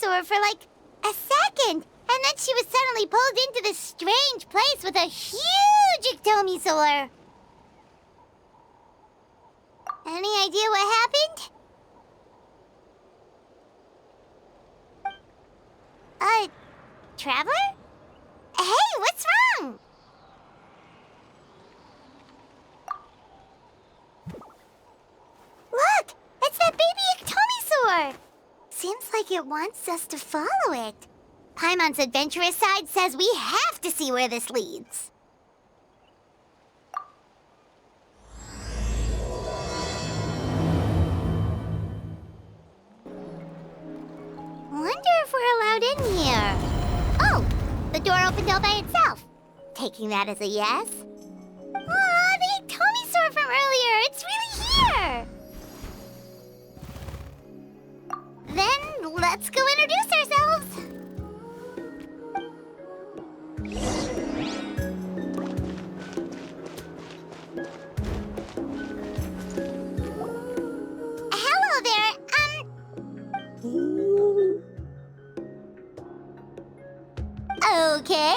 Tomisaur for like a second, and then she was suddenly pulled into this strange place with a huge Tomisaur. Any idea what happened? Traveler? Hey, what's wrong? Look! It's that baby Tomisaur! Seems like it wants us to follow it. Paimon's adventurous side says we have to see where this leads. Wonder if we're allowed in here. Oh, the door opened all by itself. Taking that as a yes. Aw, the Tomisaur from earlier. It's really here. Then let's go introduce ourselves. Hello there. Okay.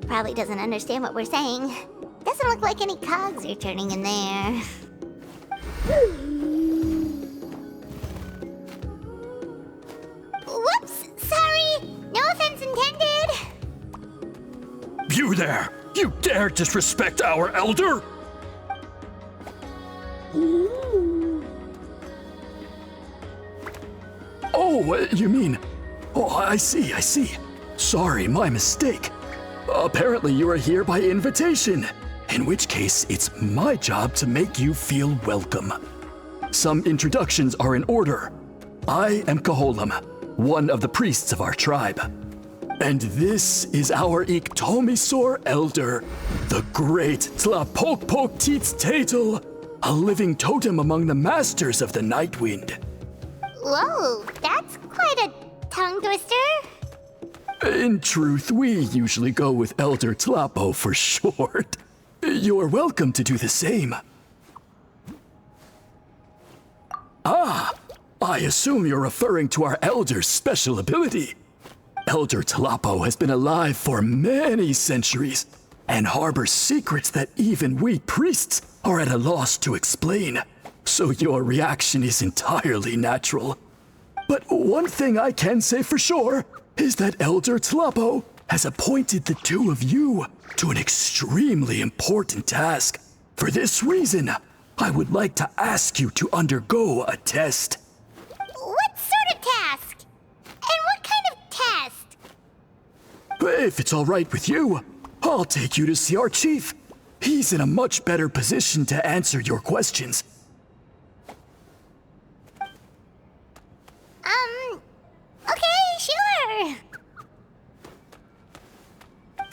Probably doesn't understand what we're saying. Doesn't look like any cogs are turning in there. Whoops! Sorry! No offense intended! You there! You dare disrespect our elder? Oh, you mean... Oh, I see. Sorry, my mistake. Apparently you are here by invitation, in which case it's my job to make you feel welcome. Some introductions are in order. I am Koholum, one of the priests of our tribe. And this is our Iktomisaur elder, the great Tlapokpokteets a living totem among the masters of the Night Wind. Whoa, that's quite a tongue twister. In truth, we usually go with Elder Tlapo for short. You're welcome to do the same. Ah, I assume you're referring to our Elder's special ability. Elder Tlapo has been alive for many centuries and harbors secrets that even we priests are at a loss to explain. So your reaction is entirely natural. But one thing I can say for sure is that Elder Tlapo has appointed the two of you to an extremely important task. For this reason, I would like to ask you to undergo a test. What sort of task? And what kind of test? If it's all right with you, I'll take you to see our chief. He's in a much better position to answer your questions. Okay, sure.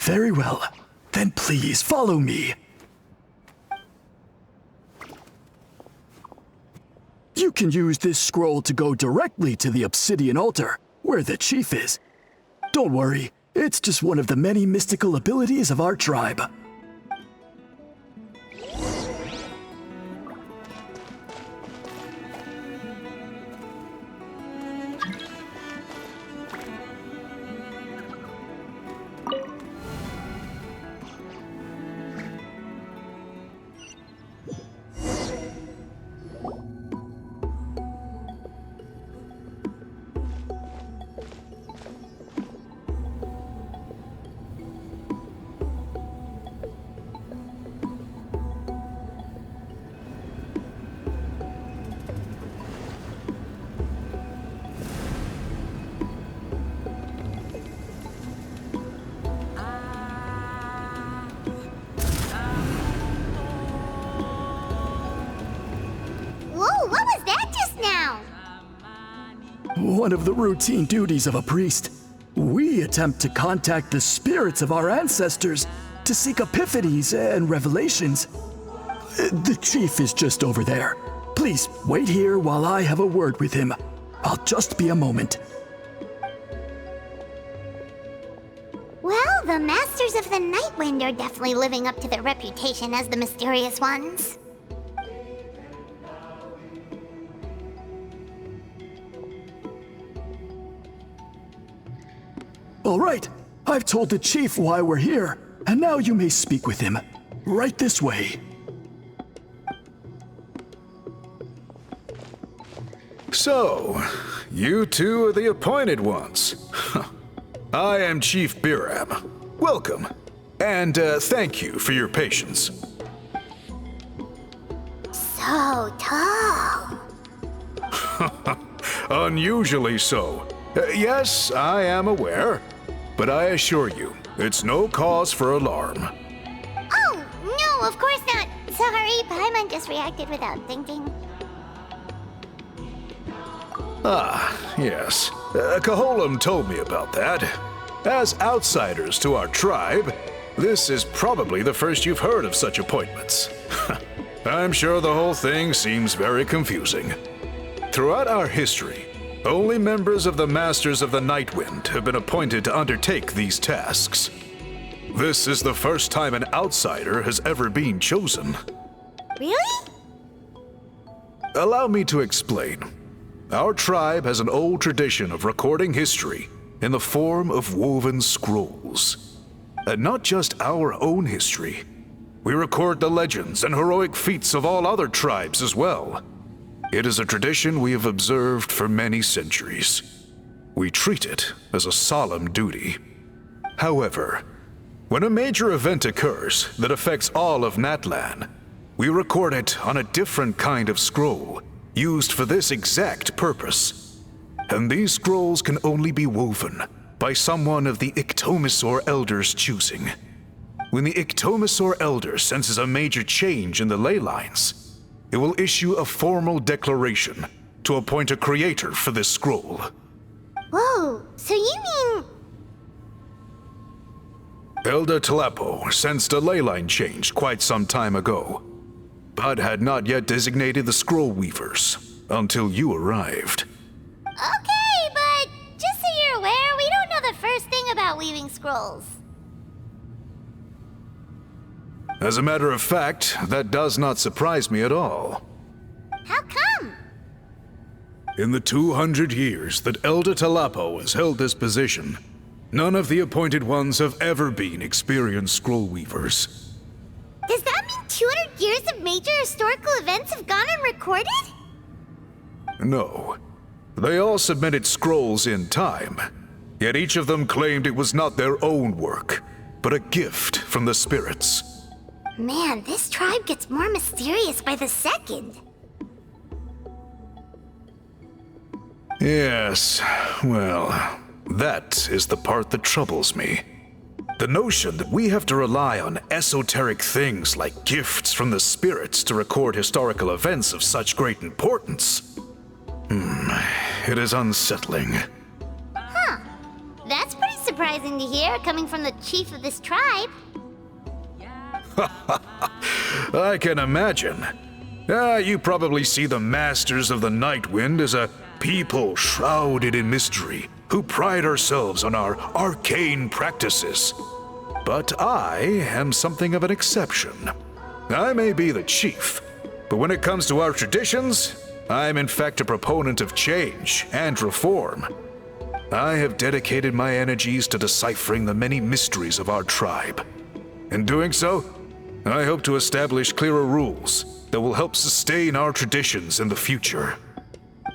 Very well. Then please follow me. You can use this scroll to go directly to the obsidian altar, where the chief is. Don't worry, it's just one of the many mystical abilities of our tribe. One of the routine duties of a priest. We attempt to contact the spirits of our ancestors to seek epiphanies and revelations. The chief is just over there. Please wait here while I have a word with him. I'll just be a moment. Well, the Masters of the Night Wind are definitely living up to their reputation as the mysterious ones. All right, I've told the chief why we're here, and now you may speak with him. Right this way. So, you two are the appointed ones. I am Chief Biram. Welcome, and thank you for your patience. So tall. Unusually so. Yes, I am aware, but I assure you, it's no cause for alarm. Oh, no, of course not. Sorry, Paimon just reacted without thinking. Ah, yes. Kaholam told me about that. As outsiders to our tribe, this is probably the first you've heard of such appointments. I'm sure the whole thing seems very confusing. Throughout our history, only members of the Masters of the Nightwind have been appointed to undertake these tasks. This is the first time an outsider has ever been chosen. Really? Allow me to explain. Our tribe has an old tradition of recording history in the form of woven scrolls. And not just our own history. We record the legends and heroic feats of all other tribes as well. It is a tradition we have observed for many centuries. We treat it as a solemn duty. However, when a major event occurs that affects all of Natlan, we record it on a different kind of scroll, used for this exact purpose. And these scrolls can only be woven by someone of the Iktomisor Elder's choosing. When the Iktomisor Elder senses a major change in the ley lines, it will issue a formal declaration to appoint a creator for this scroll. Whoa, so you mean... Elder Tlapo sensed a ley line change quite some time ago, but had not yet designated the scroll weavers until you arrived. Okay, but just so you're aware, we don't know the first thing about weaving scrolls. As a matter of fact, that does not surprise me at all. How come? In the 200 years that Elder Tlapo has held this position, none of the appointed ones have ever been experienced scroll weavers. Does that mean 200 years of major historical events have gone unrecorded? No. They all submitted scrolls in time, yet each of them claimed it was not their own work, but a gift from the spirits. Man, this tribe gets more mysterious by the second. Yes, well, that is the part that troubles me. The notion that we have to rely on esoteric things like gifts from the spirits to record historical events of such great importance. It is unsettling. Huh. That's pretty surprising to hear, coming from the chief of this tribe. I can imagine. You probably see the Masters of the Nightwind as a people shrouded in mystery, who pride ourselves on our arcane practices. But I am something of an exception. I may be the chief, but when it comes to our traditions, I'm in fact a proponent of change and reform. I have dedicated my energies to deciphering the many mysteries of our tribe. In doing so, I hope to establish clearer rules that will help sustain our traditions in the future.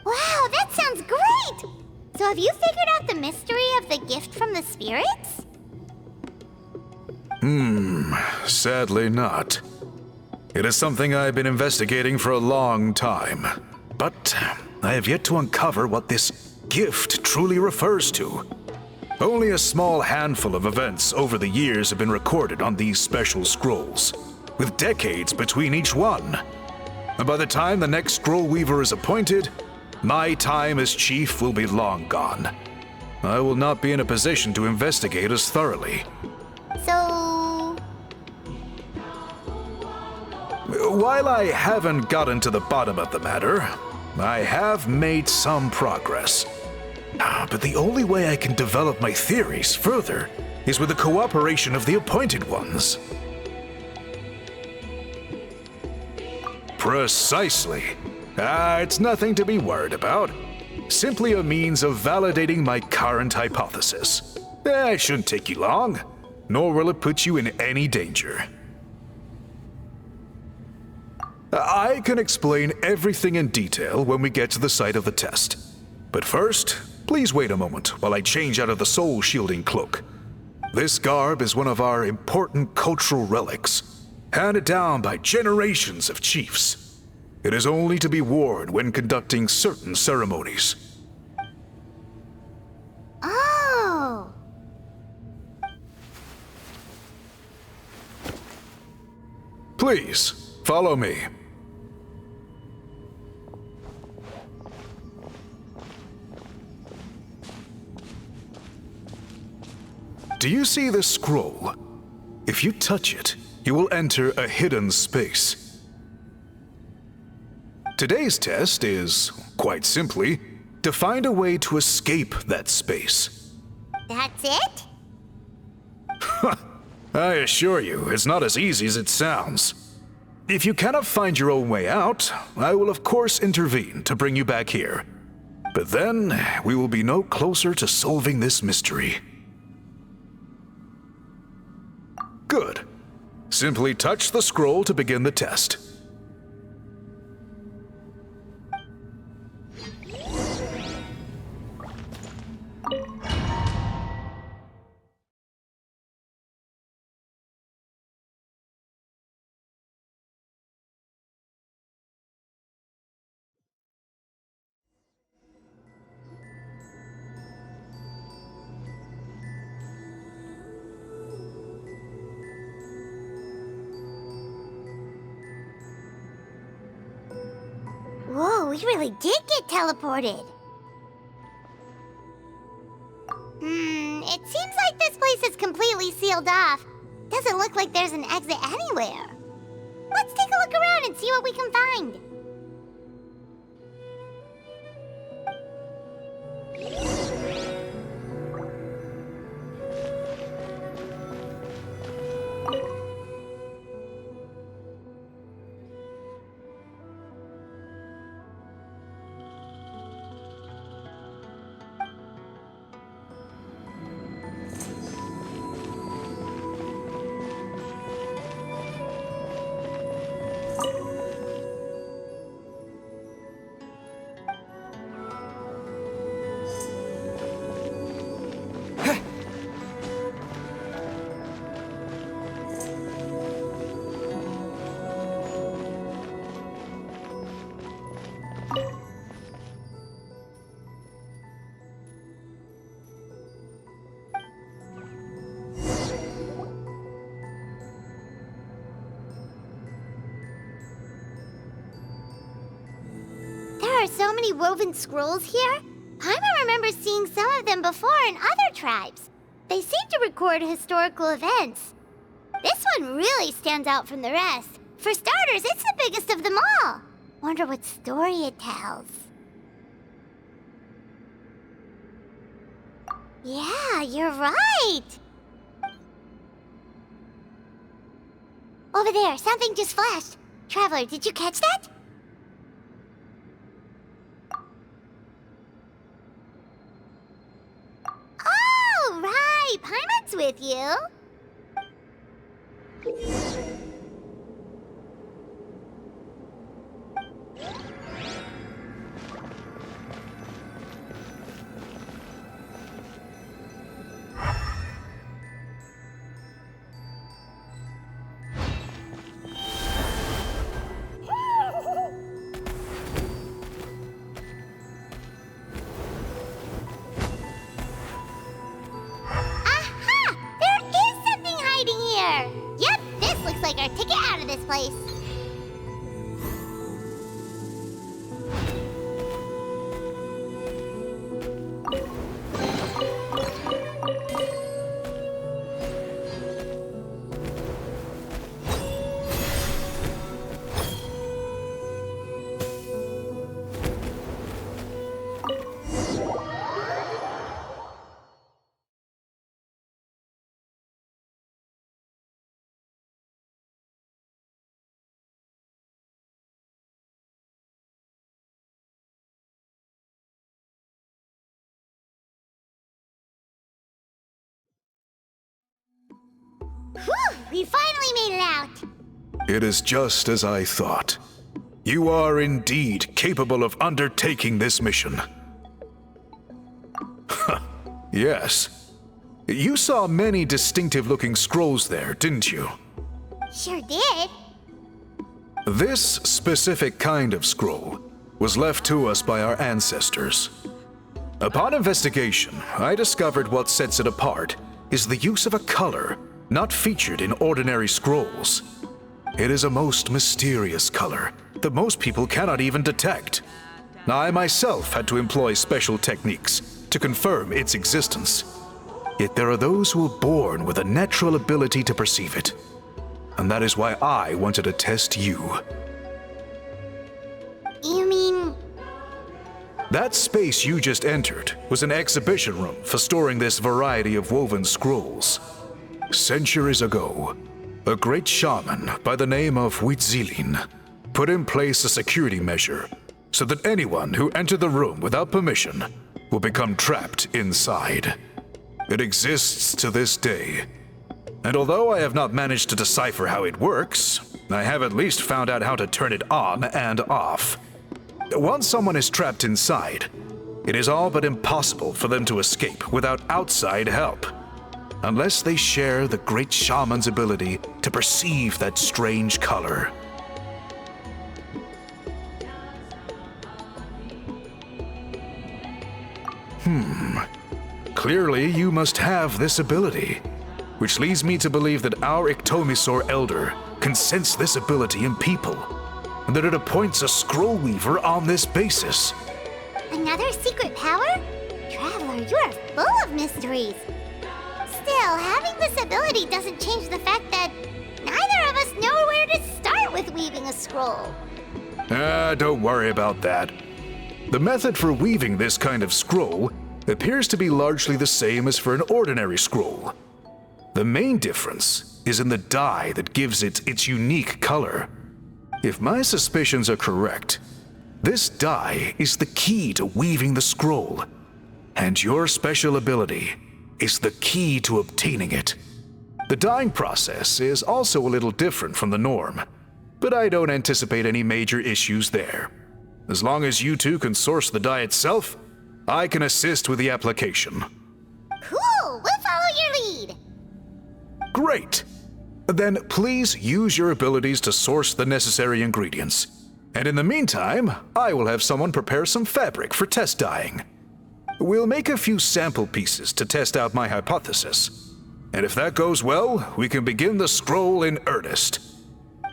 Wow, that sounds great! So have you figured out the mystery of the gift from the spirits? Sadly not. It is something I've been investigating for a long time, but I have yet to uncover what this gift truly refers to. Only a small handful of events over the years have been recorded on these special scrolls, with decades between each one. And by the time the next scroll weaver is appointed, my time as chief will be long gone. I will not be in a position to investigate as thoroughly. So... While I haven't gotten to the bottom of the matter, I have made some progress. But the only way I can develop my theories further is with the cooperation of the appointed ones. Precisely. It's nothing to be worried about. Simply a means of validating my current hypothesis. It shouldn't take you long, nor will it put you in any danger. I can explain everything in detail when we get to the site of the test. But first, please wait a moment while I change out of the soul-shielding cloak. This garb is one of our important cultural relics, handed down by generations of chiefs. It is only to be worn when conducting certain ceremonies. Oh! Please, follow me. Do you see this scroll? If you touch it, you will enter a hidden space. Today's test is, quite simply, to find a way to escape that space. That's it? I assure you, it's not as easy as it sounds. If you cannot find your own way out, I will of course intervene to bring you back here. But then, we will be no closer to solving this mystery. Good. Simply touch the scroll to begin the test. Whoa, we really did get teleported. It seems like this place is completely sealed off. Doesn't look like there's an exit anywhere. Let's take a look around and see what we can find. There are so many woven scrolls here. Paimon remembers seeing some of them before in other tribes. They seem to record historical events. This one really stands out from the rest. For starters, it's the biggest of them all. Wonder what story it tells. Yeah, you're right. Over there, something just flashed. Traveler, did you catch that? Oh, right. Paimon's with you. Yep, this looks like our ticket out of this place. Whew, we finally made it out. It is just as I thought. You are indeed capable of undertaking this mission. Yes. You saw many distinctive-looking scrolls there, didn't you? Sure did. This specific kind of scroll was left to us by our ancestors. Upon investigation, I discovered what sets it apart is the use of a color not featured in ordinary scrolls. It is a most mysterious color that most people cannot even detect. I myself had to employ special techniques to confirm its existence. Yet there are those who are born with a natural ability to perceive it. And that is why I wanted to test you. You mean... That space you just entered was an exhibition room for storing this variety of woven scrolls. Centuries ago, a great shaman by the name of Huitzilin put in place a security measure so that anyone who entered the room without permission will become trapped inside. It exists to this day. And although I have not managed to decipher how it works, I have at least found out how to turn it on and off. Once someone is trapped inside, it is all but impossible for them to escape without outside help, unless they share the great shaman's ability to perceive that strange color. Clearly you must have this ability, which leads me to believe that our Ictomisaur Elder can sense this ability in people, and that it appoints a scroll weaver on this basis. Another secret power? Traveler, you are full of mysteries. Still, having this ability doesn't change the fact that neither of us know where to start with weaving a scroll. Don't worry about that. The method for weaving this kind of scroll appears to be largely the same as for an ordinary scroll. The main difference is in the dye that gives it its unique color. If my suspicions are correct, this dye is the key to weaving the scroll, and your special ability is the key to obtaining it. The dyeing process is also a little different from the norm, but I don't anticipate any major issues there. As long as you two can source the dye itself, I can assist with the application. Cool, we'll follow your lead. Great! Then please use your abilities to source the necessary ingredients. And in the meantime, I will have someone prepare some fabric for test dyeing. We'll make a few sample pieces to test out my hypothesis. And if that goes well, we can begin the scroll in earnest.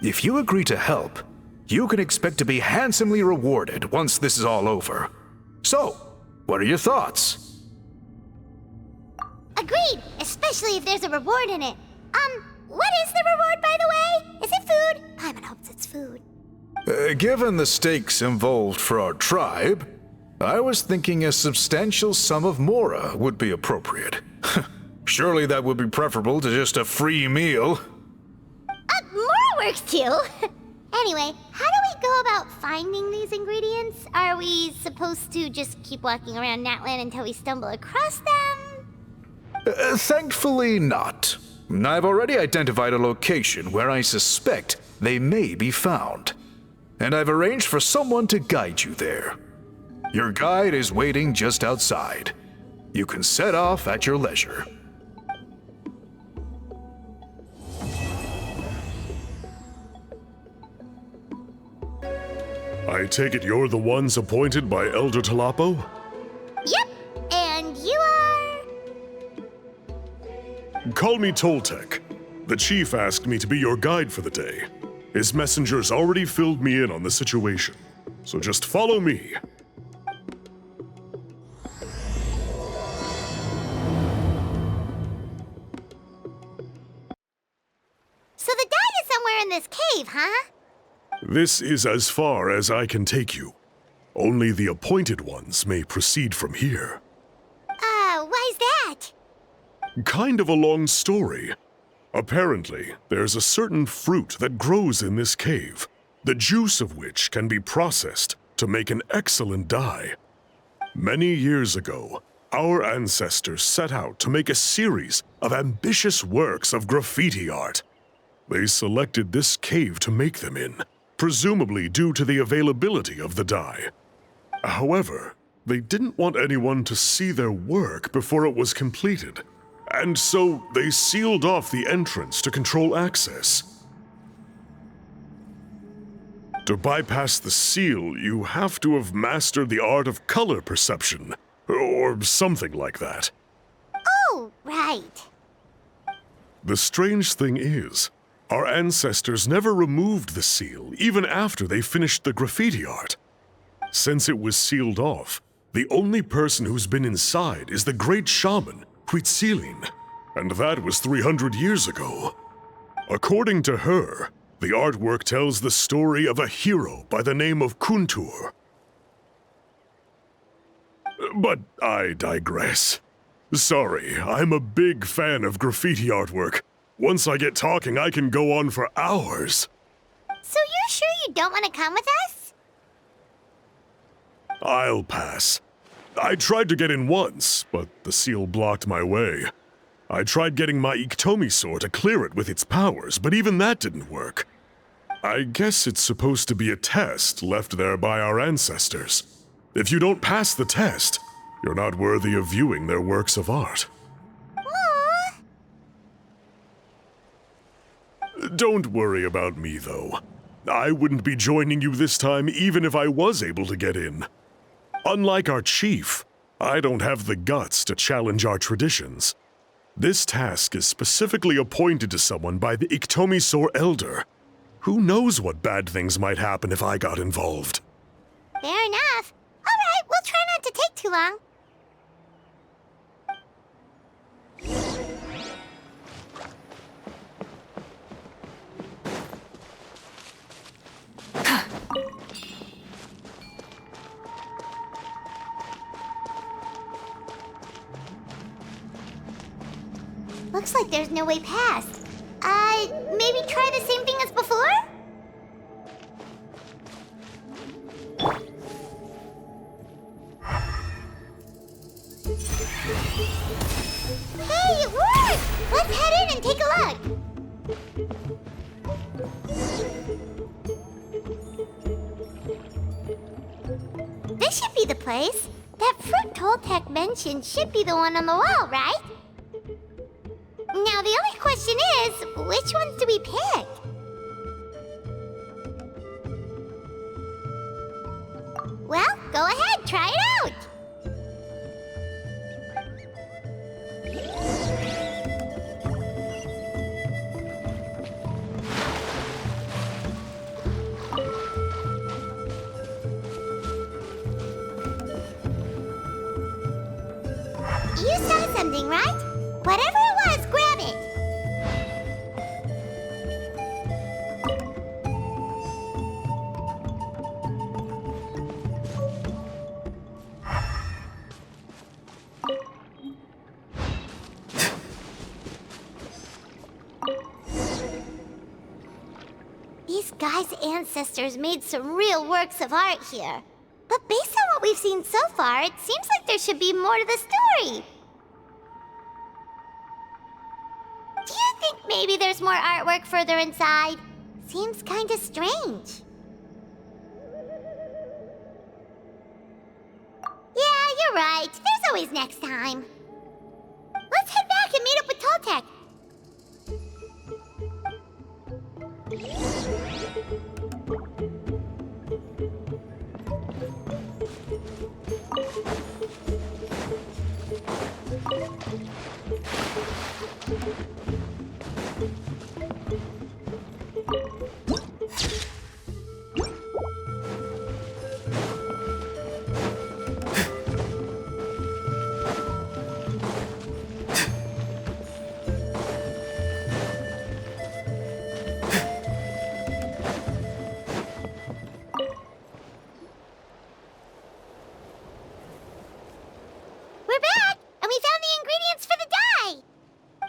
If you agree to help, you can expect to be handsomely rewarded once this is all over. So, what are your thoughts? Agreed, especially if there's a reward in it. What is the reward, by the way? Is it food? Paimon hopes it's food. Given the stakes involved for our tribe, I was thinking a substantial sum of mora would be appropriate. Surely that would be preferable to just a free meal. More works too. Anyway, how do we go about finding these ingredients? Are we supposed to just keep walking around Natlan until we stumble across them? Thankfully not. I've already identified a location where I suspect they may be found, and I've arranged for someone to guide you there. Your guide is waiting just outside. You can set off at your leisure. I take it you're the ones appointed by Elder Talapo? Yep, and you are... Call me Toltec. The chief asked me to be your guide for the day. His messengers already filled me in on the situation, so just follow me. So the dye is somewhere in this cave, huh? This is as far as I can take you. Only the appointed ones may proceed from here. Why's that? Kind of a long story. Apparently, there's a certain fruit that grows in this cave, the juice of which can be processed to make an excellent dye. Many years ago, Our ancestors set out to make a series of ambitious works of graffiti art. They selected this cave to make them in, presumably due to the availability of the dye. However, they didn't want anyone to see their work before it was completed, and so they sealed off the entrance to control access. To bypass the seal, you have to have mastered the art of color perception, or something like that. Oh, right. The strange thing is, our ancestors never removed the seal, even after they finished the graffiti art. Since it was sealed off, the only person who's been inside is the great shaman, Huitzilin, and that was 300 years ago. According to her, the artwork tells the story of a hero by the name of Kuntur. But I digress. Sorry, I'm a big fan of graffiti artwork. Once I get talking, I can go on for hours. So you're sure you don't want to come with us? I'll pass. I tried to get in once, but the seal blocked my way. I tried getting my Iktomi sword to clear it with its powers, but even that didn't work. I guess it's supposed to be a test left there by our ancestors. If you don't pass the test, you're not worthy of viewing their works of art. Aww. Don't worry about me, though. I wouldn't be joining you this time even if I was able to get in. Unlike our chief, I don't have the guts to challenge our traditions. This task is specifically appointed to someone by the Iktomi Sor Elder. Who knows what bad things might happen if I got involved? Fair enough. All right, we'll try not to take too long. Looks like there's no way past. Maybe try the same thing as before? Hey, it worked! Let's head in and take a look. This should be the place. That fruit Toltec mentioned should be the one on the wall, right? Now, the only question is, which ones do we pick? Well, go ahead, try it out! You saw something, right? Whatever it was, grab it! These guys' ancestors made some real works of art here. But based on what we've seen so far, it seems like there should be more to the story. Do you think maybe there's more artwork further inside? Seems kinda strange. Yeah, you're right. There's always next time. Let's head back and meet up with Toltec.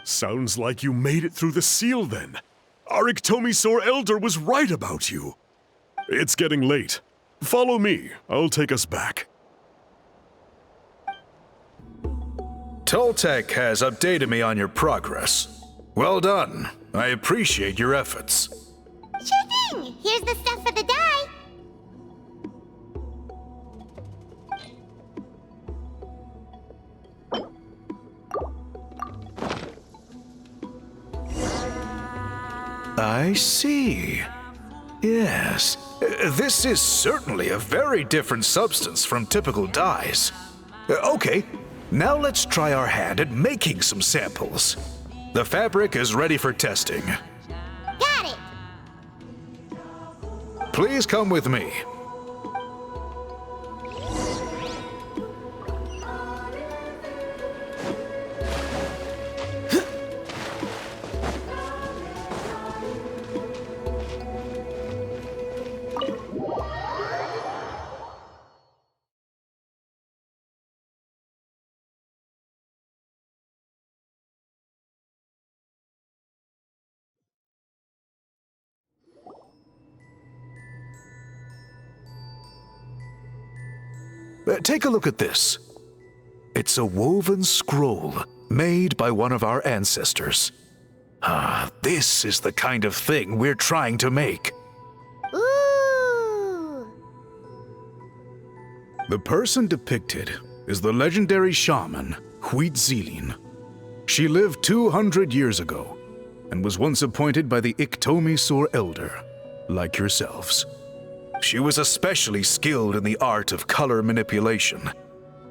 Sounds like you made it through the seal, then. Our Iktomi Sor Elder was right about you. It's getting late. Follow me. I'll take us back. Toltec has updated me on your progress. Well done. I appreciate your efforts. Sure thing. Here's the stuff for the dye. I see. Yes, this is certainly a very different substance from typical dyes. Okay, now let's try our hand at making some samples. The fabric is ready for testing. Got it. Please come with me. Take a look at this. It's a woven scroll made by one of our ancestors. This is the kind of thing we're trying to make. Ooh. The person depicted is the legendary shaman, Huitzilin. She lived 200 years ago and was once appointed by the Iktomi Elder, like yourselves. She was especially skilled in the art of color manipulation,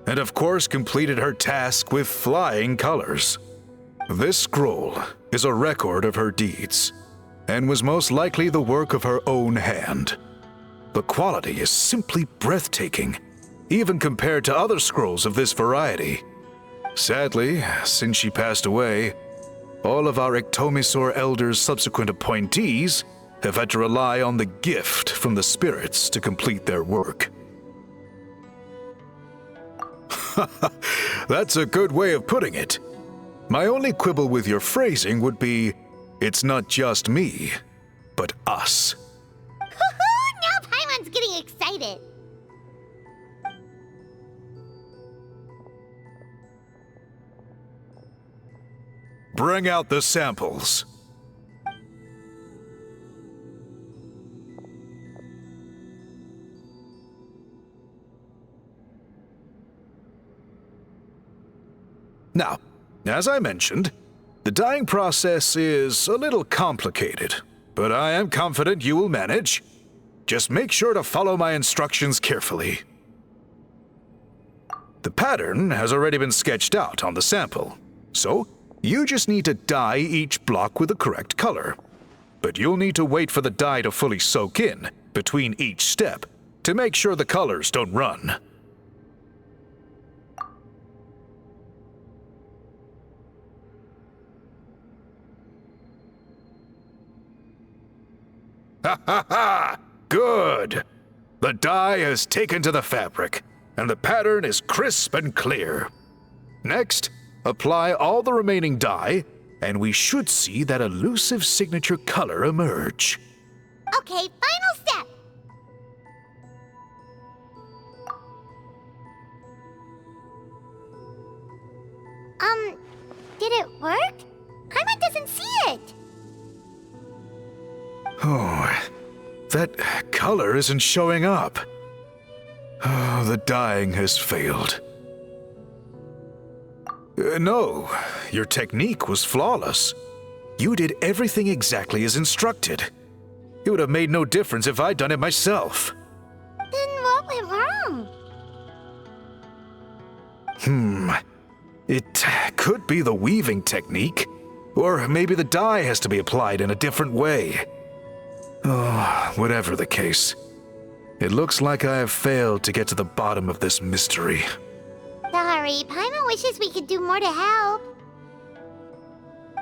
and of course completed her task with flying colors. This scroll is a record of her deeds, and was most likely the work of her own hand. The quality is simply breathtaking, even compared to other scrolls of this variety. Sadly, since she passed away, all of our Iktomi Elder's subsequent appointees have had to rely on the gift from the spirits to complete their work. That's a good way of putting it. My only quibble with your phrasing would be, it's not just me, but us. Now Paimon's getting excited. Bring out the samples. Now, as I mentioned, the dyeing process is a little complicated, but I am confident you will manage. Just make sure to follow my instructions carefully. The pattern has already been sketched out on the sample, so you just need to dye each block with the correct color. But you'll need to wait for the dye to fully soak in between each step to make sure the colors don't run. Ha ha ha! Good! The dye has taken to the fabric, and the pattern is crisp and clear. Next, apply all the remaining dye, and we should see that elusive signature color emerge. Okay, final step. Did it work? Paimon doesn't see it. Oh, that color isn't showing up. Oh, the dyeing has failed. No, your technique was flawless. You did everything exactly as instructed. It would have made no difference if I'd done it myself. Then what went wrong? It could be the weaving technique, or maybe the dye has to be applied in a different way. Oh, whatever the case, it looks like I have failed to get to the bottom of this mystery. Sorry, Paimon wishes we could do more to help.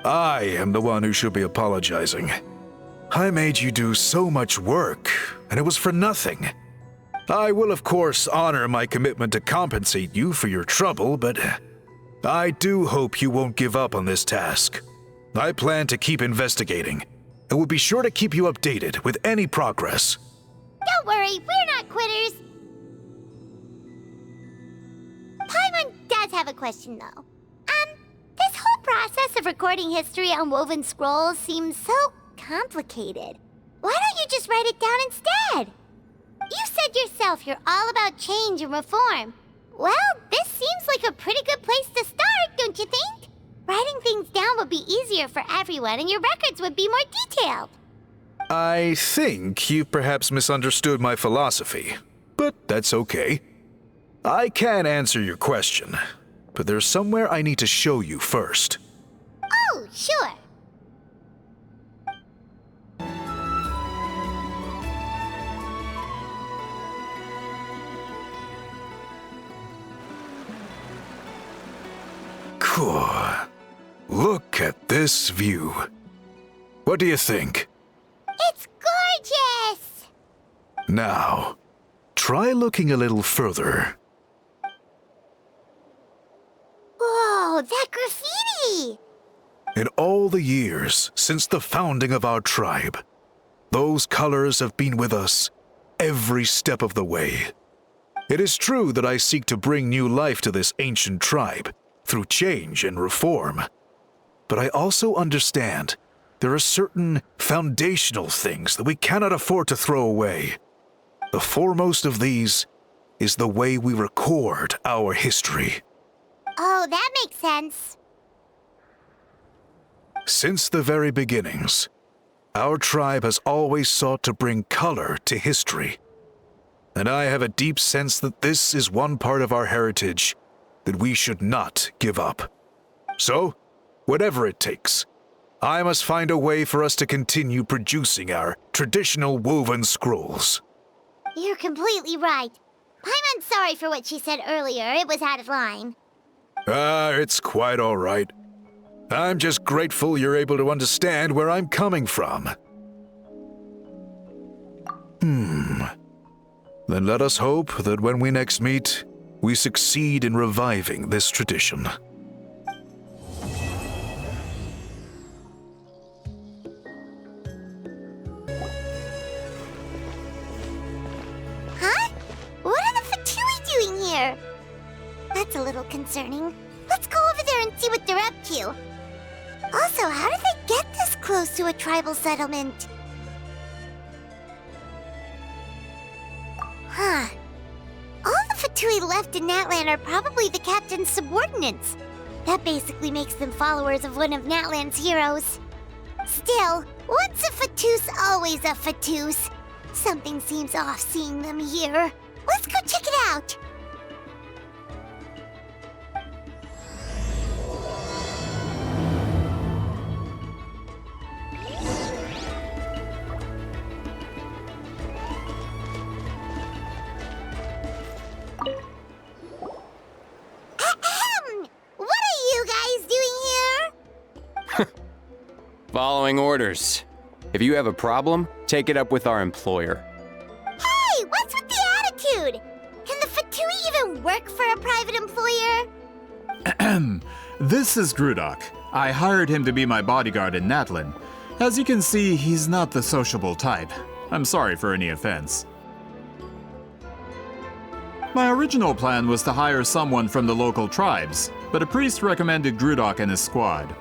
I am the one who should be apologizing. I made you do so much work, and it was for nothing. I will, of course, honor my commitment to compensate you for your trouble, but I do hope you won't give up on this task. I plan to keep investigating, and will be sure to keep you updated with any progress. Don't worry, we're not quitters. Paimon does have a question, though. process of recording history on woven scrolls seems so complicated. Why don't you just write it down instead? You said yourself you're all about change and reform. Well, this seems like a pretty good place to start, don't you think? Writing things down would be easier for everyone and your records would be more detailed. I think you perhaps misunderstood my philosophy, but that's okay. I can answer your question, but there's somewhere I need to show you first. Oh, sure. Cool. Look at this view. What do you think? It's gorgeous! Now, try looking a little further. Whoa, that graffiti! In all the years since the founding of our tribe, those colors have been with us every step of the way. It is true that I seek to bring new life to this ancient tribe through change and reform. But I also understand there are certain foundational things that we cannot afford to throw away. The foremost of these is the way we record our history. Oh, that makes sense. Since the very beginnings, our tribe has always sought to bring color to history. And I have a deep sense that this is one part of our heritage that we should not give up. So, whatever it takes, I must find a way for us to continue producing our traditional woven scrolls. You're completely right. Paimon's sorry for what she said earlier. It was out of line. It's quite all right. I'm just grateful you're able to understand where I'm coming from. Then let us hope that when we next meet, we succeed in reviving this tradition. Huh? What are the Fatui doing here? That's a little concerning. Let's go over there and see what they're up to. Also, how did they get this close to a tribal settlement? Huh. All the Fatui left in Natlan are probably the captain's subordinates. That basically makes them followers of one of Natlan's heroes. Still, once a Fatus, always a Fatus. Something seems off seeing them here. Let's go check it out. What are you guys doing here? Following orders. If you have a problem, take it up with our employer. Hey, what's with the attitude? Can the Fatui even work for a private employer? This is Grudok. I hired him to be my bodyguard in Natlan. As you can see, he's not the sociable type. I'm sorry for any offense. My original plan was to hire someone from the local tribes, but a priest recommended Grudok and his squad.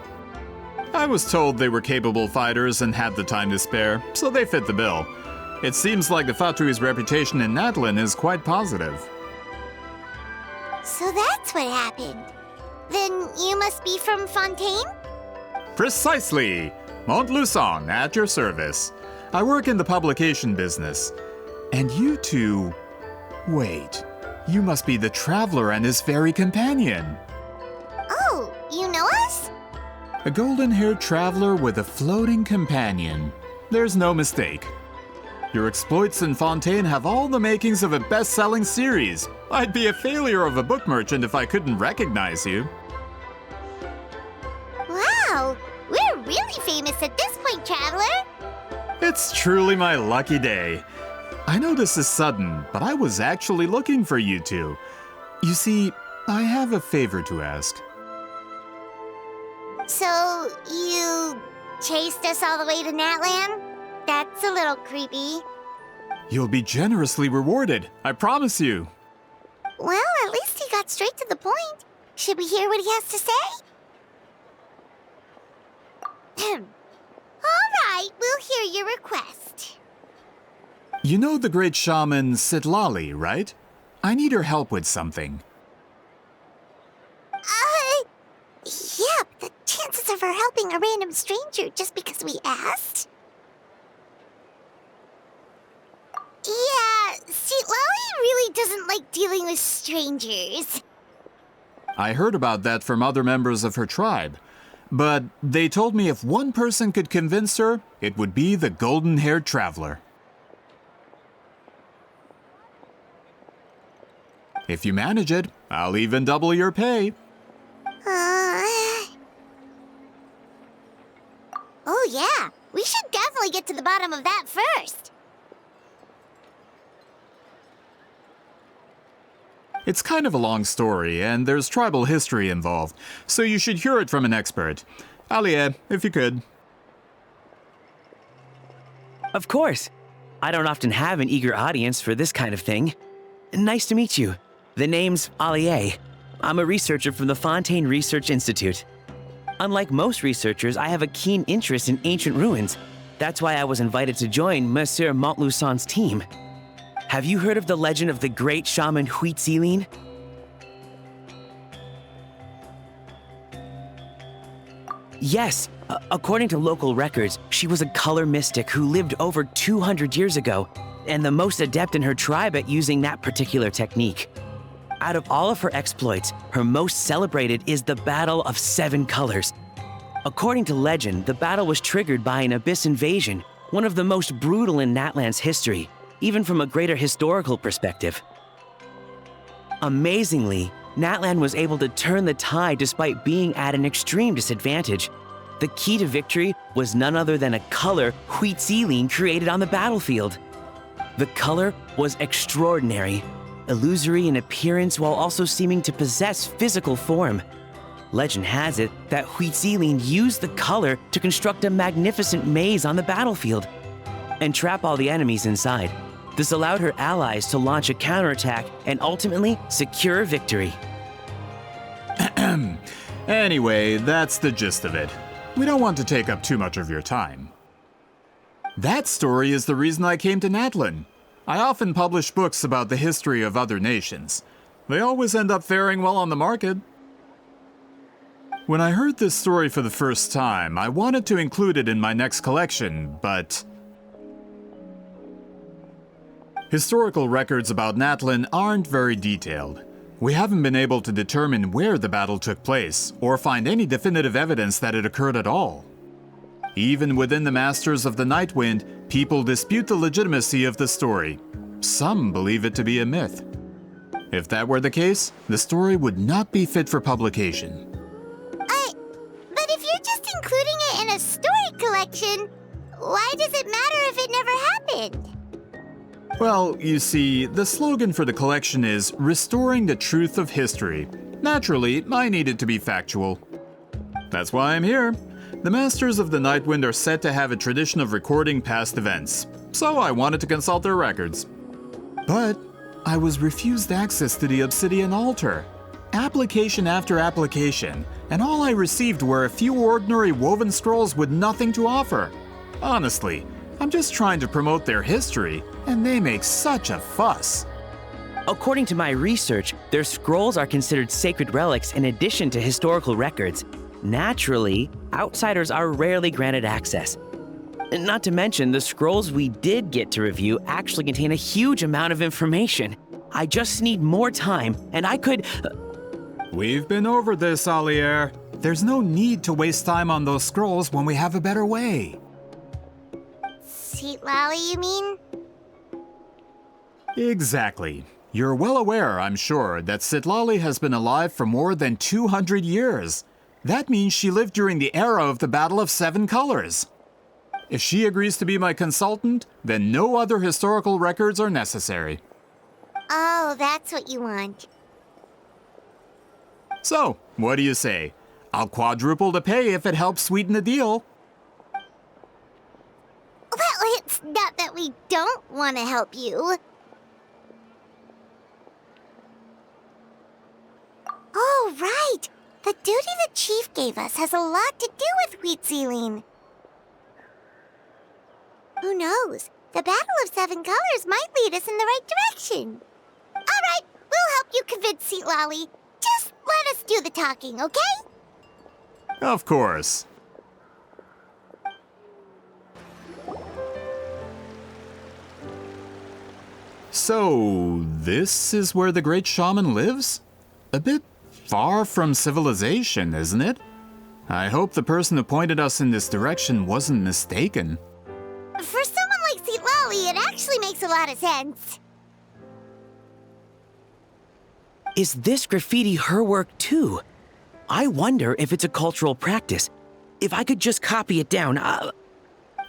I was told they were capable fighters and had the time to spare, so they fit the bill. It seems like the Fatui's reputation in Natlan is quite positive. So that's what happened. Then you must be from Fontaine? Precisely! Montluçon, at your service. I work in the publication business. And you two... Wait, you must be the traveler and his fairy companion. Oh, you know us? A golden-haired traveler with a floating companion. There's no mistake. Your exploits in Fontaine have all the makings of a best-selling series. I'd be a failure of a book merchant if I couldn't recognize you. Wow, we're really famous at this point, traveler. It's truly my lucky day. I know this is sudden, but I was actually looking for you two. You see, I have a favor to ask. So, you chased us all the way to Natlan? That's a little creepy. You'll be generously rewarded, I promise you. Well, at least he got straight to the point. Should we hear what he has to say? right, we'll hear your request. You know the great shaman Sitlali, right? I need her help with something. Yeah, but the chances of her helping a random stranger just because we asked? Yeah, see, Lolly really doesn't like dealing with strangers. I heard about that from other members of her tribe. But they told me if one person could convince her, it would be the golden-haired traveler. If you manage it, I'll even double your pay. Oh yeah, we should definitely get to the bottom of that first. It's kind of a long story, and there's tribal history involved, so you should hear it from an expert. Alie, if you could. Of course. I don't often have an eager audience for this kind of thing. Nice to meet you. The name's Alie. I'm a researcher from the Fontaine Research Institute. Unlike most researchers, I have a keen interest in ancient ruins. That's why I was invited to join Monsieur Montluçon's team. Have you heard of the legend of the great shaman Huitzilin? Yes, according to local records, she was a color mystic who lived over 200 years ago, and the most adept in her tribe at using that particular technique. Out of all of her exploits, her most celebrated is the Battle of Seven Colors. According to legend, the battle was triggered by an abyss invasion, one of the most brutal in Natlan's history, even from a greater historical perspective. Amazingly, Natlan was able to turn the tide despite being at an extreme disadvantage. The key to victory was none other than a color Huitzilin created on the battlefield. The color was extraordinary, illusory in appearance while also seeming to possess physical form. Legend has it that Huitzilin used the color to construct a magnificent maze on the battlefield and trap all the enemies inside. This allowed her allies to launch a counterattack and ultimately secure victory. Anyway, that's the gist of it. We don't want to take up too much of your time. That story is the reason I came to Natlan. I often publish books about the history of other nations. They always end up faring well on the market. When I heard this story for the first time, I wanted to include it in my next collection, but historical records about Natlan aren't very detailed. We haven't been able to determine where the battle took place, or find any definitive evidence that it occurred at all. Even within the Masters of the Nightwind, people dispute the legitimacy of the story. Some believe it to be a myth. If that were the case, the story would not be fit for publication. But if you're just including it in a story collection, why does it matter if it never happened? Well, you see, the slogan for the collection is Restoring the Truth of History. Naturally, I need it to be factual. That's why I'm here. The Masters of the Nightwind are said to have a tradition of recording past events, so I wanted to consult their records. But I was refused access to the Obsidian Altar. Application after application, and all I received were a few ordinary woven scrolls with nothing to offer. Honestly, I'm just trying to promote their history, and they make such a fuss. According to my research, their scrolls are considered sacred relics in addition to historical records. Naturally, outsiders are rarely granted access. Not to mention, the scrolls we did get to review actually contain a huge amount of information. I just need more time, and I could... We've been over this, Alier. There's no need to waste time on those scrolls when we have a better way. Seat Lally, you mean? Exactly. You're well aware, I'm sure, that Sitlali has been alive for more than 200 years. That means she lived during the era of the Battle of Seven Colors. If she agrees to be my consultant, then no other historical records are necessary. Oh, that's what you want. So, what do you say? I'll quadruple the pay if it helps sweeten the deal. Well, it's not that we don't want to help you. Oh, right. The duty the chief gave us has a lot to do with Huitzilin. Who knows? The Battle of Seven Colors might lead us in the right direction. All right, we'll help you convince Seat Lolly. Just let us do the talking, okay? Of course. So, this is where the great shaman lives? A bit far from civilization, isn't it? I hope the person who pointed us in this direction wasn't mistaken. For someone like Seat Lolly, it actually makes a lot of sense. Is this graffiti her work too? I wonder if it's a cultural practice. If I could just copy it down,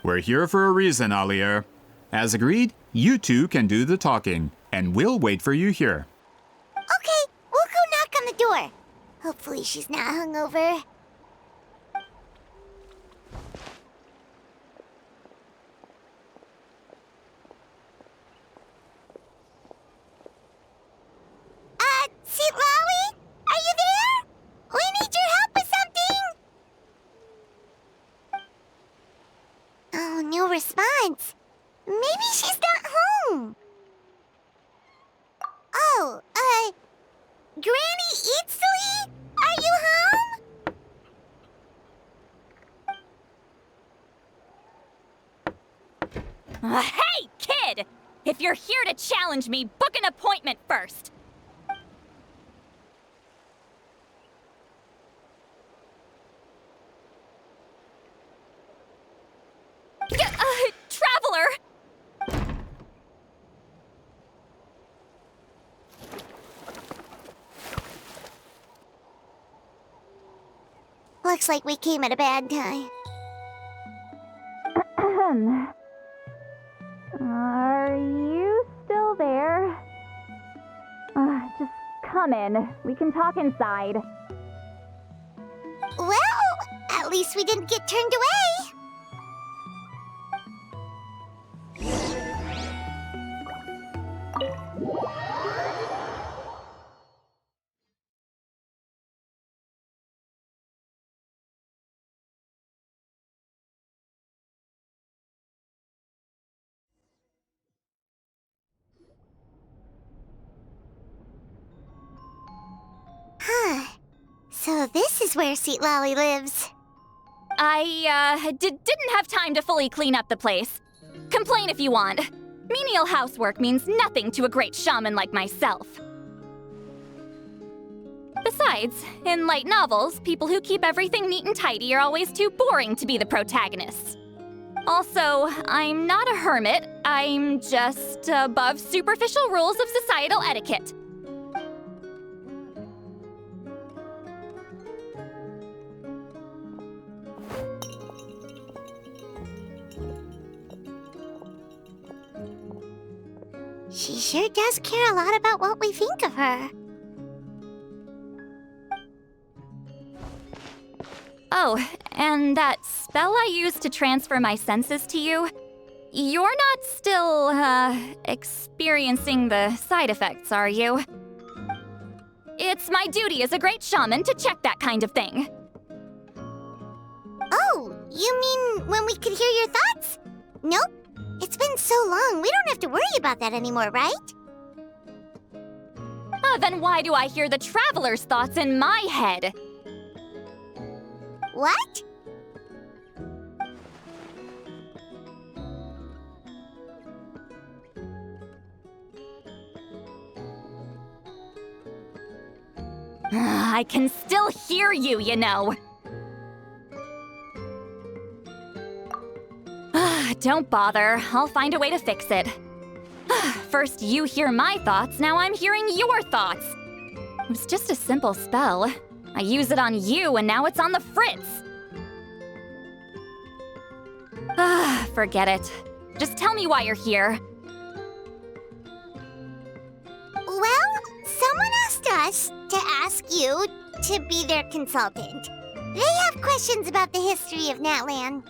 We're here for a reason, Alier. As agreed, you two can do the talking, and we'll wait for you here. Okay, we'll go knock on the door. Hopefully she's not hungover. Seat Lolly? Are you there? We need your help with something. Oh, no response. Maybe she's not home. Oh, Granny Eatsley? Are you home? Hey, kid! If you're here to challenge me, book an appointment first. Traveler! Looks like we came at a bad time. Are you still there? Just come in. We can talk inside. Well, at least we didn't get turned away. Huh. So this is where Seat Lolly lives. I, didn't have time to fully clean up the place. Complain if you want. Menial housework means nothing to a great shaman like myself. Besides, in light novels, people who keep everything neat and tidy are always too boring to be the protagonists. Also, I'm not a hermit. I'm just above superficial rules of societal etiquette. She sure does care a lot about what we think of her. Oh, and that spell I used to transfer my senses to you, you're not still, experiencing the side effects, are you? It's my duty as a great shaman to check that kind of thing. Oh, you mean when we could hear your thoughts? Nope. It's been so long, we don't have to worry about that anymore, right? Then why do I hear the traveler's thoughts in my head? What? I can still hear you, you know. Don't bother. I'll find a way to fix it. First you hear my thoughts, now I'm hearing your thoughts. It was just a simple spell. I use it on you, and now it's on the Fritz. Forget it. Just tell me why you're here. Well, someone asked us to ask you to be their consultant. They have questions about the history of Natlan.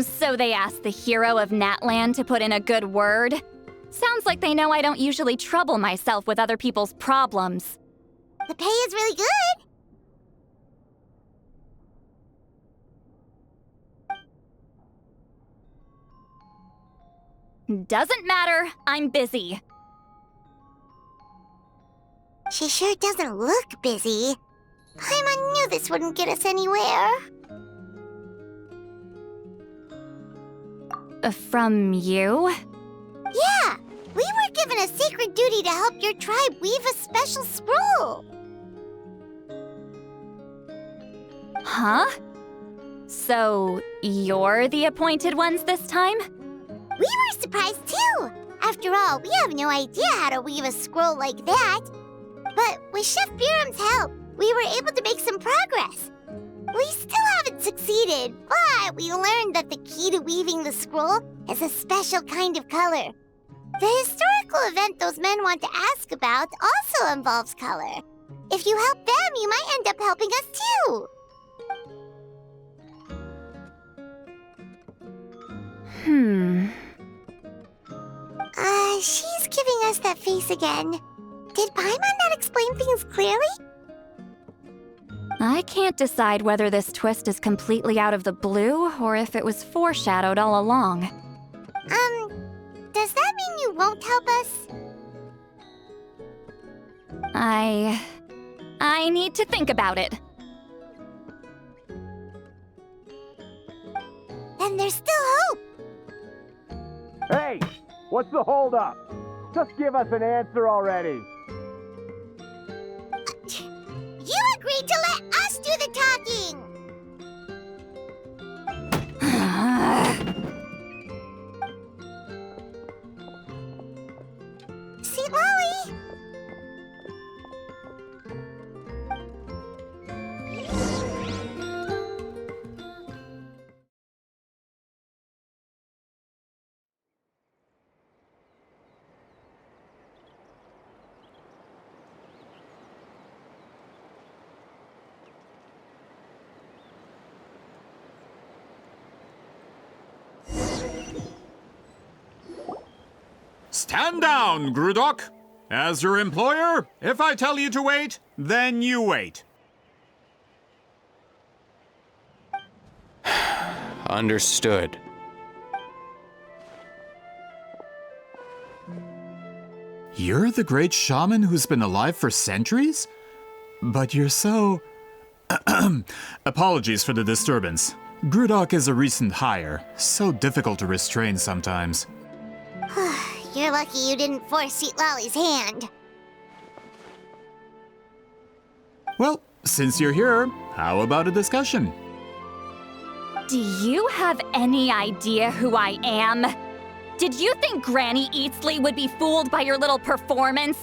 So they asked the hero of Natlan to put in a good word? Sounds like they know I don't usually trouble myself with other people's problems. The pay is really good. Doesn't matter, I'm busy. She sure doesn't look busy. Paimon knew this wouldn't get us anywhere. From you? Yeah, we were given a sacred duty to help your tribe weave a special scroll. Huh? So, you're the appointed ones this time? We were surprised too. After all, we have no idea how to weave a scroll like that. But with Chef Biram's help, we were able to make some progress. We still haven't succeeded, but we learned that the key to weaving the scroll is a special kind of color. The historical event those men want to ask about also involves color. If you help them, you might end up helping us too. She's giving us that face again. Did Paimon not explain things clearly? I can't decide whether this twist is completely out of the blue or if it was foreshadowed all along. Does that mean you won't help us? I need to think about it. Then there's still hope. Hey, what's the holdup? Just give us an answer already. You agreed to let us do the talking! Sweet Lolly! Stand down, Grudok. As your employer, if I tell you to wait, then you wait. Understood. You're the great shaman who's been alive for centuries? But you're so... Apologies for the disturbance. Grudok is a recent hire, so difficult to restrain sometimes. You're lucky you didn't force Sweet Lolly's hand. Well, since you're here, how about a discussion? Do you have any idea who I am? Did you think Granny Eatsley would be fooled by your little performance?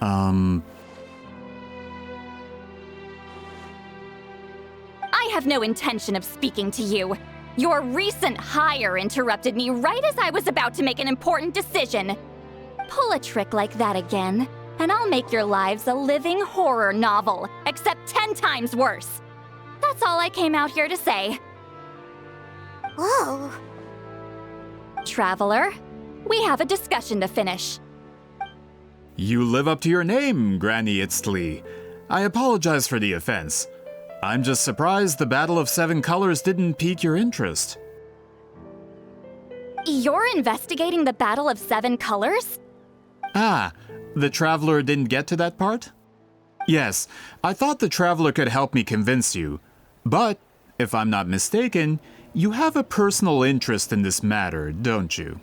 I have no intention of speaking to you. Your recent hire interrupted me right as I was about to make an important decision. Pull a trick like that again, and I'll make your lives a living horror novel, except 10 times worse. That's all I came out here to say. Whoa. Traveler, we have a discussion to finish. You live up to your name, Granny Itztli. I apologize for the offense. I'm just surprised the Battle of Seven Colors didn't pique your interest. You're investigating the Battle of Seven Colors? Ah, the Traveler didn't get to that part? Yes, I thought the Traveler could help me convince you. But, if I'm not mistaken, you have a personal interest in this matter, don't you?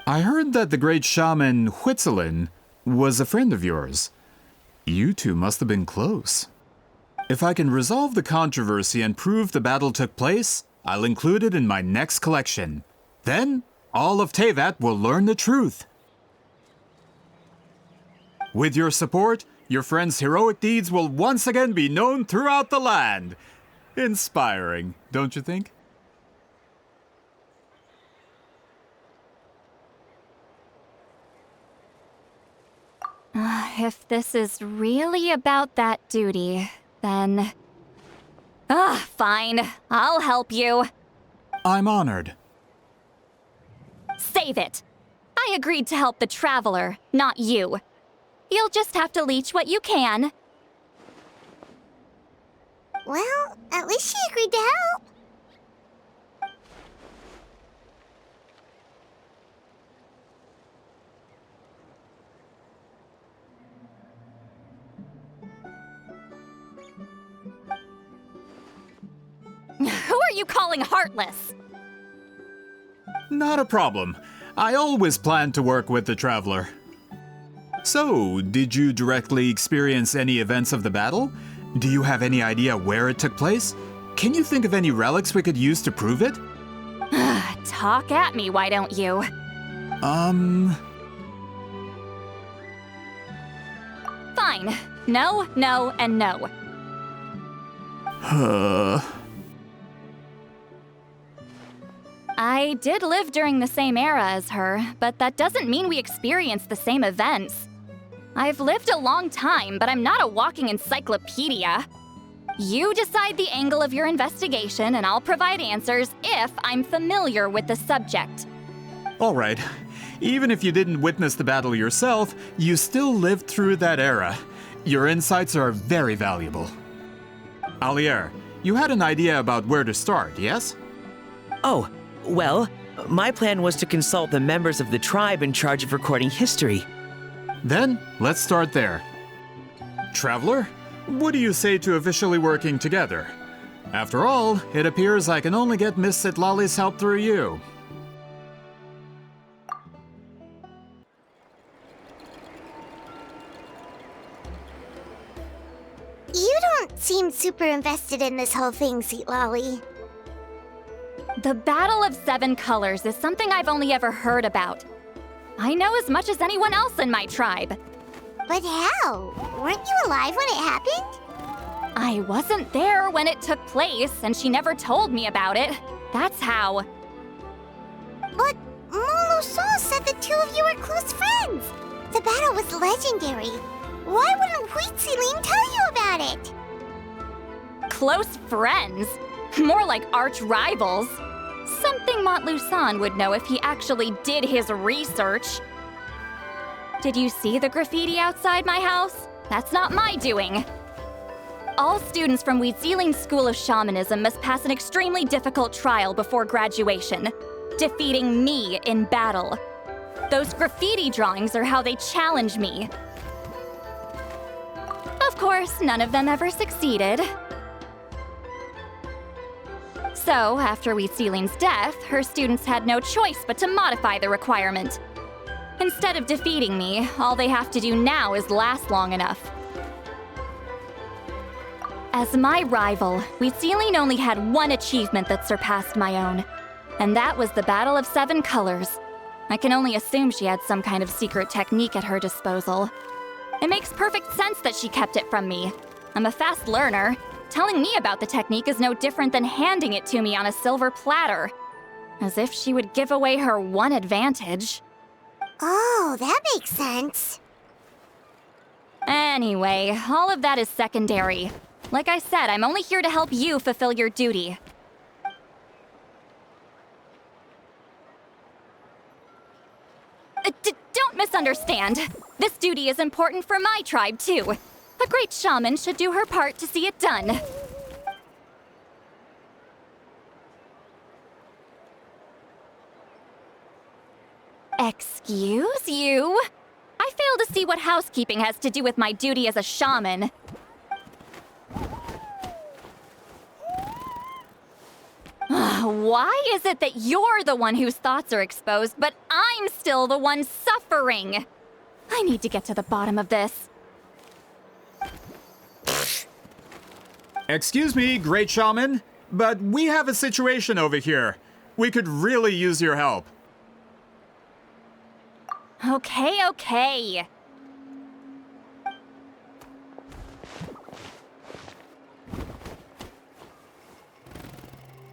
I heard that the great shaman Huitzilin was a friend of yours. You two must have been close. If I can resolve the controversy and prove the battle took place, I'll include it in my next collection. Then, all of Teyvat will learn the truth. With your support, your friend's heroic deeds will once again be known throughout the land. Inspiring, don't you think? If this is really about that duty, then... fine. I'll help you. I'm honored. Save it. I agreed to help the Traveler, not you. You'll just have to leech what you can. Well, at least she agreed to help. you calling heartless? Not a problem. I always plan to work with the Traveler. So, did you directly experience any events of the battle? Do you have any idea where it took place? Can you think of any relics we could use to prove it? Talk at me, why don't you? Fine. No, no, and no. I did live during the same era as her, but that doesn't mean we experienced the same events. I've lived a long time, but I'm not a walking encyclopedia. You decide the angle of your investigation, and I'll provide answers if I'm familiar with the subject. All right. Even if you didn't witness the battle yourself, you still lived through that era. Your insights are very valuable. Alier, you had an idea about where to start, yes? Oh, well, my plan was to consult the members of the tribe in charge of recording history. Then, let's start there. Traveler, what do you say to officially working together? After all, it appears I can only get Miss Citlali's help through you. You don't seem super invested in this whole thing, Citlali. The Battle of Seven Colors is something I've only ever heard about. I know as much as anyone else in my tribe. But how? Weren't you alive when it happened? I wasn't there when it took place, and she never told me about it. That's how. But Molo-san said the two of you were close friends. The battle was legendary. Why wouldn't Huitzilin tell you about it? Close friends? More like arch rivals. Something Montlusan would know if he actually did his research. Did you see the graffiti outside my house? That's not my doing. All students from Huitzilin School of Shamanism must pass an extremely difficult trial before graduation, defeating me in battle. Those graffiti drawings are how they challenge me. Of course, none of them ever succeeded. So, after Huitzilin's death, her students had no choice but to modify the requirement. Instead of defeating me, all they have to do now is last long enough. As my rival, Huitzilin only had one achievement that surpassed my own, and that was the Battle of Seven Colors. I can only assume she had some kind of secret technique at her disposal. It makes perfect sense that she kept it from me. I'm a fast learner. Telling me about the technique is no different than handing it to me on a silver platter. As if she would give away her one advantage. Oh, that makes sense. Anyway, all of that is secondary. Like I said, I'm only here to help you fulfill your duty. Don't misunderstand. This duty is important for my tribe, too. A great shaman should do her part to see it done. Excuse you? I fail to see what housekeeping has to do with my duty as a shaman. Why is it that you're the one whose thoughts are exposed, but I'm still the one suffering? I need to get to the bottom of this. Excuse me, great shaman, but we have a situation over here. We could really use your help. Okay.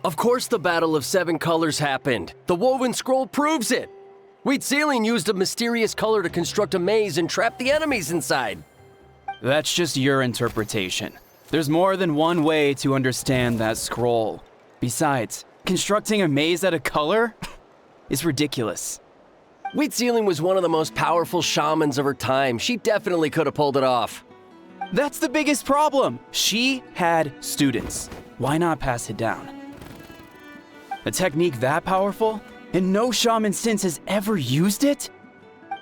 Of course the Battle of Seven Colors happened. The woven scroll proves it. Huitzilin used a mysterious color to construct a maze and trap the enemies inside. That's just your interpretation. There's more than one way to understand that scroll. Besides, constructing a maze out of color is ridiculous. Huitzilin was one of the most powerful shamans of her time. She definitely could have pulled it off. That's the biggest problem. She had students. Why not pass it down? A technique that powerful? And no shaman since has ever used it?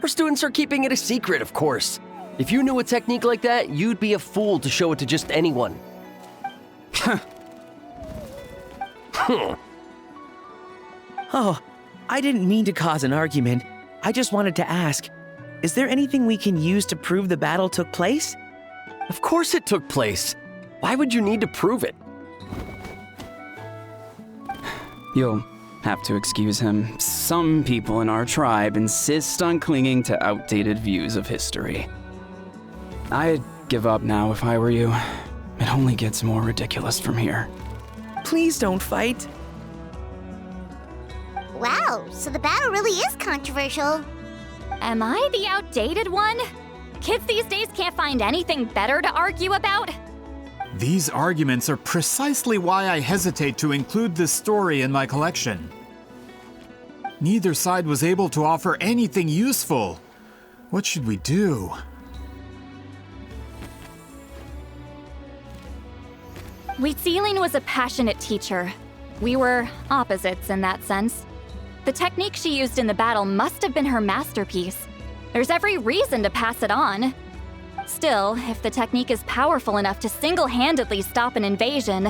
Her students are keeping it a secret, of course. If you knew a technique like that, you'd be a fool to show it to just anyone. Oh, I didn't mean to cause an argument. I just wanted to ask, is there anything we can use to prove the battle took place? Of course it took place. Why would you need to prove it? You'll have to excuse him. Some people in our tribe insist on clinging to outdated views of history. I'd give up now if I were you. It only gets more ridiculous from here. Please don't fight. Wow, so the battle really is controversial. Am I the outdated one? Kids these days can't find anything better to argue about? These arguments are precisely why I hesitate to include this story in my collection. Neither side was able to offer anything useful. What should we do? Wheatzealing was a passionate teacher. We were opposites in that sense. The technique she used in the battle must have been her masterpiece. There's every reason to pass it on. Still, if the technique is powerful enough to single-handedly stop an invasion,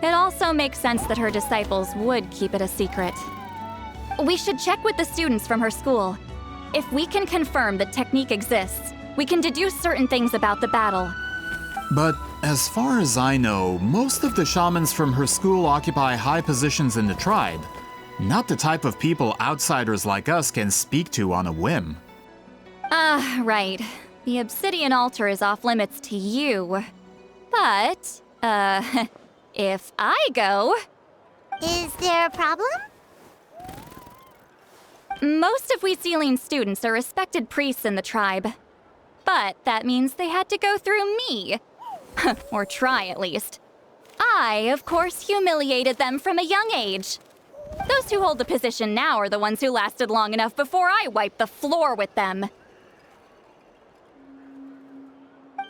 it also makes sense that her disciples would keep it a secret. We should check with the students from her school. If we can confirm the technique exists, we can deduce certain things about the battle. But as far as I know, most of the shamans from her school occupy high positions in the tribe. Not the type of people outsiders like us can speak to on a whim. Right. The obsidian altar is off limits to you. But, if I go... Is there a problem? Most of Wheatzealing's students are respected priests in the tribe. But that means they had to go through me. Or try, at least. I, of course, humiliated them from a young age. Those who hold the position now are the ones who lasted long enough before I wiped the floor with them.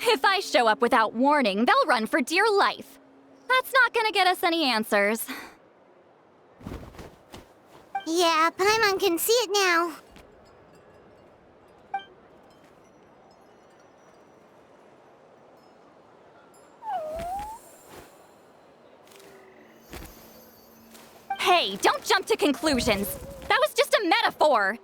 If I show up without warning, they'll run for dear life. That's not gonna get us any answers. Yeah, Paimon can see it now. Hey, don't jump to conclusions. That was just a metaphor.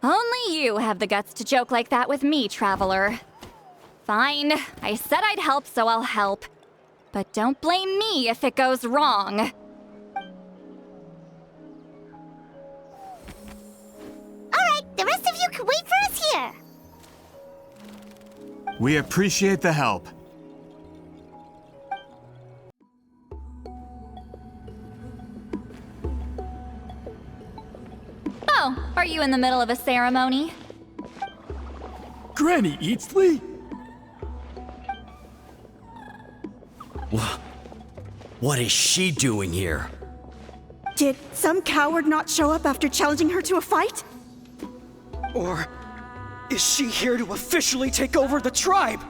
Only you have the guts to joke like that with me, Traveler. Fine, I said I'd help, so I'll help. But don't blame me if it goes wrong. Alright, the rest of you can wait for us here. We appreciate the help. Oh, are you in the middle of a ceremony? Granny Eatsley? What is she doing here? Did some coward not show up after challenging her to a fight? Or is she here to officially take over the tribe?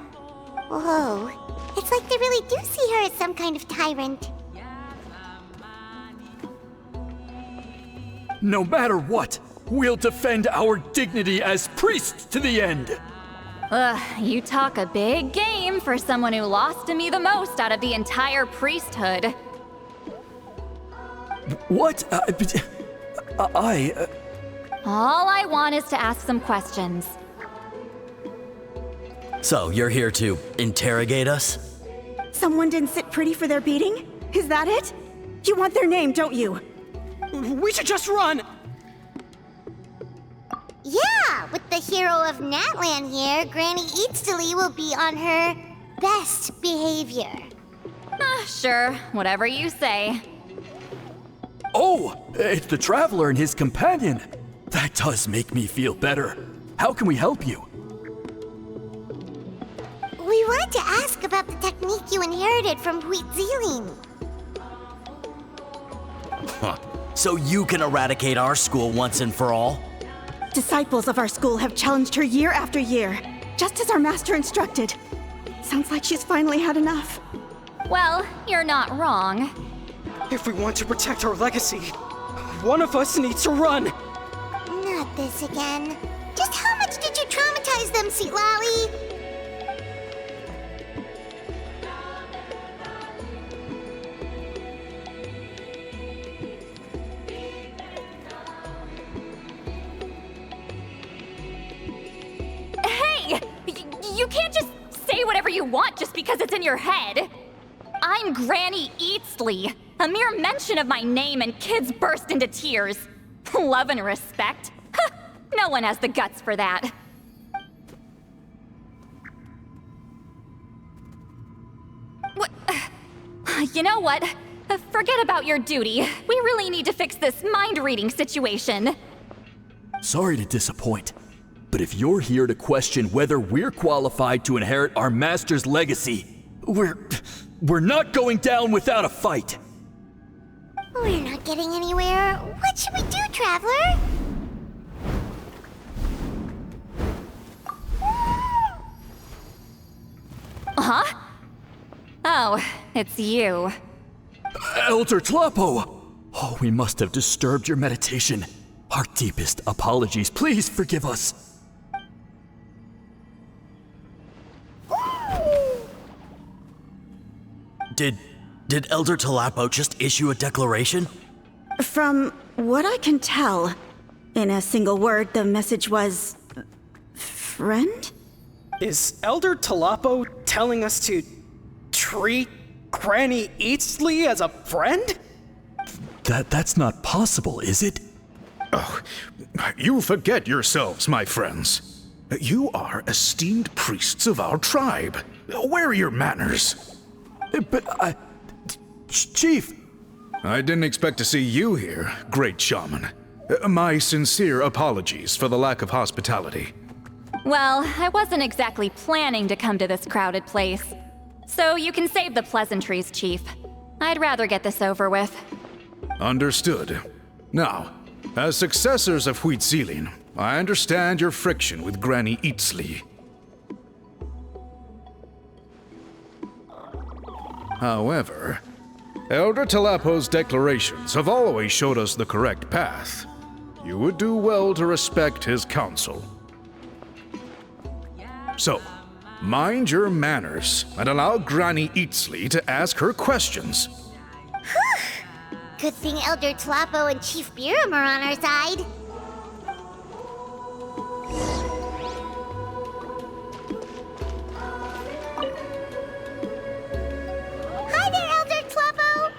Whoa, it's like they really do see her as some kind of tyrant. No matter what, we'll defend our dignity as priests to the end. Ugh, you talk a big game for someone who lost to me the most out of the entire priesthood. What? All I want is to ask some questions. So, you're here to interrogate us? Someone didn't sit pretty for their beating? Is that it? You want their name, don't you? We should just run! Yeah, with the hero of Natlan here, Granny Eatsley will be on her best behavior. Sure, whatever you say. Oh, it's the Traveler and his companion. That does make me feel better. How can we help you? We wanted to ask about the technique you inherited from Wheatzealing. So you can eradicate our school once and for all? Disciples of our school have challenged her year after year, just as our master instructed. Sounds like she's finally had enough. Well, you're not wrong. If we want to protect our legacy, one of us needs to run! Not this again. Just how much did you them, sweet Lolly. Hey! You can't just say whatever you want just because it's in your head. I'm Granny Eatsley. A mere mention of my name and kids burst into tears. Love and respect? No one has the guts for that. What? You know what? Forget about your duty. We really need to fix this mind-reading situation. Sorry to disappoint, but if you're here to question whether we're qualified to inherit our master's legacy, we're not going down without a fight. We're not getting anywhere. What should we do, Traveler? Huh? Oh, it's you. Elder Tlapo! Oh, we must have disturbed your meditation. Our deepest apologies. Please forgive us. Did Elder Tlapo just issue a declaration? From what I can tell, in a single word, the message was... friend? Is Elder Tlapo telling us to treat Granny Eatsley as a friend? That's not possible, is it? Oh, you forget yourselves, my friends. You are esteemed priests of our tribe. Where are your manners? But Chief! I didn't expect to see you here, great shaman. My sincere apologies for the lack of hospitality. Well, I wasn't exactly planning to come to this crowded place. So you can save the pleasantries, Chief. I'd rather get this over with. Understood. Now, as successors of Huitzilin, I understand your friction with Granny Eatsley. However, Elder Tlapo's declarations have always showed us the correct path. You would do well to respect his counsel. So, mind your manners and allow Granny Eatsley to ask her questions. Good thing Elder Tlapo and Chief Biram are on our side. Hi there, Elder Tlapo!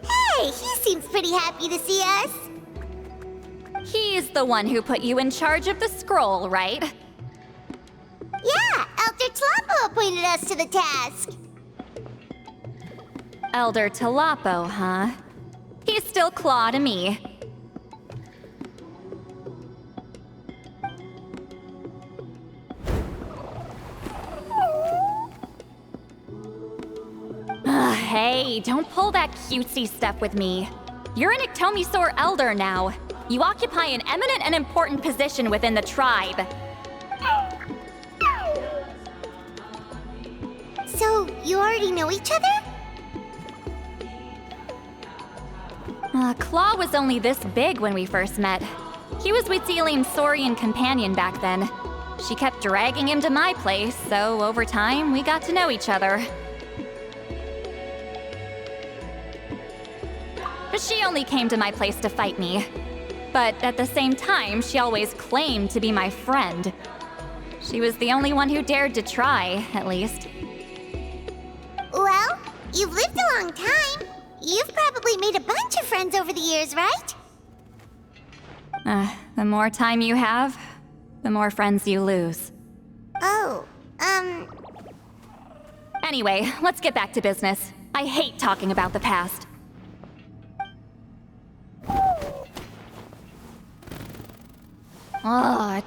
Hey, he seems pretty happy to see us. He's the one who put you in charge of the scroll, right? Yeah, Elder Tlapo appointed us to the task. Elder Tlapo, huh? He's still Claw to me. Hey, don't pull that cutesy stuff with me. You're an Iktomisaur Elder now. You occupy an eminent and important position within the tribe. So, you already know each other? Claw was only this big when we first met. He was Huitzilin's Saurian companion back then. She kept dragging him to my place, so over time, we got to know each other. She only came to my place to fight me. But at the same time, she always claimed to be my friend. She was the only one who dared to try, at least. Well, you've lived a long time. You've probably made a bunch of friends over the years, right? The more time you have, the more friends you lose. Oh, Anyway, let's get back to business. I hate talking about the past.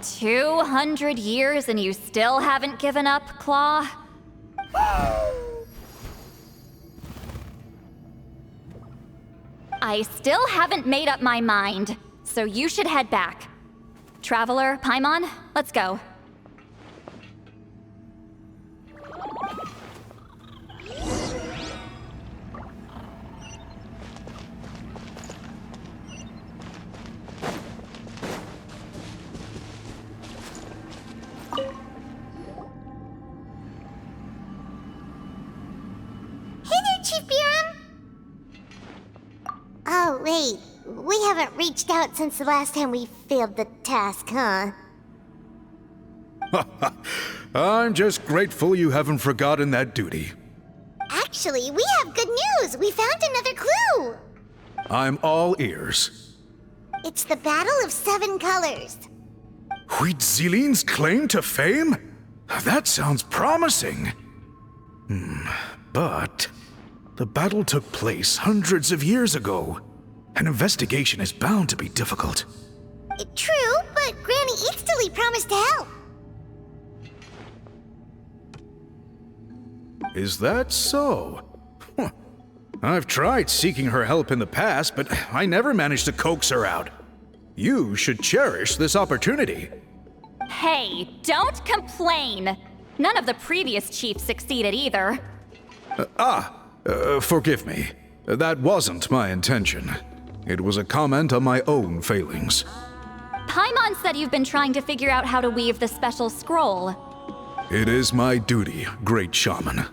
200 years and you still haven't given up, Claw? I still haven't made up my mind, so you should head back. Traveler, Paimon, let's go. reached out since the last time we failed the task, huh? I'm just grateful you haven't forgotten that duty. Actually, we have good news! We found another clue! I'm all ears. It's the Battle of 7 Colors. Huitzilin's claim to fame? That sounds promising. But the battle took place hundreds of years ago. An investigation is bound to be difficult. True, but Granny Eatsterly promised to help. Is that so? I've tried seeking her help in the past, but I never managed to coax her out. You should cherish this opportunity. Hey, don't complain! None of the previous chiefs succeeded either. Forgive me. That wasn't my intention. It was a comment on my own failings. Paimon said you've been trying to figure out how to weave the special scroll. It is my duty, great shaman.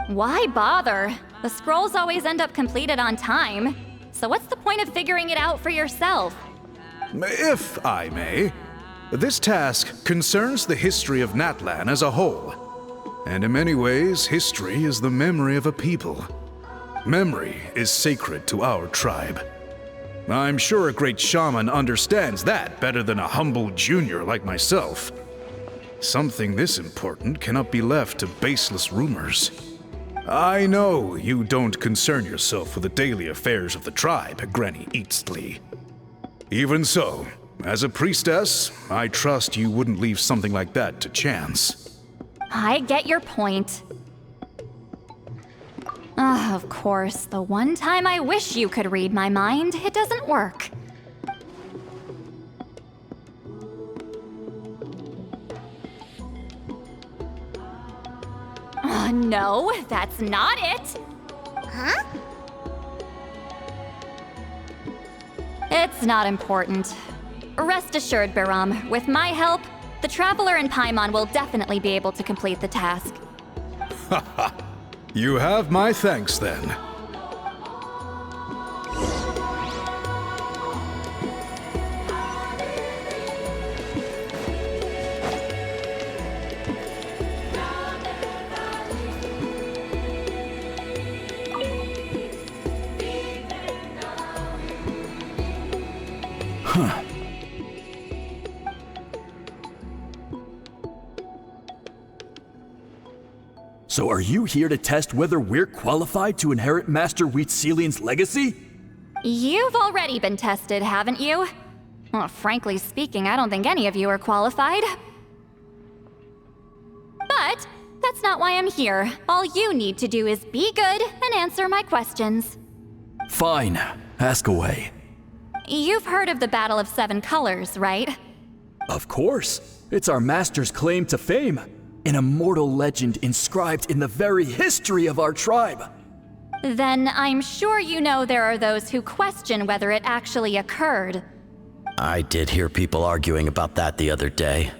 Why bother? The scrolls always end up completed on time. So what's the point of figuring it out for yourself? If I may, this task concerns the history of Natlan as a whole. And in many ways, history is the memory of a people. Memory is sacred to our tribe. I'm sure a great shaman understands that better than a humble junior like myself. Something this important cannot be left to baseless rumors. I know you don't concern yourself with the daily affairs of the tribe, Granny Eatsterly. Even so, as a priestess, I trust you wouldn't leave something like that to chance. I get your point. Of course, the one time I wish you could read my mind, it doesn't work. No, that's not it. Huh? It's not important. Rest assured, Biram, with my help, the Traveler and Paimon will definitely be able to complete the task. Haha. You have my thanks then. So are you here to test whether we're qualified to inherit Master Huitzilin's legacy? You've already been tested, haven't you? Well, frankly speaking, I don't think any of you are qualified. But that's not why I'm here. All you need to do is be good and answer my questions. Fine. Ask away. You've heard of the Battle of 7 Colors, right? Of course. It's our master's claim to fame. An immortal legend inscribed in the very history of our tribe. Then I'm sure you know there are those who question whether it actually occurred. I did hear people arguing about that the other day.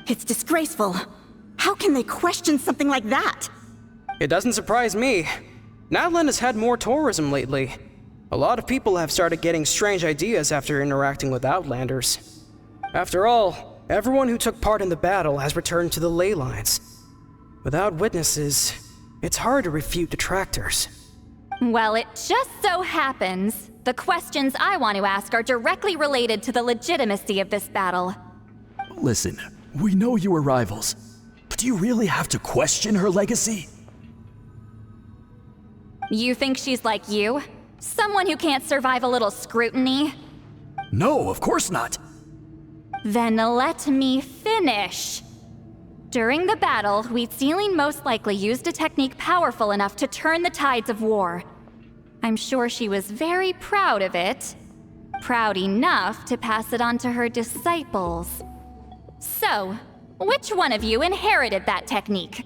It's disgraceful. How can they question something like that? It doesn't surprise me. Natlan has had more tourism lately. A lot of people have started getting strange ideas after interacting with Outlanders. After all, everyone who took part in the battle has returned to the ley lines. Without witnesses, it's hard to refute detractors. Well, it just so happens the questions I want to ask are directly related to the legitimacy of this battle. Listen, we know you were rivals, but do you really have to question her legacy? You think she's like you? Someone who can't survive a little scrutiny? No, of course not. Then let me finish. During the battle, Huitzilin most likely used a technique powerful enough to turn the tides of war. I'm sure she was very proud of it. Proud enough to pass it on to her disciples. So, which one of you inherited that technique?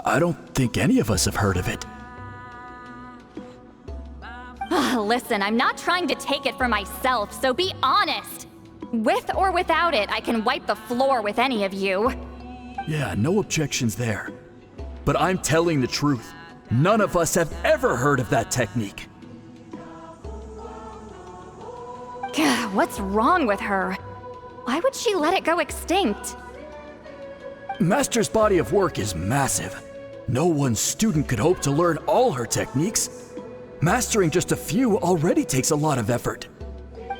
I don't think any of us have heard of it. Listen, I'm not trying to take it for myself, so be honest. With or without it, I can wipe the floor with any of you. Yeah, no objections there. But I'm telling the truth. None of us have ever heard of that technique. Gah, what's wrong with her? Why would she let it go extinct? Master's body of work is massive. No one student could hope to learn all her techniques. Mastering just a few already takes a lot of effort.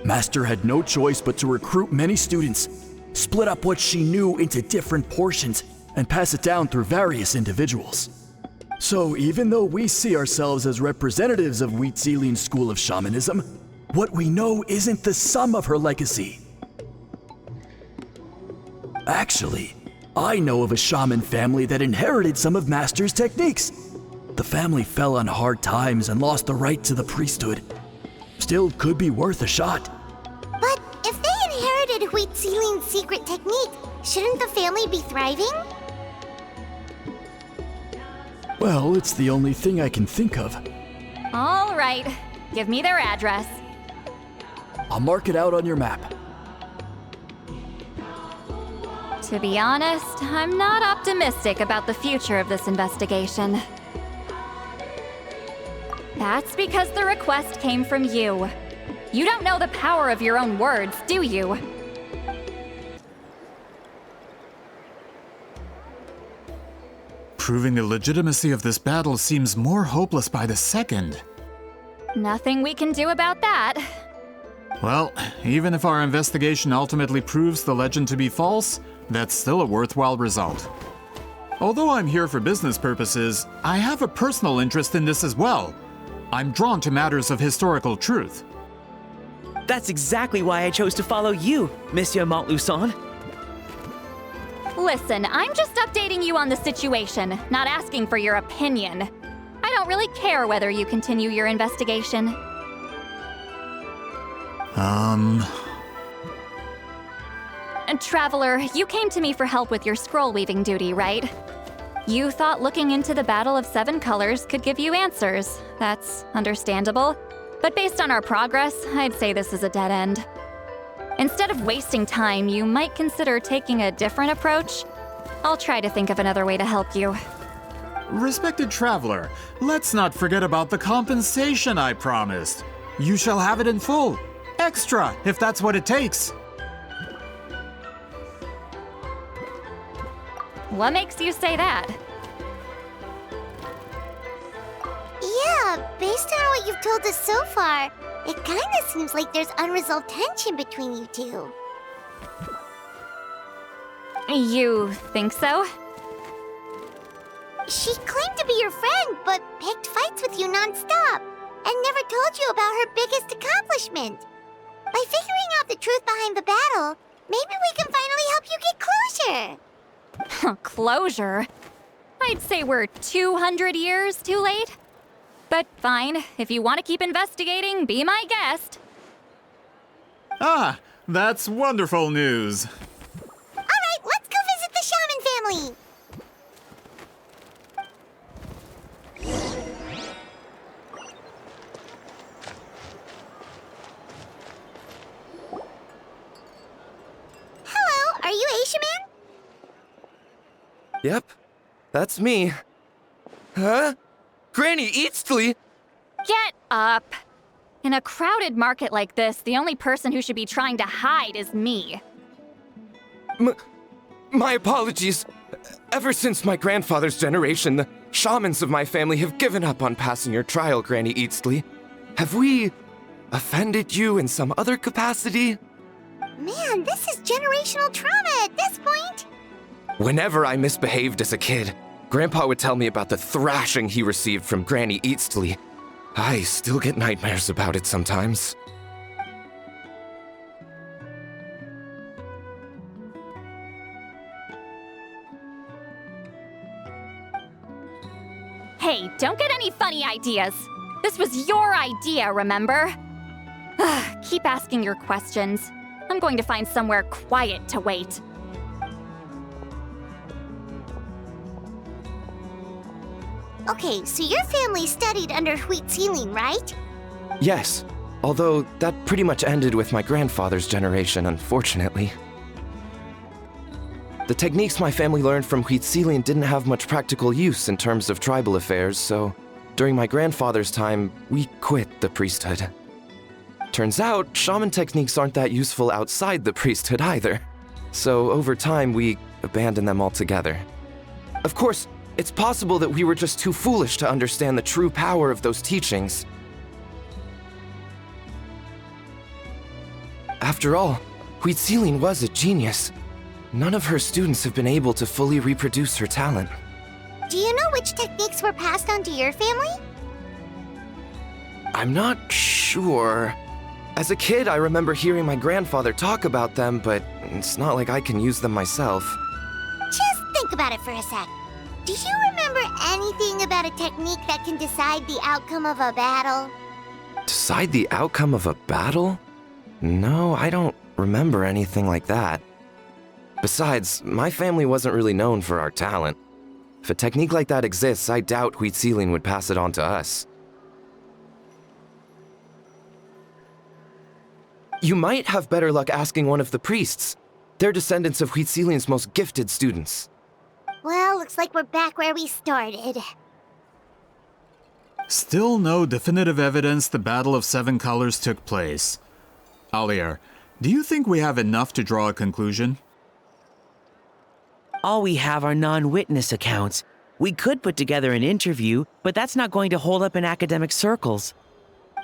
Master had no choice but to recruit many students, split up what she knew into different portions, and pass it down through various individuals. So even though we see ourselves as representatives of Wheat Zealin's school of shamanism, what we know isn't the sum of her legacy. Actually, I know of a shaman family that inherited some of Master's techniques. The family fell on hard times and lost the right to the priesthood. Still could be worth a shot. But if they inherited Wheat Zealin's secret technique, shouldn't the family be thriving? Well, it's the only thing I can think of. All right, give me their address. I'll mark it out on your map. To be honest, I'm not optimistic about the future of this investigation. That's because the request came from you. You don't know the power of your own words, do you? Proving the legitimacy of this battle seems more hopeless by the second. Nothing we can do about that. Well, even if our investigation ultimately proves the legend to be false, that's still a worthwhile result. Although I'm here for business purposes, I have a personal interest in this as well. I'm drawn to matters of historical truth. That's exactly why I chose to follow you, Monsieur Montluçon. Listen, I'm just updating you on the situation, not asking for your opinion. I don't really care whether you continue your investigation. And Traveler, you came to me for help with your scroll weaving duty, right? You thought looking into the Battle of Seven Colors could give you answers. That's understandable. But based on our progress, I'd say this is a dead end. Instead of wasting time, you might consider taking a different approach. I'll try to think of another way to help you. Respected Traveler, let's not forget about the compensation I promised. You shall have it in full. Extra, if that's what it takes. What makes you say that? Yeah, based on what you've told us so far, it kinda seems like there's unresolved tension between you two. You think so? She claimed to be your friend, but picked fights with you non-stop, and never told you about her biggest accomplishment. By figuring out the truth behind the battle, maybe we can finally help you get closure. Closure? I'd say we're 200 years too late. But fine, if you want to keep investigating, be my guest. Ah, that's wonderful news. All right, let's go visit the shaman family. Hello, are you Aishaman? Yep, that's me. Huh? Granny Eatsley? Get up! In a crowded market like this, the only person who should be trying to hide is me. My apologies. Ever since my grandfather's generation, the shamans of my family have given up on passing your trial, Granny Eatsley. Have we offended you in some other capacity? Man, this is generational trauma at this point. Whenever I misbehaved as a kid, Grandpa would tell me about the thrashing he received from Granny Eatsley. I still get nightmares about it sometimes. Hey, don't get any funny ideas. This was your idea, remember? Keep asking your questions. I'm going to find somewhere quiet to wait. Okay, so your family studied under Wheat Zealing, right? Yes, although that pretty much ended with my grandfather's generation, unfortunately. The techniques my family learned from Huitzilian didn't have much practical use in terms of tribal affairs, so during my grandfather's time, we quit the priesthood. Turns out, shaman techniques aren't that useful outside the priesthood either. So over time, we abandoned them altogether. Of course, it's possible that we were just too foolish to understand the true power of those teachings. After all, Huitzilian was a genius. None of her students have been able to fully reproduce her talent. Do you know which techniques were passed on to your family? I'm not sure. As a kid, I remember hearing my grandfather talk about them, but it's not like I can use them myself. Just think about it for a sec. Do you remember anything about a technique that can decide the outcome of a battle? Decide the outcome of a battle? No, I don't remember anything like that. Besides, my family wasn't really known for our talent. If a technique like that exists, I doubt Huitzilian would pass it on to us. You might have better luck asking one of the priests. They're descendants of Huitzilian's most gifted students. Well, looks like we're back where we started. Still no definitive evidence the Battle of Seven Colors took place. Alier, do you think we have enough to draw a conclusion? All we have are non-witness accounts. We could put together an interview, but that's not going to hold up in academic circles.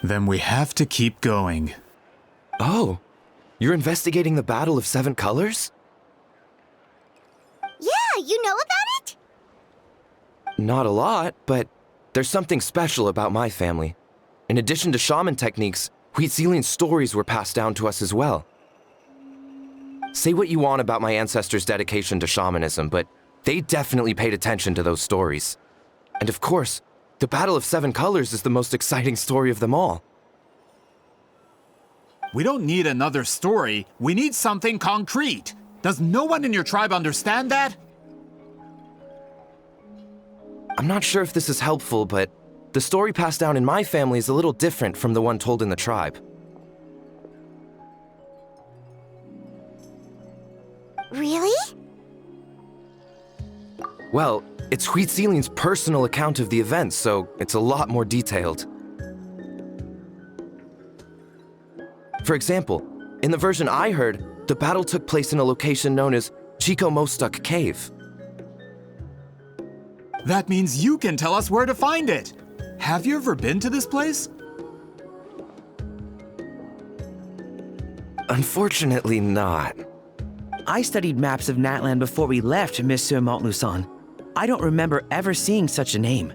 Then we have to keep going. Oh, you're investigating the Battle of Seven Colors? Yeah, you know about it? Not a lot, but there's something special about my family. In addition to shaman techniques, Huitzilian stories were passed down to us as well. Say what you want about my ancestors' dedication to shamanism, but they definitely paid attention to those stories. And of course, the Battle of Seven Colors is the most exciting story of them all. We don't need another story. We need something concrete. Does no one in your tribe understand that? I'm not sure if this is helpful, but the story passed down in my family is a little different from the one told in the tribe. Really? Well, it's Huitzilian's personal account of the event, so it's a lot more detailed. For example, in the version I heard, the battle took place in a location known as Chico Mostuk Cave. That means you can tell us where to find it. Have you ever been to this place? Unfortunately not. I studied maps of Natland before we left, Monsieur Montluçon. I don't remember ever seeing such a name.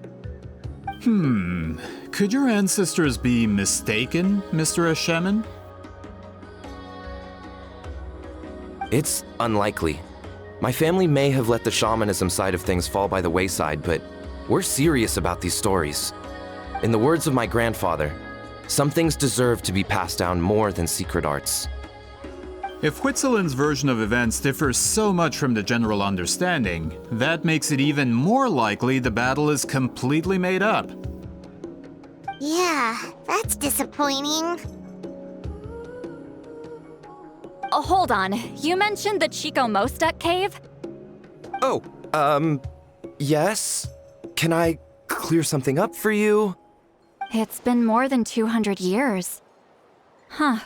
Could your ancestors be mistaken, Mr. Ashemin? It's unlikely. My family may have let the shamanism side of things fall by the wayside, but we're serious about these stories. In the words of my grandfather, some things deserve to be passed down more than secret arts. If Huitzilian's version of events differs so much from the general understanding, that makes it even more likely the battle is completely made up. Yeah, that's disappointing. Oh, hold on. You mentioned the Chico Mostuk cave? Oh, yes? Can I clear something up for you? It's been more than 200 years. Huh.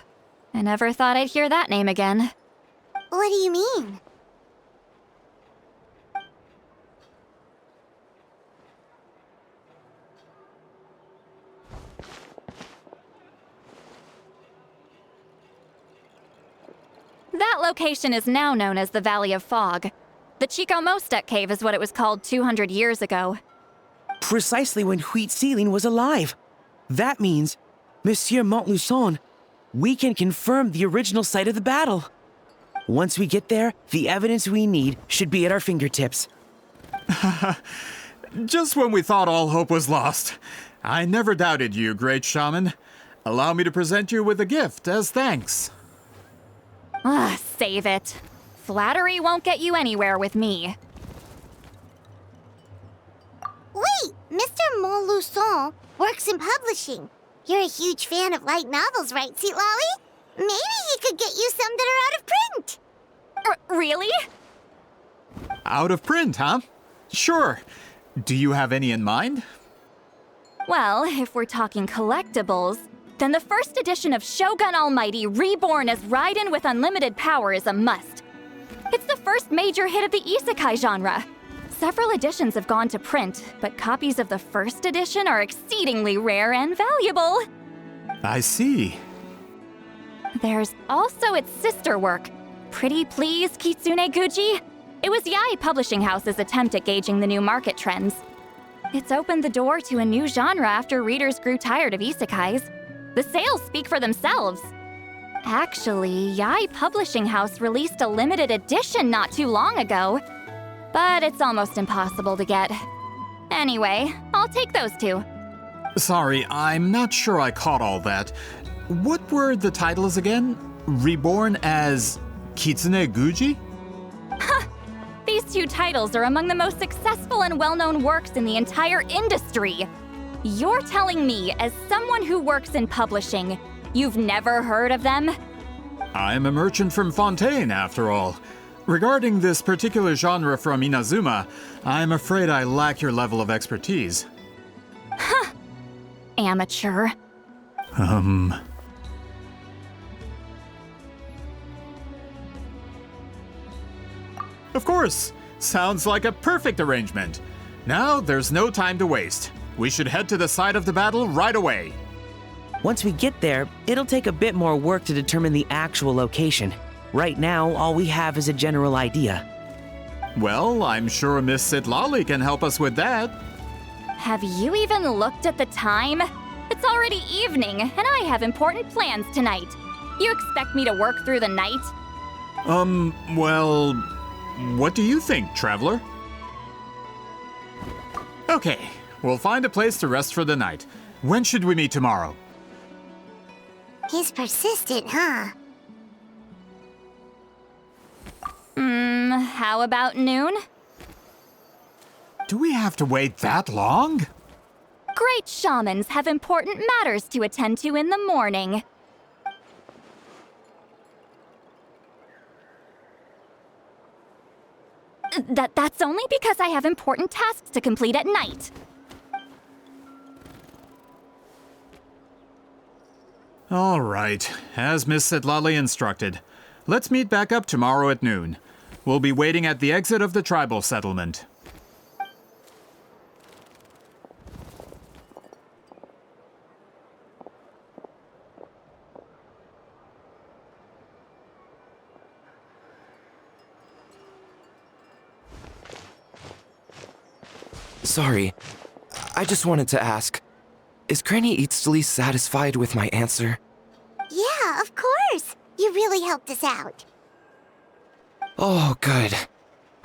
I never thought I'd hear that name again. What do you mean? That location is now known as the Valley of Fog. The Chico Mostuk cave is what it was called 200 years ago. Precisely when Huitzilian was alive. That means, Monsieur Montluçon, we can confirm the original site of the battle. Once we get there, the evidence we need should be at our fingertips. Just when we thought all hope was lost. I never doubted you, great shaman. Allow me to present you with a gift as thanks. Save it. Flattery won't get you anywhere with me. Wait, Mr. Montluçon works in publishing. You're a huge fan of light novels, right, Sweet Lolly? Maybe he could get you some that are out of print. Really? Out of print, huh? Sure. Do you have any in mind? Well, if we're talking collectibles, then the first edition of Shogun Almighty Reborn as Raiden with Unlimited Power is a must. It's the first major hit of the isekai genre. Several editions have gone to print, but copies of the first edition are exceedingly rare and valuable. I see. There's also its sister work, Pretty Please Kitsune Guji. It was Yae Publishing House's attempt at gauging the new market trends. It's opened the door to a new genre after readers grew tired of isekais. The sales speak for themselves. Actually, Yae Publishing House released a limited edition not too long ago, but it's almost impossible to get. Anyway, I'll take those two. Sorry, I'm not sure I caught all that. What were the titles again? Reborn as Kitsune Guji? These two titles are among the most successful and well-known works in the entire industry. You're telling me, as someone who works in publishing, you've never heard of them? I'm a merchant from Fontaine, after all. Regarding this particular genre from Inazuma, I'm afraid I lack your level of expertise. Amateur. Of course! Sounds like a perfect arrangement. Now, there's no time to waste. We should head to the site of the battle right away. Once we get there, it'll take a bit more work to determine the actual location. Right now, all we have is a general idea. Well, I'm sure Miss Sitlali can help us with that. Have you even looked at the time? It's already evening, and I have important plans tonight. You expect me to work through the night? Well, what do you think, traveler? Okay, we'll find a place to rest for the night. When should we meet tomorrow? He's persistent, huh? How about noon? Do we have to wait that long? Great shamans have important matters to attend to in the morning. That's only because I have important tasks to complete at night. All right, as Miss Sitlali instructed. Let's meet back up tomorrow at noon. We'll be waiting at the exit of the tribal settlement. Sorry, I just wanted to ask, is Granny Eatsley satisfied with my answer? Yeah, of course. You really helped us out. Oh, good.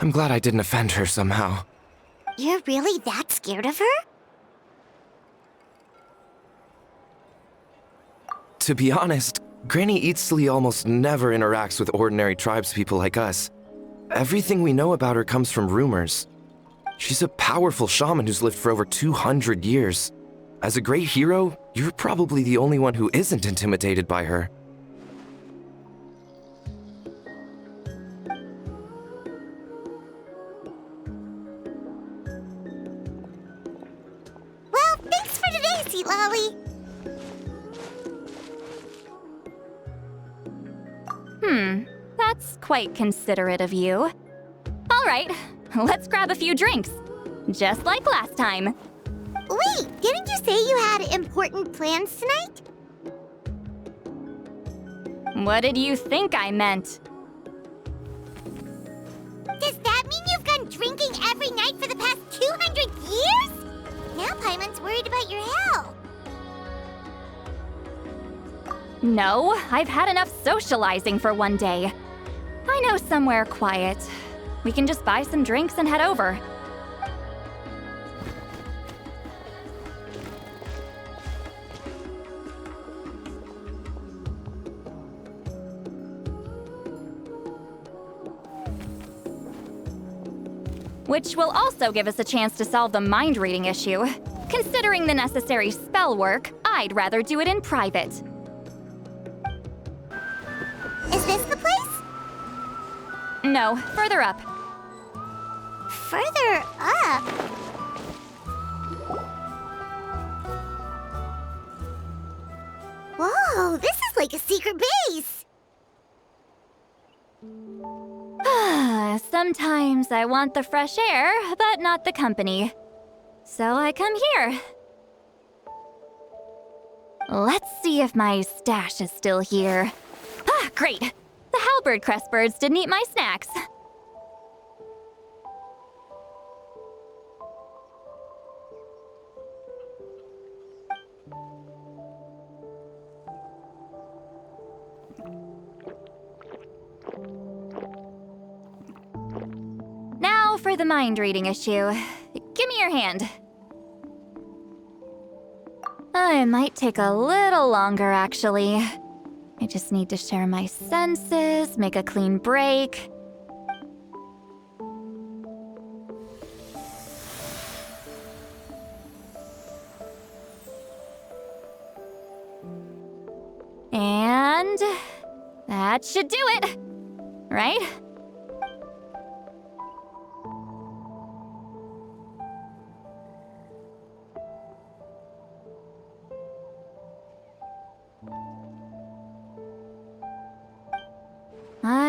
I'm glad I didn't offend her somehow. You're really that scared of her? To be honest, Granny Eatsley almost never interacts with ordinary tribespeople like us. Everything we know about her comes from rumors. She's a powerful shaman who's lived for over 200 years. As a great hero, you're probably the only one who isn't intimidated by her. Well, thanks for today, Sweet Lolly. That's quite considerate of you. All right, let's grab a few drinks. Just like last time. Wait, didn't you say you had important plans tonight? What did you think I meant? Does that mean you've gone drinking every night for the past 200 years? Now Paimon's worried about your health. No, I've had enough socializing for one day. I know somewhere quiet. We can just buy some drinks and head over. Which will also give us a chance to solve the mind reading issue. Considering the necessary spell work, I'd rather do it in private. Is this the place? No, further up. Further up? Whoa, this is like a secret base! Sometimes I want the fresh air, but not the company. So I come here. Let's see if my stash is still here. Ah, great! The halberd crest birds didn't eat my snacks. Now for the mind reading issue. Give me your hand. It might take a little longer, actually. I just need to share my senses, make a clean break. And that should do it, right?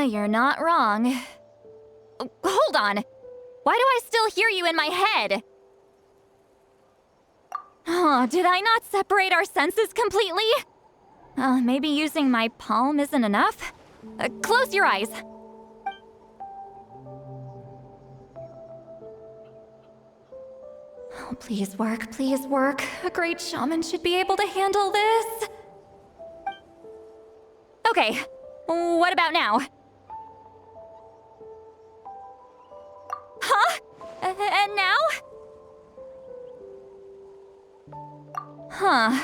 You're not wrong. Hold on. Why do I still hear you in my head? Oh, did I not separate our senses completely? Maybe using my palm isn't enough? Close your eyes. Oh, please work, please work. A great shaman should be able to handle this. Okay, what about now? Huh? And now? Huh.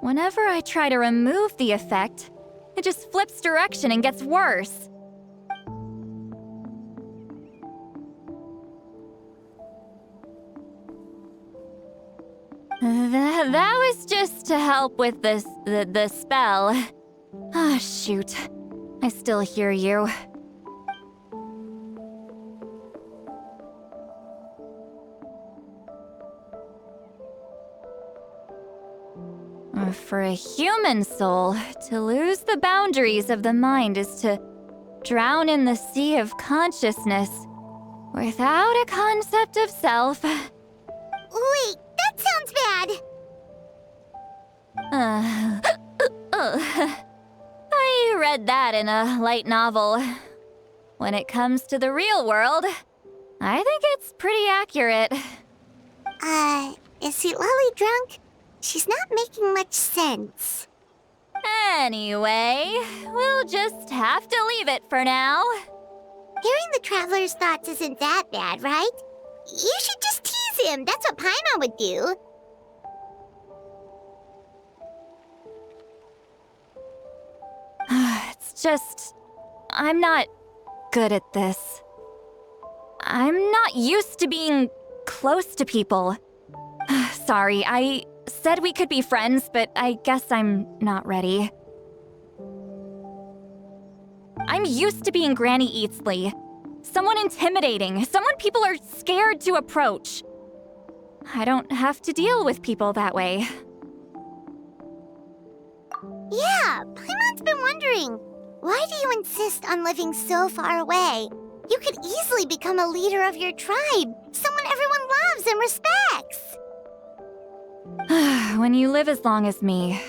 Whenever I try to remove the effect, it just flips direction and gets worse. That was just to help with the spell. Ah, shoot. I still hear you. For a human soul, to lose the boundaries of the mind is to drown in the sea of consciousness without a concept of self. Wait, that sounds bad! I read that in a light novel. When it comes to the real world, I think it's pretty accurate. Is Sweet Lolly drunk? She's not making much sense. Anyway, we'll just have to leave it for now. Hearing the Traveler's thoughts isn't that bad, right? You should just tease him. That's what Paimon would do. It's just... I'm not good at this. I'm not used to being close to people. Sorry, I said we could be friends, but I guess I'm not ready. I'm used to being Granny Eatsley. Someone intimidating, someone people are scared to approach. I don't have to deal with people that way. Yeah, Paimon's been wondering. Why do you insist on living so far away? You could easily become a leader of your tribe, someone everyone loves and respects. When you live as long as me,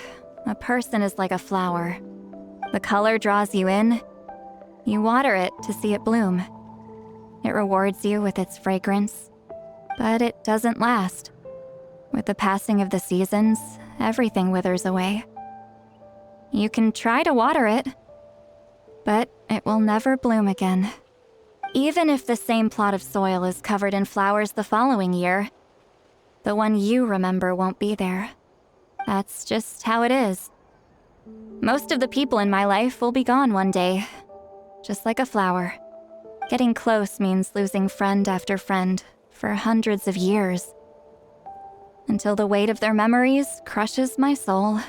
a person is like a flower. The color draws you in. You water it to see it bloom. It rewards you with its fragrance, but it doesn't last. With the passing of the seasons, everything withers away. You can try to water it, but it will never bloom again. Even if the same plot of soil is covered in flowers the following year, the one you remember won't be there. That's just how it is. Most of the people in my life will be gone one day, just like a flower. Getting close means losing friend after friend for hundreds of years. until the weight of their memories crushes my soul.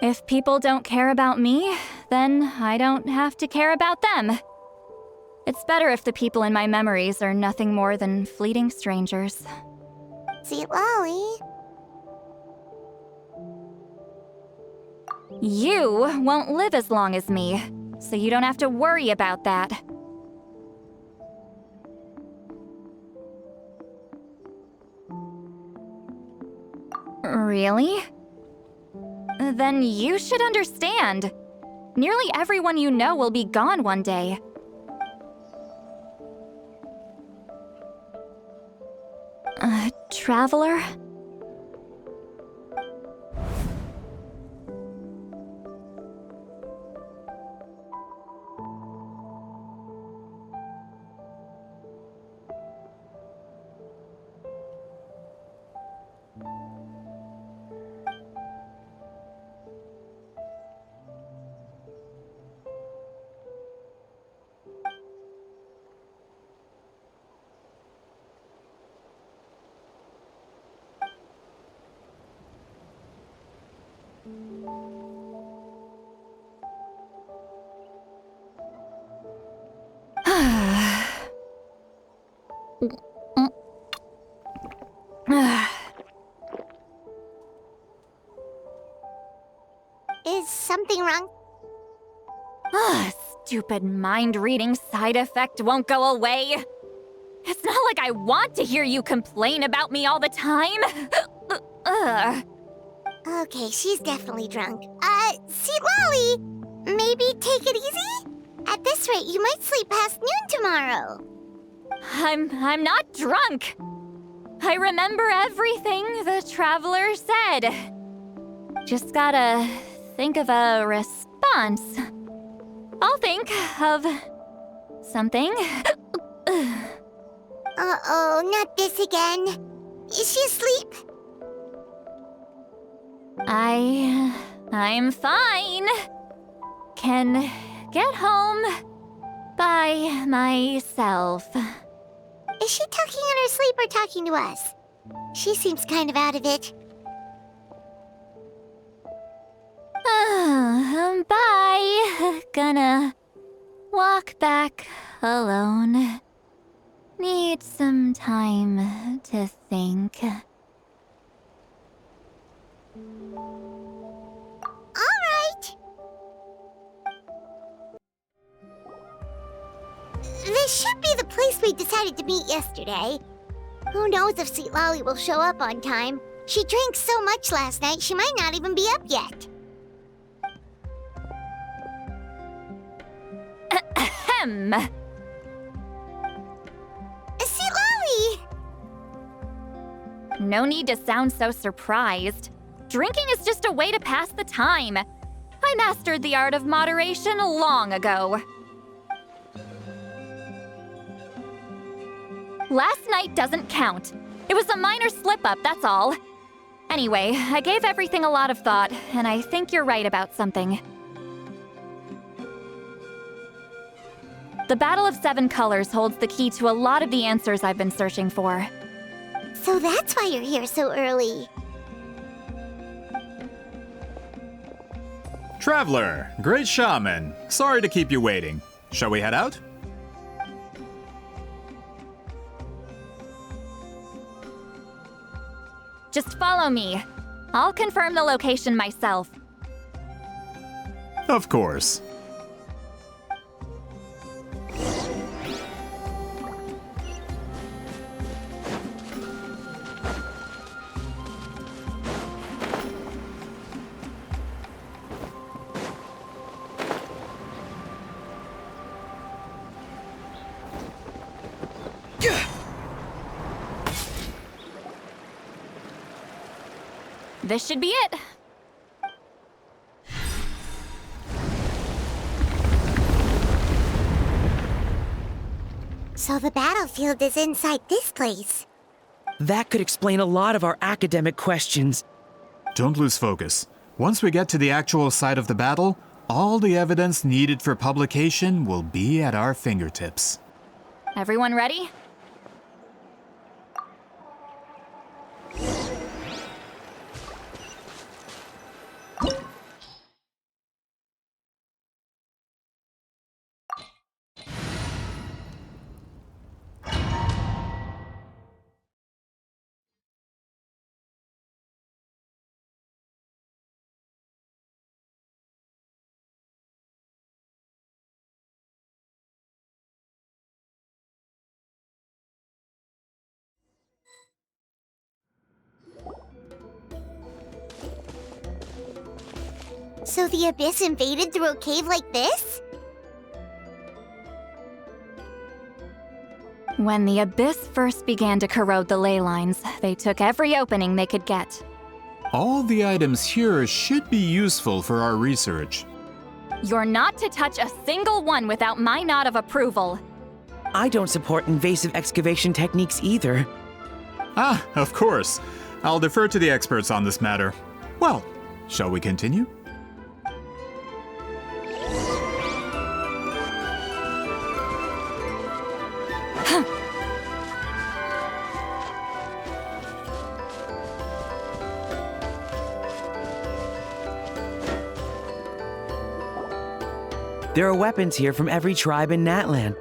If people don't care about me, then I don't have to care about them. It's better if the people in my memories are nothing more than fleeting strangers. Sweet Lolly. You won't live as long as me, so you don't have to worry about that. Really? Then you should understand. Nearly everyone you know will be gone one day. Traveler? Is something wrong? Stupid mind-reading side effect won't go away. It's not like I want to hear you complain about me all the time. Okay, she's definitely drunk. Sweet Lolly, maybe take it easy? At this rate, you might sleep past noon tomorrow. I'm not drunk. I remember everything the traveler said. Just gotta think of a response. I'll think of something. Uh-oh, not this again. Is she asleep? I'm fine. Can get home by myself. Is she talking in her sleep or talking to us? She seems kind of out of it. Bye. Gonna walk back alone. Need some time to think. All right. This should be the place we decided to meet yesterday. Who knows if Sweet Lolly will show up on time? She drank so much last night, she might not even be up yet. Ahem. Sweet Lolly! No need to sound so surprised. Drinking is just a way to pass the time. I mastered the art of moderation long ago. Last night doesn't count. It was a minor slip-up, that's all. Anyway, I gave everything a lot of thought, and I think you're right about something. The Battle of Seven Colors holds the key to a lot of the answers I've been searching for. So that's why you're here so early. Traveler, great shaman. Sorry to keep you waiting. Shall we head out? Just follow me. I'll confirm the location myself. Of course. This should be it. So the battlefield is inside this place. That could explain a lot of our academic questions. Don't lose focus. Once we get to the actual site of the battle, all the evidence needed for publication will be at our fingertips. Everyone ready? So the Abyss invaded through a cave like this? When the Abyss first began to corrode the ley lines, they took every opening they could get. All the items here should be useful for our research. You're not to touch a single one without my nod of approval. I don't support invasive excavation techniques either. Ah, of course. I'll defer to the experts on this matter. Well, shall we continue? There are weapons here from every tribe in Natlan.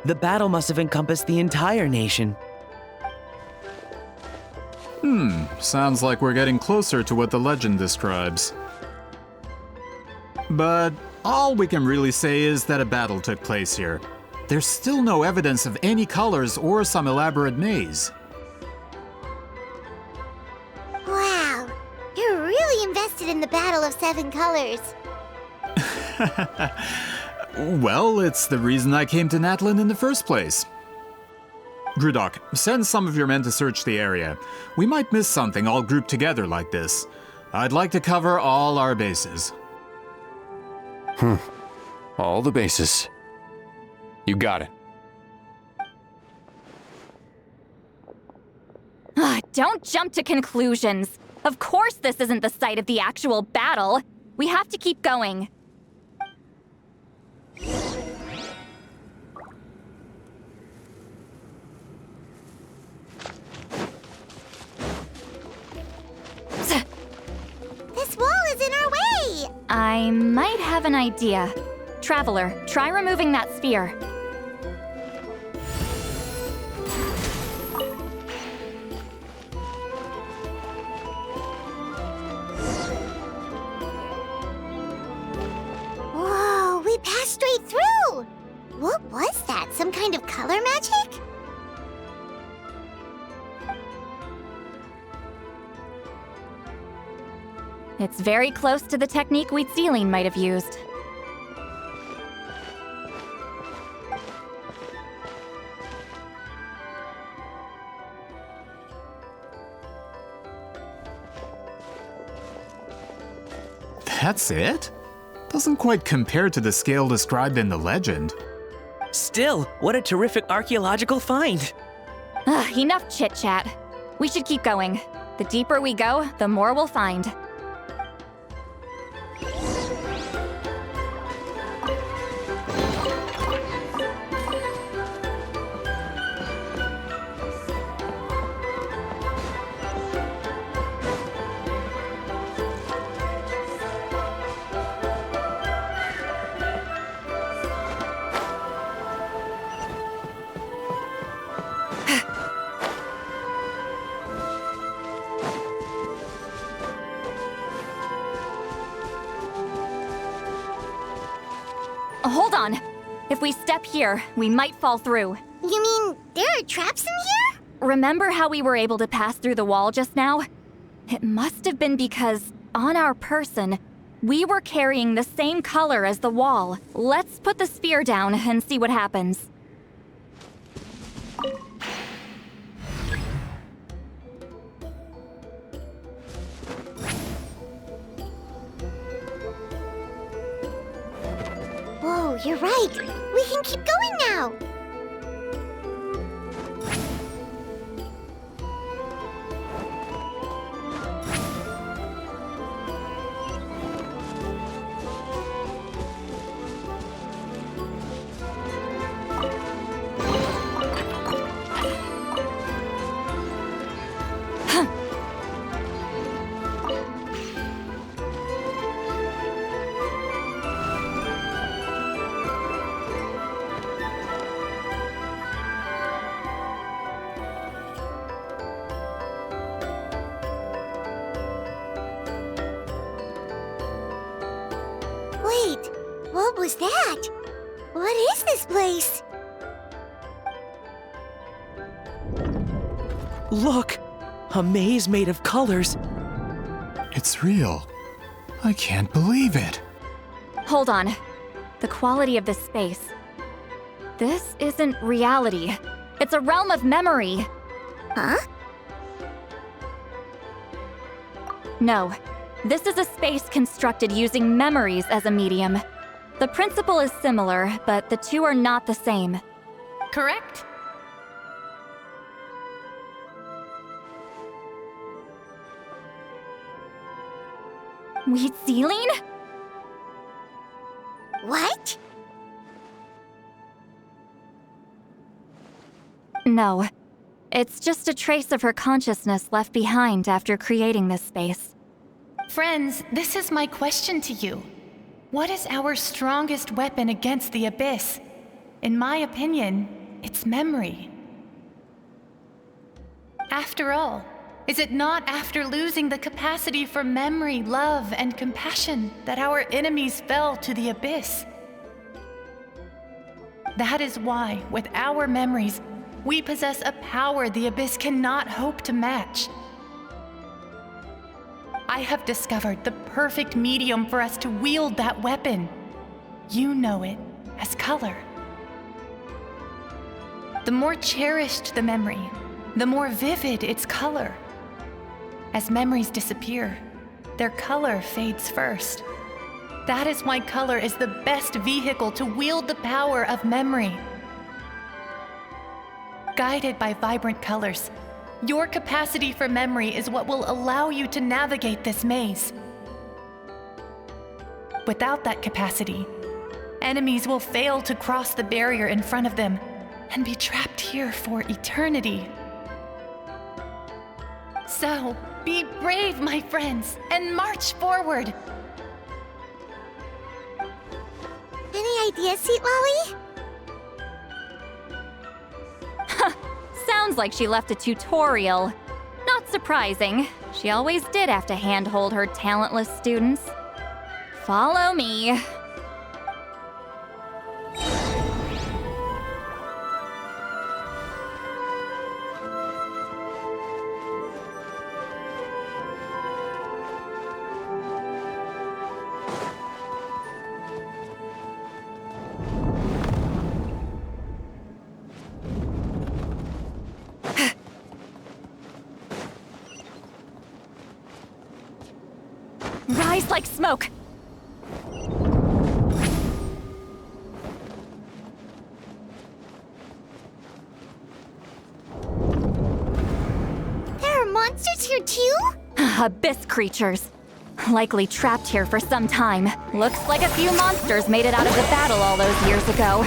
The battle must have encompassed the entire nation. Sounds like we're getting closer to what the legend describes. But all we can really say is that a battle took place here. There's still no evidence of any colors or some elaborate maze. Wow, you're really invested in the Battle of Seven Colors. Well, it's the reason I came to Natlan in the first place. Grudok, send some of your men to search the area. We might miss something all grouped together like this. I'd like to cover all our bases. All the bases. You got it. Don't jump to conclusions. Of course this isn't the site of the actual battle. We have to keep going. This wall is in our way! I might have an idea. Traveler, try removing that sphere. Whoa, we passed straight through! What was that? Some kind of color magic? It's very close to the technique Wheatsealing might have used. That's it? Doesn't quite compare to the scale described in the legend. Still, what a terrific archaeological find! Enough chit-chat. We should keep going. The deeper we go, the more we'll find. Hold on. If we step here, we might fall through. You mean there are traps in here? Remember how we were able to pass through the wall just now? It must have been because, on our person, we were carrying the same color as the wall. Let's put the sphere down and see what happens. Whoa, you're right. We can keep going now. Wait, what was that? What is this place? Look! A maze made of colors. It's real. I can't believe it. Hold on. The quality of this space. This isn't reality. It's a realm of memory. Huh? No. This is a space constructed using memories as a medium. The principle is similar, but the two are not the same. Correct? Wheat ceiling? What? No. It's just a trace of her consciousness left behind after creating this space. Friends, this is my question to you. What is our strongest weapon against the Abyss? In my opinion, it's memory. After all, is it not after losing the capacity for memory, love, and compassion that our enemies fell to the Abyss? That is why, with our memories, we possess a power the Abyss cannot hope to match. I have discovered the perfect medium for us to wield that weapon. You know it as color. The more cherished the memory, the more vivid its color. As memories disappear, their color fades first. That is why color is the best vehicle to wield the power of memory. Guided by vibrant colors, your capacity for memory is what will allow you to navigate this maze. Without that capacity, enemies will fail to cross the barrier in front of them and be trapped here for eternity. So, be brave, my friends, and march forward. Any ideas, Sweet Lolly? Sounds like she left a tutorial. Not surprising. She always did have to handhold her talentless students. Follow me. Rise like smoke! There are monsters here too? Abyss creatures. Likely trapped here for some time. Looks like a few monsters made it out of the battle all those years ago.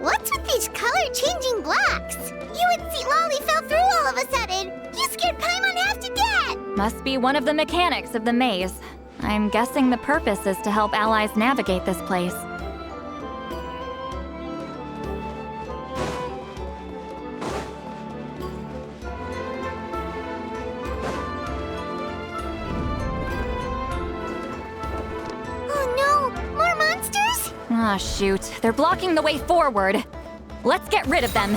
What's with these color-changing blocks? You and Sweet Lolly fell through all of a sudden. You scared Paimon half to death. Must be one of the mechanics of the maze. I'm guessing the purpose is to help allies navigate this place. Oh no, more monsters? Ah, shoot. They're blocking the way forward. Let's get rid of them.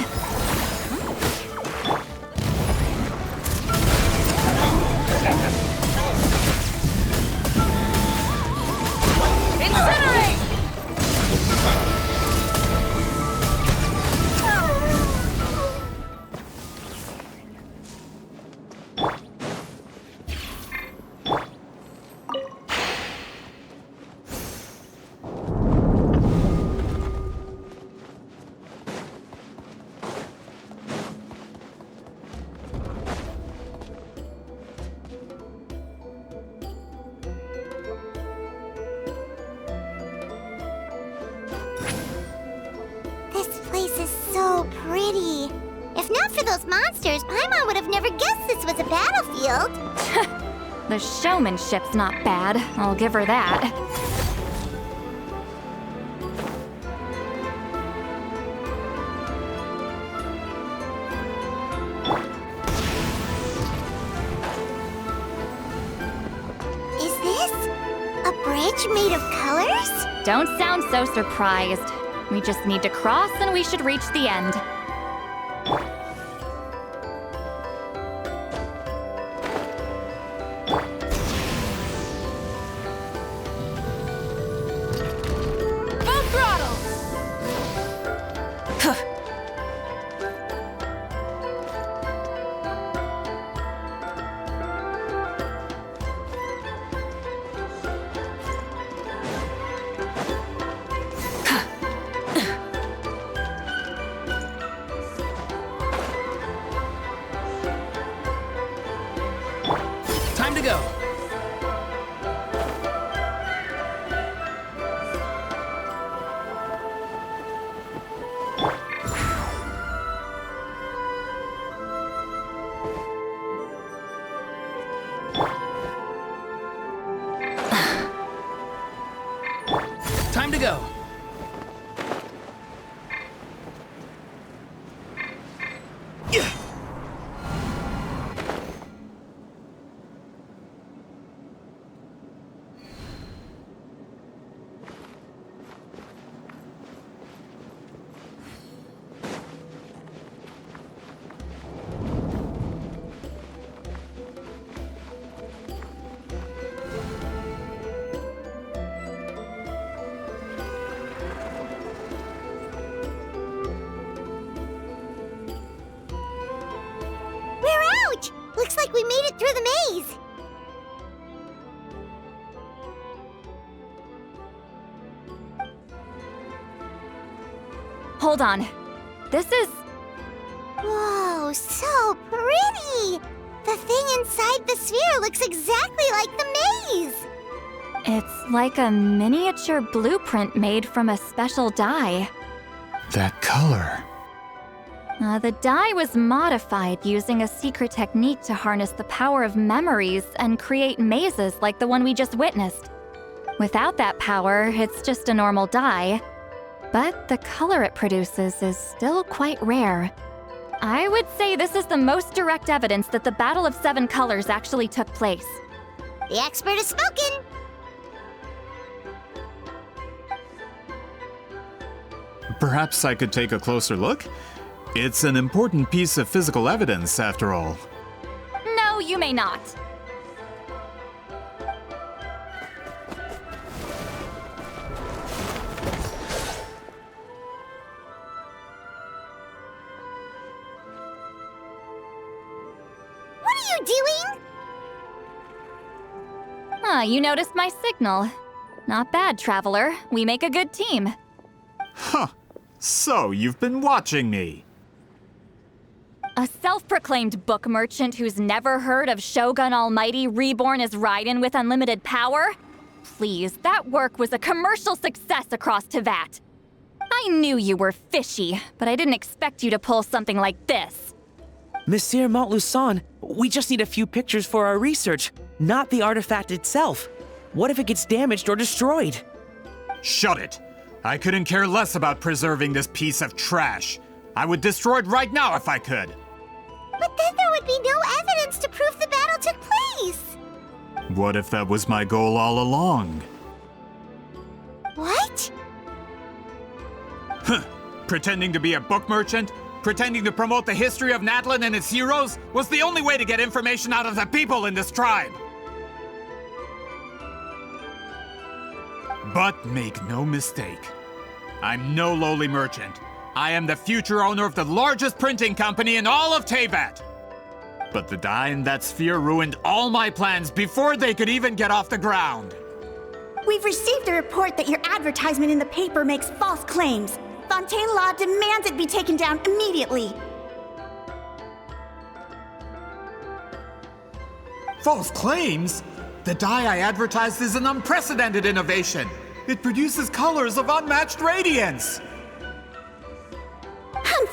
Incinerate! If not for those monsters, Paimon would have never guessed this was a battlefield. The showmanship's not bad, I'll give her that. Is this a bridge made of colors? Don't sound so surprised. We just need to cross and we should reach the end. Full throttle! Time to go. Time to go. We're out! Looks like we made it through the maze. Hold on. This is... Whoa, so pretty! The thing inside the sphere looks exactly like the maze! It's like a miniature blueprint made from a special dye. That color. The dye was modified using a secret technique to harness the power of memories and create mazes like the one we just witnessed. Without that power, it's just a normal dye. But the color it produces is still quite rare. I would say this is the most direct evidence that the Battle of Seven Colors actually took place. The expert has spoken! Perhaps I could take a closer look? It's an important piece of physical evidence, after all. No, you may not. What are you doing? You noticed my signal. Not bad, Traveler. We make a good team. Huh. So, you've been watching me. A self-proclaimed book merchant who's never heard of Shogun Almighty reborn as Raiden with unlimited power? Please, that work was a commercial success across Teyvat. I knew you were fishy, but I didn't expect you to pull something like this. Monsieur Montluçon, we just need a few pictures for our research, not the artifact itself. What if it gets damaged or destroyed? Shut it! I couldn't care less about preserving this piece of trash. I would destroy it right now if I could. But then there would be no evidence to prove the battle took place! What if that was my goal all along? What? Huh. Pretending to be a book merchant? Pretending to promote the history of Natlan and its heroes was the only way to get information out of the people in this tribe! But make no mistake, I'm no lowly merchant. I am the future owner of the largest printing company in all of Teyvat. But the dye in that sphere ruined all my plans before they could even get off the ground. We've received a report that your advertisement in the paper makes false claims. Fontaine Law demands it be taken down immediately. False claims? The dye I advertised is an unprecedented innovation. It produces colors of unmatched radiance.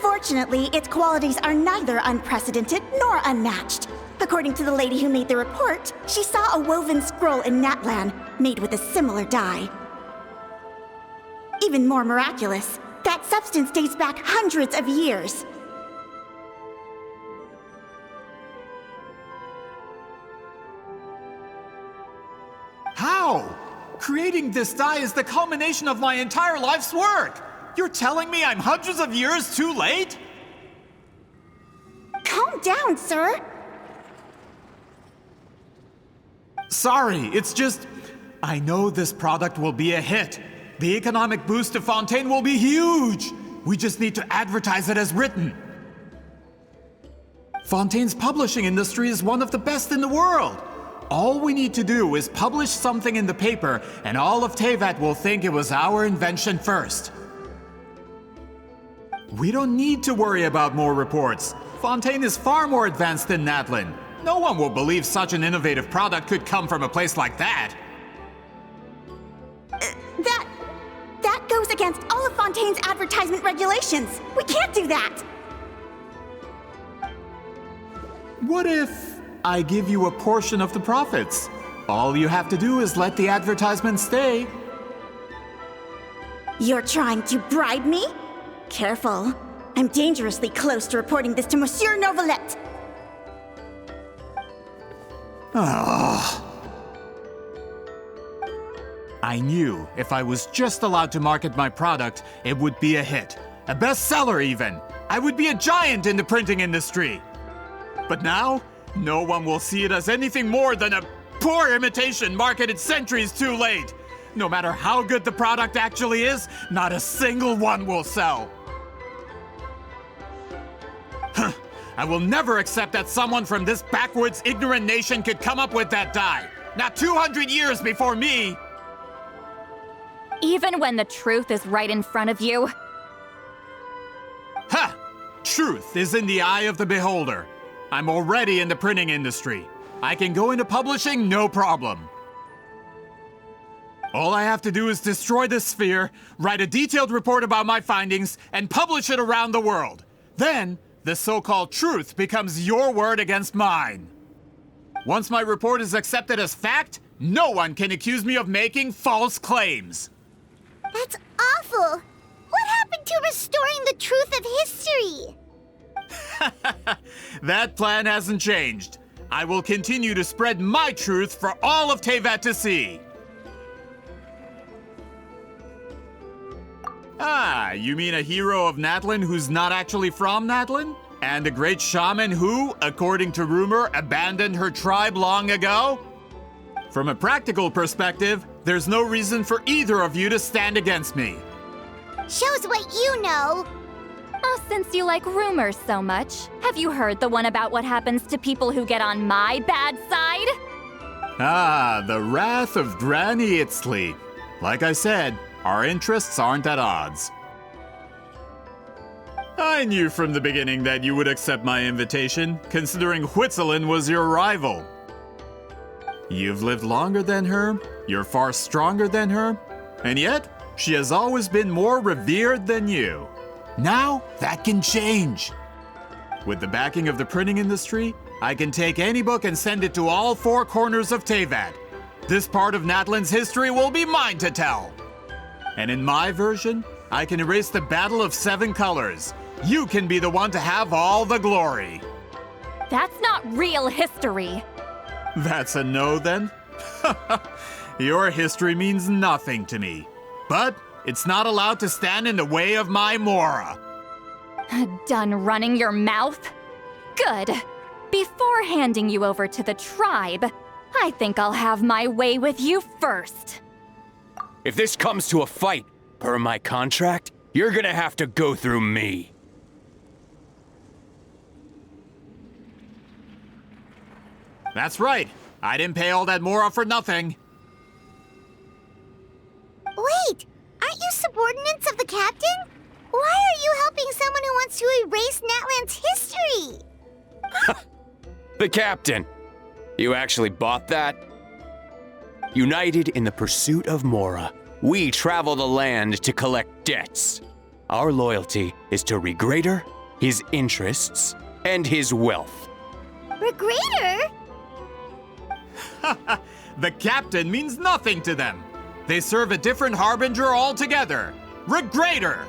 Unfortunately, its qualities are neither unprecedented nor unmatched. According to the lady who made the report, she saw a woven scroll in Natlan made with a similar dye. Even more miraculous, that substance dates back hundreds of years. How? Creating this dye is the culmination of my entire life's work! You're telling me I'm hundreds of years too late? Calm down, sir! Sorry, it's just... I know this product will be a hit. The economic boost to Fontaine will be huge! We just need to advertise it as written. Fontaine's publishing industry is one of the best in the world. All we need to do is publish something in the paper, and all of Teyvat will think it was our invention first. We don't need to worry about more reports. Fontaine is far more advanced than Natlan. No one will believe such an innovative product could come from a place like that. That goes against all of Fontaine's advertisement regulations. We can't do that! What if I give you a portion of the profits? All you have to do is let the advertisement stay. You're trying to bribe me? Careful. I'm dangerously close to reporting this to Monsieur Novelette. I knew if I was just allowed to market my product, it would be a hit. A bestseller even. I would be a giant in the printing industry. But now, no one will see it as anything more than a poor imitation marketed centuries too late. No matter how good the product actually is, not a single one will sell. I will never accept that someone from this backwoods, ignorant nation could come up with that dye. Not 200 years before me! Even when the truth is right in front of you? Ha! Truth is in the eye of the beholder. I'm already in the printing industry. I can go into publishing, no problem. All I have to do is destroy this sphere, write a detailed report about my findings, and publish it around the world. Then, the so-called truth becomes your word against mine. Once my report is accepted as fact, no one can accuse me of making false claims. That's awful! What happened to restoring the truth of history? That plan hasn't changed. I will continue to spread my truth for all of Teyvat to see. Ah, you mean a hero of Natlan who's not actually from Natlan? And a great shaman who, according to rumor, abandoned her tribe long ago? From a practical perspective, there's no reason for either of you to stand against me. Shows what you know. Oh, since you like rumors so much, have you heard the one about what happens to people who get on my bad side? Ah, the wrath of Granny Itzli. Like I said, our interests aren't at odds. I knew from the beginning that you would accept my invitation, considering Huitzilin was your rival. You've lived longer than her, you're far stronger than her, and yet, she has always been more revered than you. Now, that can change. With the backing of the printing industry, I can take any book and send it to all four corners of Teyvat. This part of Natlan's history will be mine to tell. And in my version, I can erase the Battle of Seven Colors. You can be the one to have all the glory. That's not real history. That's a no, then? Your history means nothing to me. But it's not allowed to stand in the way of my Mora. Done running your mouth? Good. Before handing you over to the tribe, I think I'll have my way with you first. If this comes to a fight, per my contract, you're gonna have to go through me. That's right. I didn't pay all that Mora for nothing. Wait, aren't you subordinates of the captain? Why are you helping someone who wants to erase Natlan's history? The captain. You actually bought that? United in the pursuit of Mora, we travel the land to collect debts. Our loyalty is to Regreater his interests, and his wealth. Regrader? The captain means nothing to them. They serve a different harbinger altogether. Regrader!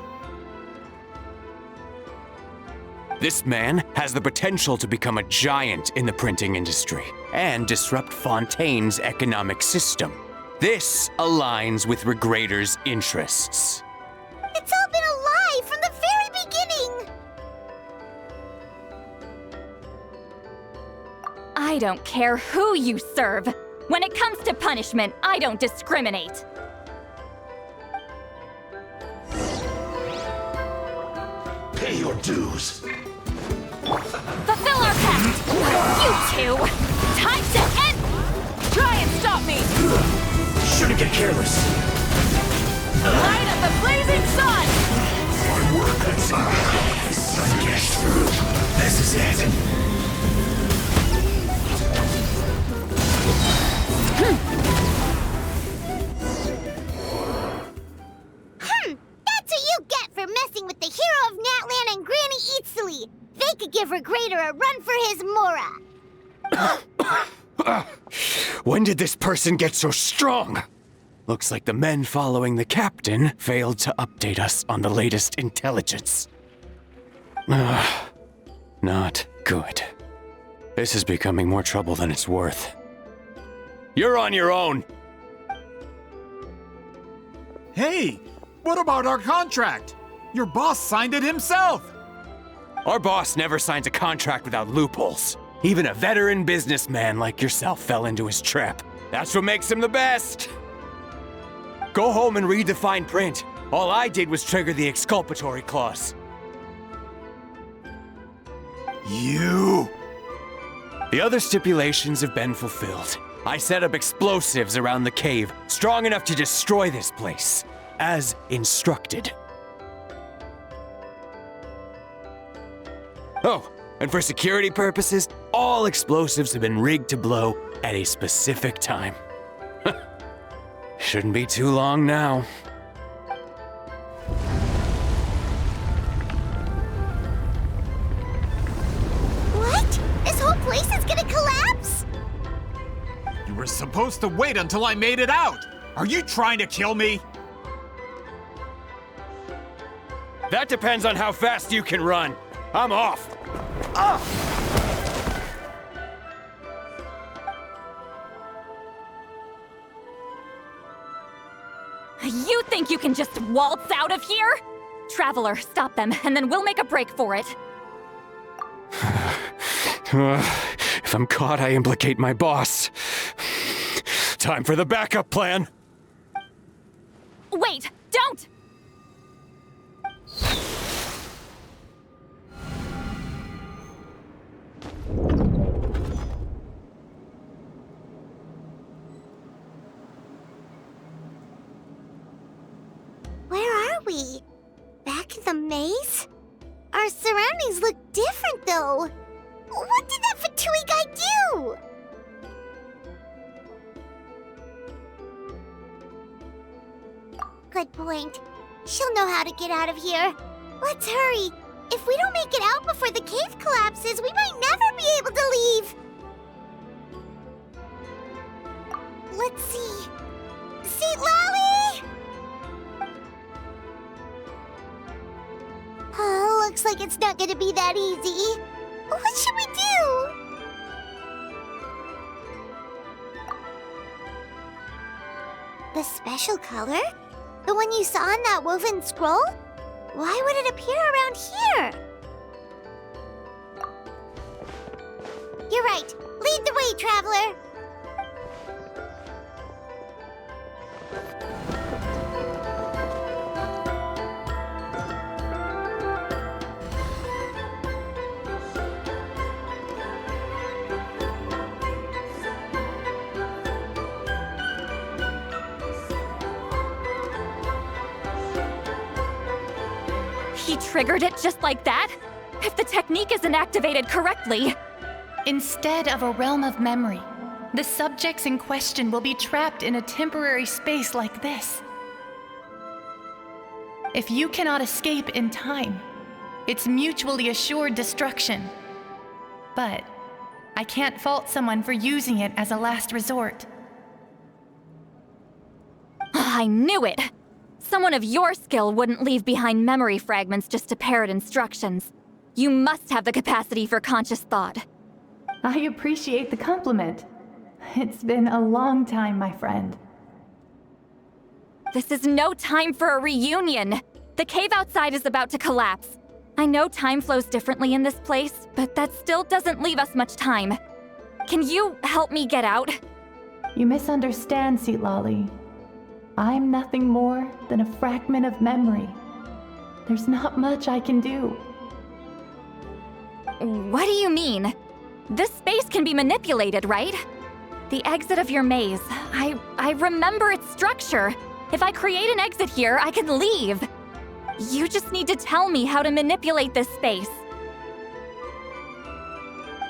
This man has the potential to become a giant in the printing industry and disrupt Fontaine's economic system. This aligns with Regrader's interests. It's all been a lie from the very beginning! I don't care who you serve. When it comes to punishment, I don't discriminate. Pay your dues. Fulfill our pact! You two! Time to end! Try and stop me! Shouldn't get careless. Light up the blazing sun! My work that's sun gets through. This is it. That's what you get for messing with the hero of Natlan and Granny Eatsley. They could give Regrader a run for his Mora. When did this person get so strong? Looks like the men following the captain failed to update us on the latest intelligence. Not good. This is becoming more trouble than it's worth. You're on your own! Hey, what about our contract? Your boss signed it himself! Our boss never signs a contract without loopholes. Even a veteran businessman like yourself fell into his trap. That's what makes him the best! Go home and read the fine print. All I did was trigger the exculpatory clause. You! The other stipulations have been fulfilled. I set up explosives around the cave, strong enough to destroy this place, as instructed. Oh, and for security purposes, all explosives have been rigged to blow at a specific time. Shouldn't be too long now. What? This whole place is gonna collapse? You were supposed to wait until I made it out! Are you trying to kill me? That depends on how fast you can run. I'm off. You think you can just waltz out of here? Traveler, stop them, and then we'll make a break for it. If I'm caught, I implicate my boss. Time for the backup plan. Wait, don't! Where are we? Back in the maze? Our surroundings look different, though. What did that Fatui guy do? Good point. She'll know how to get out of here. Let's hurry. If we don't make it out before the cave collapses, we might never be able to leave. Let's see. St. Lally! Oh, looks like it's not gonna be that easy. What should we do? The special color? The one you saw in that woven scroll? Why would it appear around here? You're right. Lead the way, traveler. He triggered it just like that? If the technique isn't activated correctly... Instead of a realm of memory, the subjects in question will be trapped in a temporary space like this. If you cannot escape in time, It's mutually assured destruction. But I can't fault someone for using it as a last resort. I knew it! Someone of your skill wouldn't leave behind memory fragments just to parrot instructions. You must have the capacity for conscious thought. I appreciate the compliment. It's been a long time, my friend. This is no time for a reunion! The cave outside is about to collapse. I know time flows differently in this place, but that still doesn't leave us much time. Can you help me get out? You misunderstand, Seatlali. I'm nothing more than a fragment of memory. There's not much I can do. What do you mean? This space can be manipulated, right? The exit of your maze. I remember its structure. If I create an exit here, I can leave. You just need to tell me how to manipulate this space.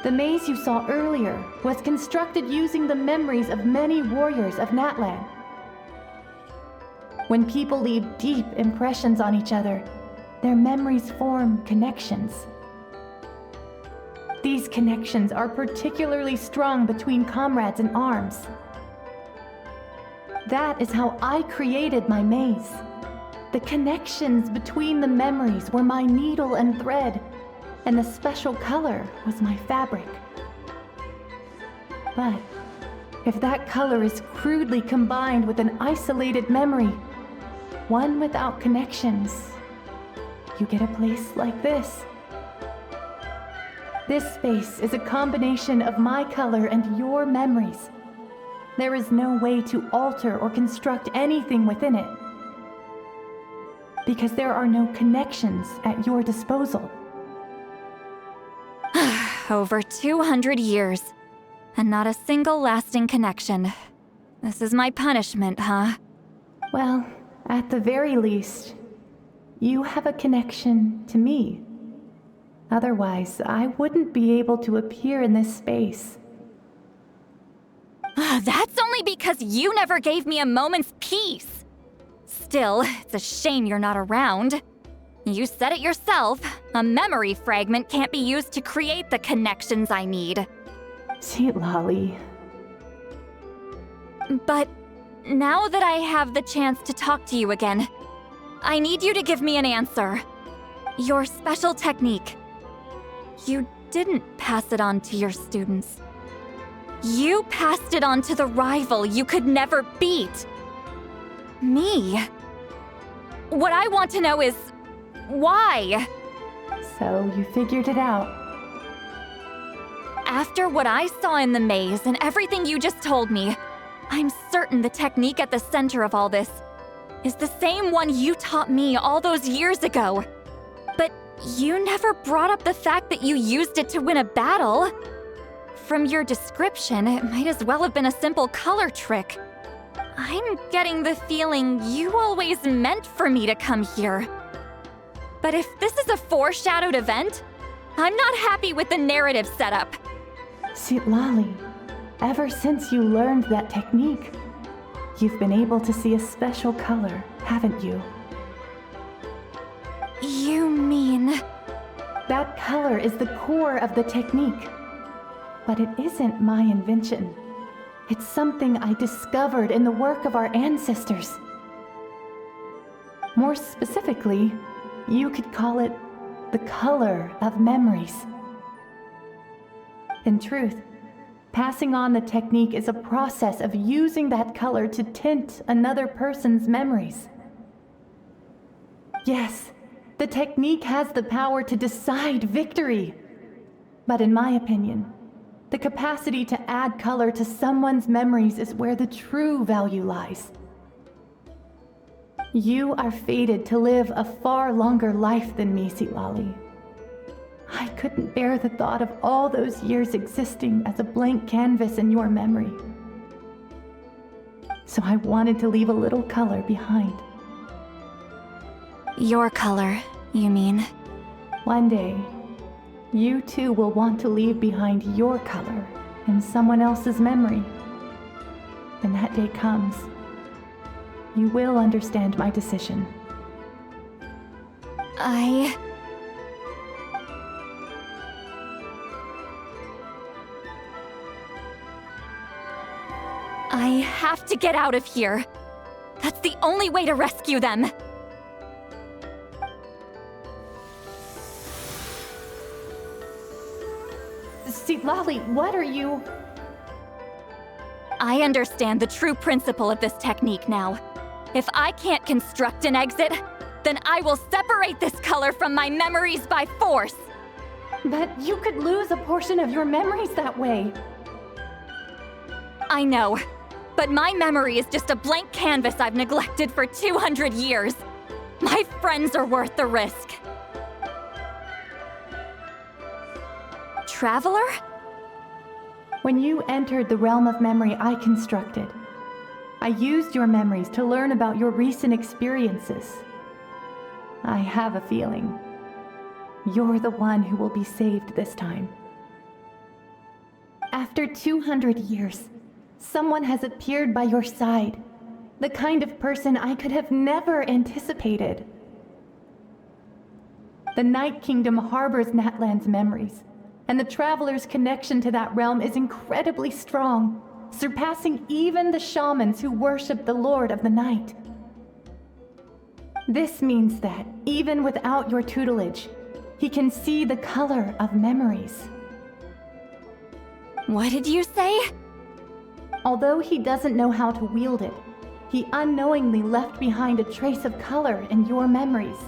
The maze you saw earlier was constructed using the memories of many warriors of Natlan. When people leave deep impressions on each other, their memories form connections. These connections are particularly strong between comrades in arms. That is how I created my maze. The connections between the memories were my needle and thread, and the special color was my fabric. But if that color is crudely combined with an isolated memory, one without connections, you get a place like this. This space is a combination of my color and your memories. There is no way to alter or construct anything within it, because there are no connections at your disposal. Over 200 years, and not a single lasting connection. This is my punishment, huh? Well, at the very least, you have a connection to me. Otherwise, I wouldn't be able to appear in this space. That's only because you never gave me a moment's peace. Still, it's a shame you're not around. You said it yourself. A memory fragment can't be used to create the connections I need. Seatlali. But now that I have the chance to talk to you again, I need you to give me an answer. Your special technique. You didn't pass it on to your students. You passed it on to the rival you could never beat. Me. What I want to know is, why? So you figured it out. After what I saw in the maze and everything you just told me, I'm certain the technique at the center of all this is the same one you taught me all those years ago. But you never brought up the fact that you used it to win a battle. From your description, it might as well have been a simple color trick. I'm getting the feeling you always meant for me to come here. But if this is a foreshadowed event, I'm not happy with the narrative setup. Seatlali, ever since you learned that technique, you've been able to see a special color, haven't you? You mean... That color is the core of the technique. But it isn't my invention. It's something I discovered in the work of our ancestors. More specifically, you could call it the color of memories. In truth, passing on the technique is a process of using that color to tint another person's memories. Yes, the technique has the power to decide victory. But in my opinion, the capacity to add color to someone's memories is where the true value lies. You are fated to live a far longer life than me, Seatlali. I couldn't bear the thought of all those years existing as a blank canvas in your memory. So I wanted to leave a little color behind. Your color, you mean? One day, you too will want to leave behind your color in someone else's memory. When that day comes, you will understand my decision. I have to get out of here. That's the only way to rescue them. Lolly, what are you? I understand the true principle of this technique now. If I can't construct an exit, then I will separate this color from my memories by force. But you could lose a portion of your memories that way. I know, but my memory is just a blank canvas I've neglected for 200 years. My friends are worth the risk. Traveler? When you entered the realm of memory I constructed, I used your memories to learn about your recent experiences. I have a feeling you're the one who will be saved this time. After 200 years, someone has appeared by your side, the kind of person I could have never anticipated. The Night Kingdom harbors Natlan's memories, and the Traveler's connection to that realm is incredibly strong, surpassing even the shamans who worship the Lord of the Night. This means that, even without your tutelage, he can see the color of memories. What did you say? Although he doesn't know how to wield it, he unknowingly left behind a trace of color in your memories.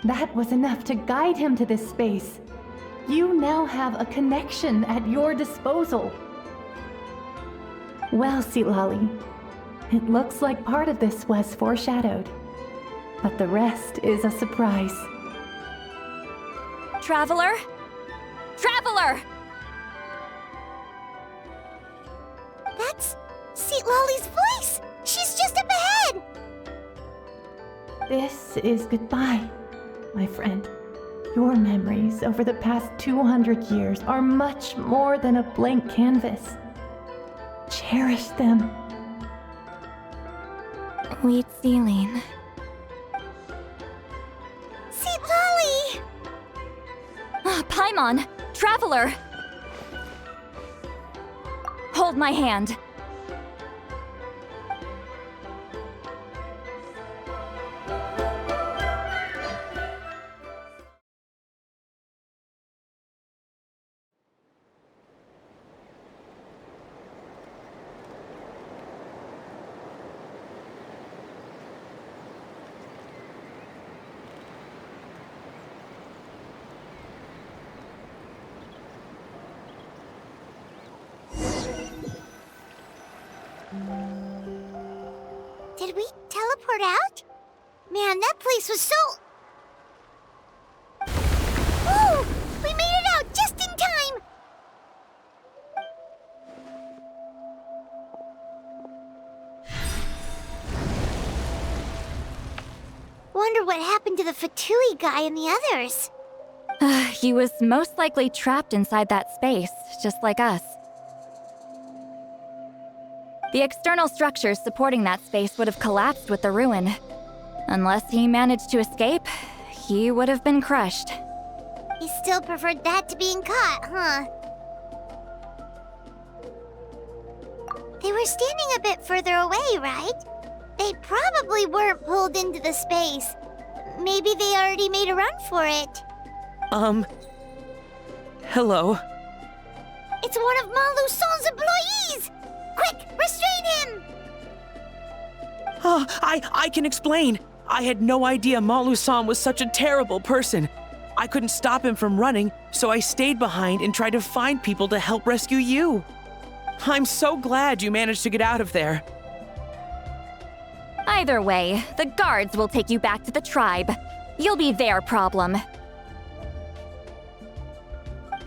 That was enough to guide him to this space. You now have a connection at your disposal. Well, Lolly, it looks like part of this was foreshadowed, but the rest is a surprise. Traveler? Traveler! That's Lolly's voice! She's just up ahead! This is goodbye, my friend. Your memories over the past 200 years are much more than a blank canvas. Cherish them. Wheat ceiling. Lolly! Paimon! Traveler! Hold my hand. Did we teleport out? Man, that place was so... Woo! We made it out just in time! Wonder what happened to the Fatui guy and the others. He was most likely trapped inside that space, just like us. The external structures supporting that space would have collapsed with the ruin. Unless he managed to escape, he would have been crushed. He still preferred that to being caught, huh? They were standing a bit further away, right? They probably weren't pulled into the space. Maybe they already made a run for it. Hello? It's one of Maluson's employees! Quick, restrain him! Oh, I can explain. I had no idea Malu-san was such a terrible person. I couldn't stop him from running, so I stayed behind and tried to find people to help rescue you. I'm so glad you managed to get out of there. Either way, the guards will take you back to the tribe. You'll be their problem.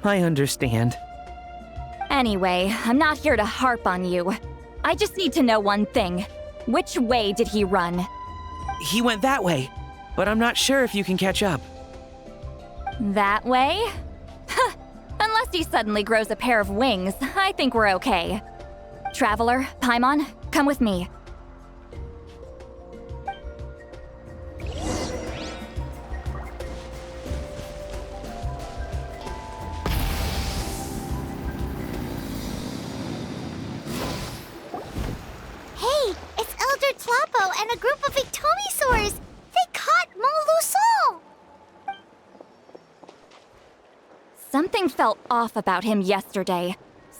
I understand. Anyway, I'm not here to harp on you. I just need to know one thing. Which way did he run? He went that way, but I'm not sure if you can catch up. That way? Unless he suddenly grows a pair of wings, I think we're okay. Traveler, Paimon, come with me. and a group of Ictomisaurs! They caught Molusol! Something felt off about him yesterday,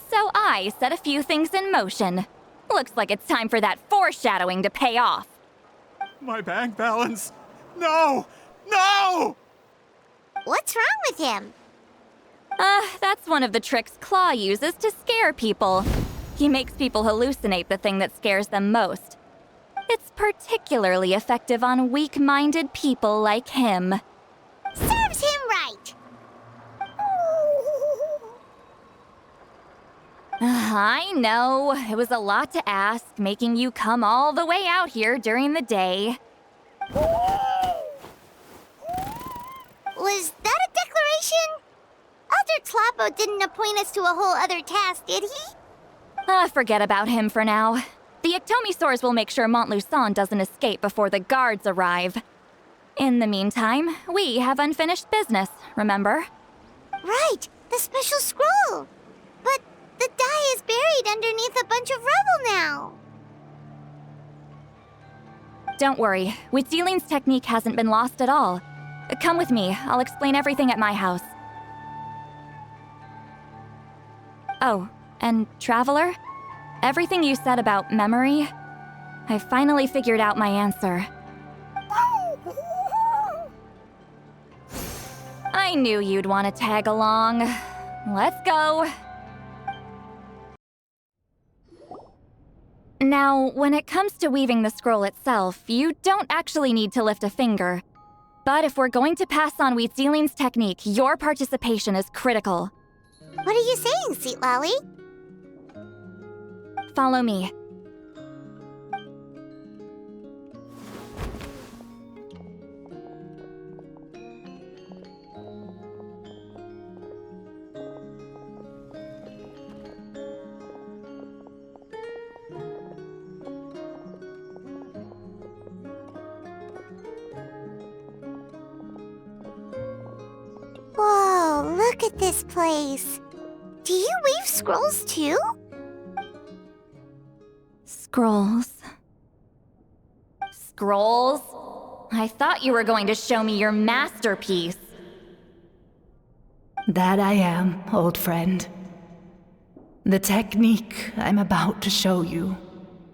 so I set a few things in motion. Looks like it's time for that foreshadowing to pay off. My bank balance! No! No! What's wrong with him? That's one of the tricks Claw uses to scare people. He makes people hallucinate the thing that scares them most. It's particularly effective on weak-minded people like him. Serves him right! I know, it was a lot to ask, making you come all the way out here during the day. Was that a declaration? Elder Tlapo didn't appoint us to a whole other task, did he? Forget about him for now. The Ictomisaurs will make sure Montluçon doesn't escape before the guards arrive. In the meantime, we have unfinished business, remember? Right, the special scroll. But the die is buried underneath a bunch of rubble now. Don't worry, Witzeline's technique hasn't been lost at all. Come with me, I'll explain everything at my house. Oh, and Traveler? Everything you said about memory, I finally figured out my answer. I knew you'd want to tag along. Let's go. Now, when it comes to weaving the scroll itself, you don't actually need to lift a finger. But if we're going to pass on Witzeline's technique, your participation is critical. What are you saying, Sweet Lolly? Follow me. Whoa, look at this place. Do you weave scrolls too? Scrolls. Scrolls? I thought you were going to show me your masterpiece. That I am, old friend. The technique I'm about to show you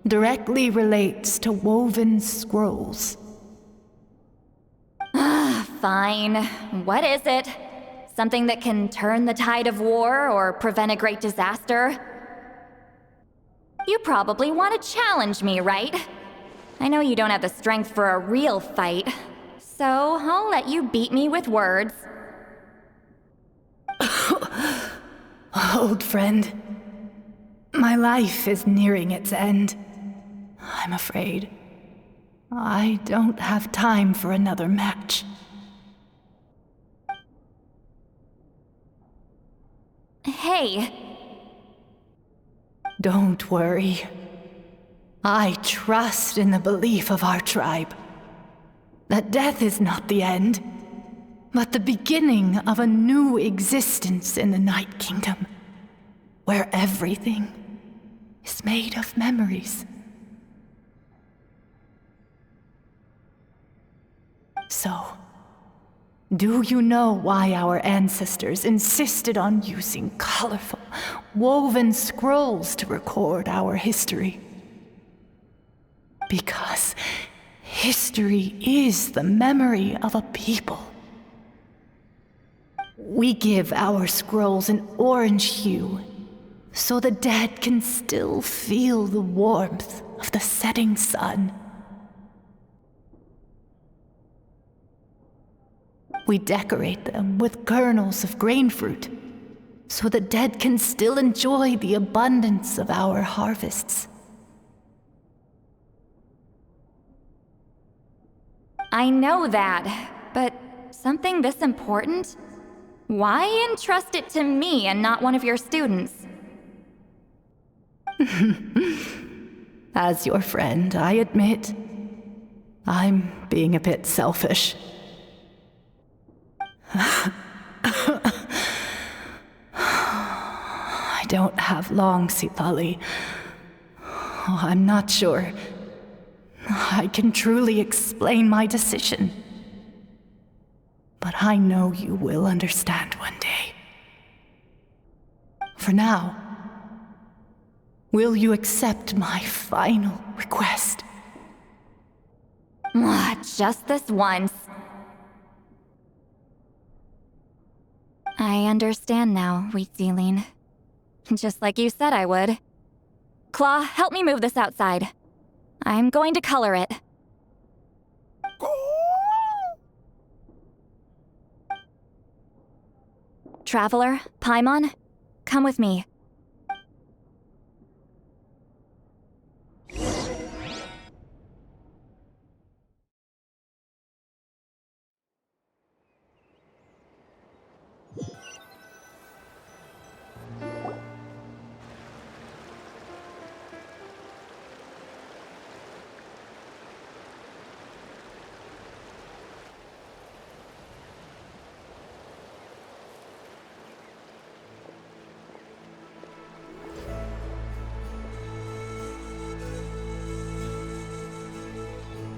directly relates to woven scrolls. Fine. What is it? Something that can turn the tide of war or prevent a great disaster? You probably want to challenge me, right? I know you don't have the strength for a real fight, so I'll let you beat me with words. Old friend, my life is nearing its end. I'm afraid I don't have time for another match. Hey. Don't worry. I trust in the belief of our tribe that death is not the end, but the beginning of a new existence in the Night Kingdom, where everything is made of memories. So, do you know why our ancestors insisted on using colorful, woven scrolls to record our history? Because history is the memory of a people. We give our scrolls an orange hue, so the dead can still feel the warmth of the setting sun. We decorate them with kernels of grain fruit, so the dead can still enjoy the abundance of our harvests. I know that, but something this important? Why entrust it to me and not one of your students? As your friend, I admit, I'm being a bit selfish. I don't have long, Sitali. Oh, I'm not sure. I can truly explain my decision. But I know you will understand one day. For now, will you accept my final request? Just this once. I understand now, Wheat Zealine. Just like you said I would. Claw, help me move this outside. I'm going to color it. Traveler, Paimon, come with me.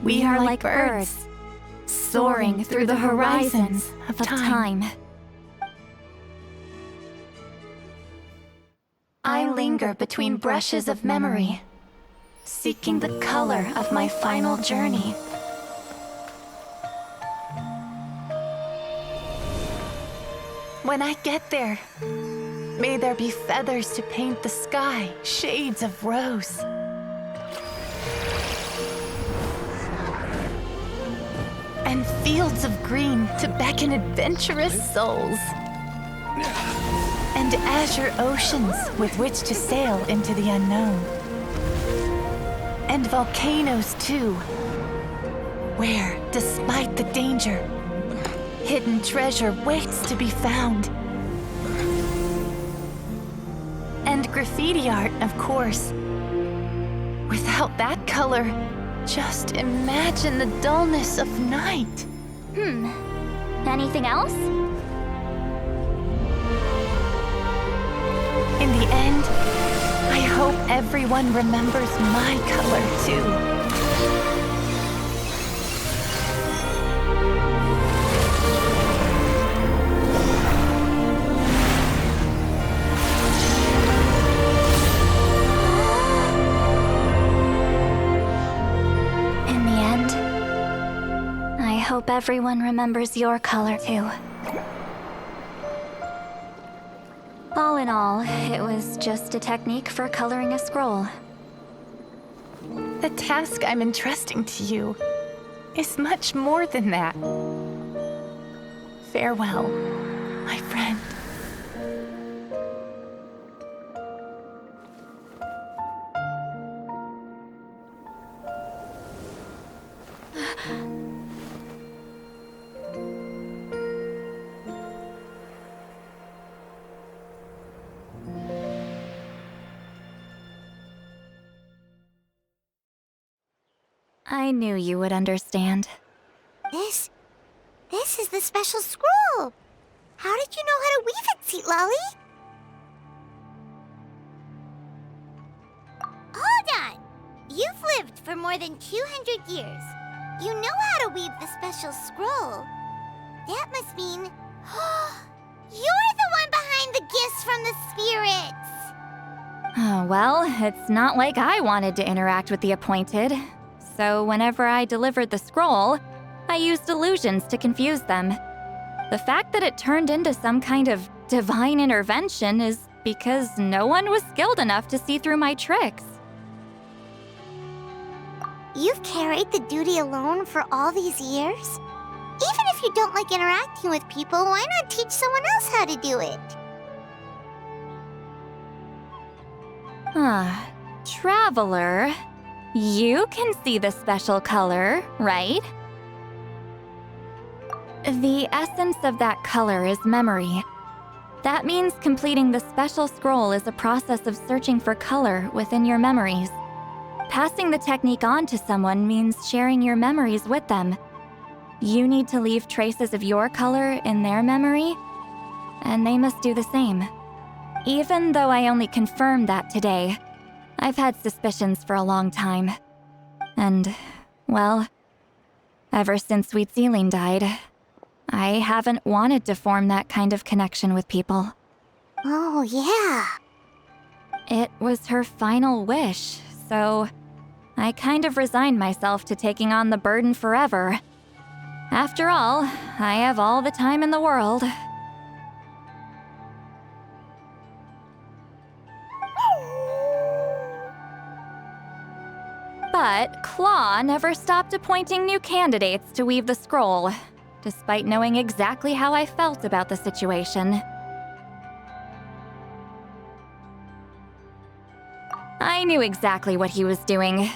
We are like birds, soaring through the horizons of time. I linger between brushes of memory, seeking the color of my final journey. When I get there, may there be feathers to paint the sky, shades of rose. And fields of green to beckon adventurous souls. And azure oceans with which to sail into the unknown. And volcanoes too, where, despite the danger, hidden treasure waits to be found. And graffiti art, of course. Without that color, just imagine the dullness of night. Anything else? In the end, I hope everyone remembers my color too. I hope everyone remembers your color too. All in all, it was just a technique for coloring a scroll. The task I'm entrusting to you is much more than that. Farewell, my friend. I knew you would understand. This is the special scroll. How did you know how to weave it, Seat Lolly? Hold on! You've lived for more than 200 years. You know how to weave the special scroll. That must mean... you're the one behind the gifts from the spirits! Oh, well, it's not like I wanted to interact with the appointed. So whenever I delivered the scroll, I used illusions to confuse them. The fact that it turned into some kind of divine intervention is because no one was skilled enough to see through my tricks. You've carried the duty alone for all these years? Even if you don't like interacting with people, why not teach someone else how to do it? Traveler, you can see the special color, right? The essence of that color is memory. That means completing the special scroll is a process of searching for color within your memories. Passing the technique on to someone means sharing your memories with them. You need to leave traces of your color in their memory, and they must do the same. Even though I only confirmed that today, I've had suspicions for a long time. And Well, ever since Sweet Zealing died, I haven't wanted to form that kind of connection with people. Oh, yeah. It was her final wish, so I kind of resigned myself to taking on the burden forever. After all, I have all the time in the world. But Claw never stopped appointing new candidates to weave the scroll, despite knowing exactly how I felt about the situation. I knew exactly what he was doing.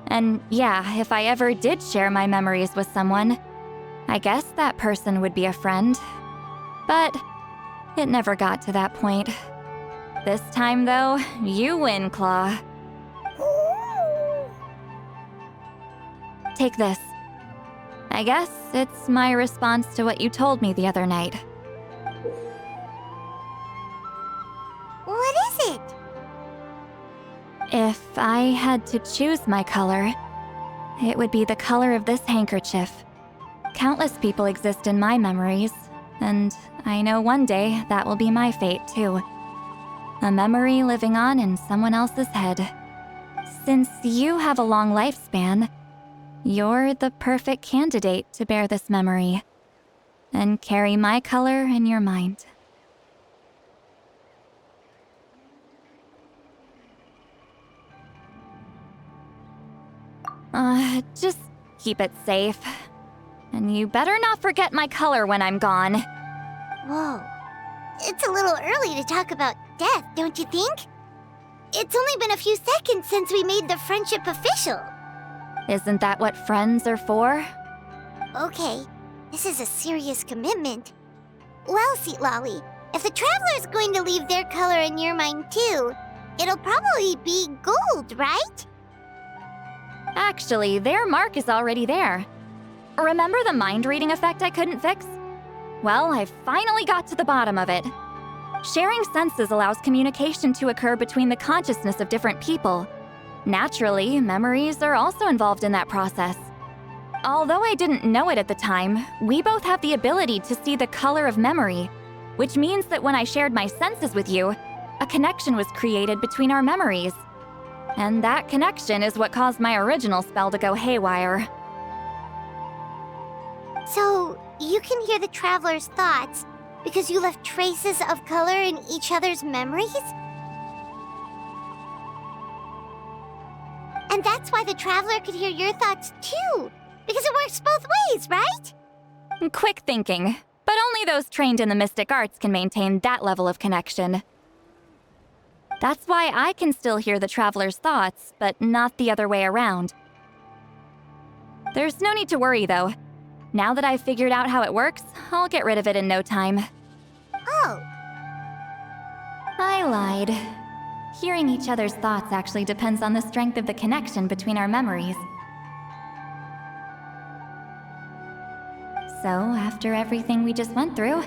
And yeah, if I ever did share my memories with someone, I guess that person would be a friend. But it never got to that point. This time, though, you win, Claw. Take this. I guess it's my response to what you told me the other night. What is it? If I had to choose my color, it would be the color of this handkerchief. Countless people exist in my memories, and I know one day that will be my fate too. A memory living on in someone else's head. Since you have a long lifespan, you're the perfect candidate to bear this memory and carry my color in your mind. Just keep it safe. And you better not forget my color when I'm gone. Whoa. It's a little early to talk about death, don't you think? It's only been a few seconds since we made the friendship official. Isn't that what friends are for? Okay, this is a serious commitment. Well, Seat Lolly, if the Traveler's going to leave their color in your mind too, it'll probably be gold, right? Actually, their mark is already there. Remember the mind-reading effect I couldn't fix? Well, I finally got to the bottom of it. Sharing senses allows communication to occur between the consciousness of different people. Naturally, memories are also involved in that process. Although I didn't know it at the time, we both have the ability to see the color of memory, which means that when I shared my senses with you, a connection was created between our memories. And that connection is what caused my original spell to go haywire. So, you can hear the Traveler's thoughts because you left traces of color in each other's memories? And that's why the Traveler could hear your thoughts too, because it works both ways, right? Quick thinking, but only those trained in the mystic arts can maintain that level of connection. That's why I can still hear the Traveler's thoughts, but not the other way around. There's no need to worry, though. Now that I've figured out how it works, I'll get rid of it in no time. Oh. I lied. Hearing each other's thoughts actually depends on the strength of the connection between our memories. So, after everything we just went through,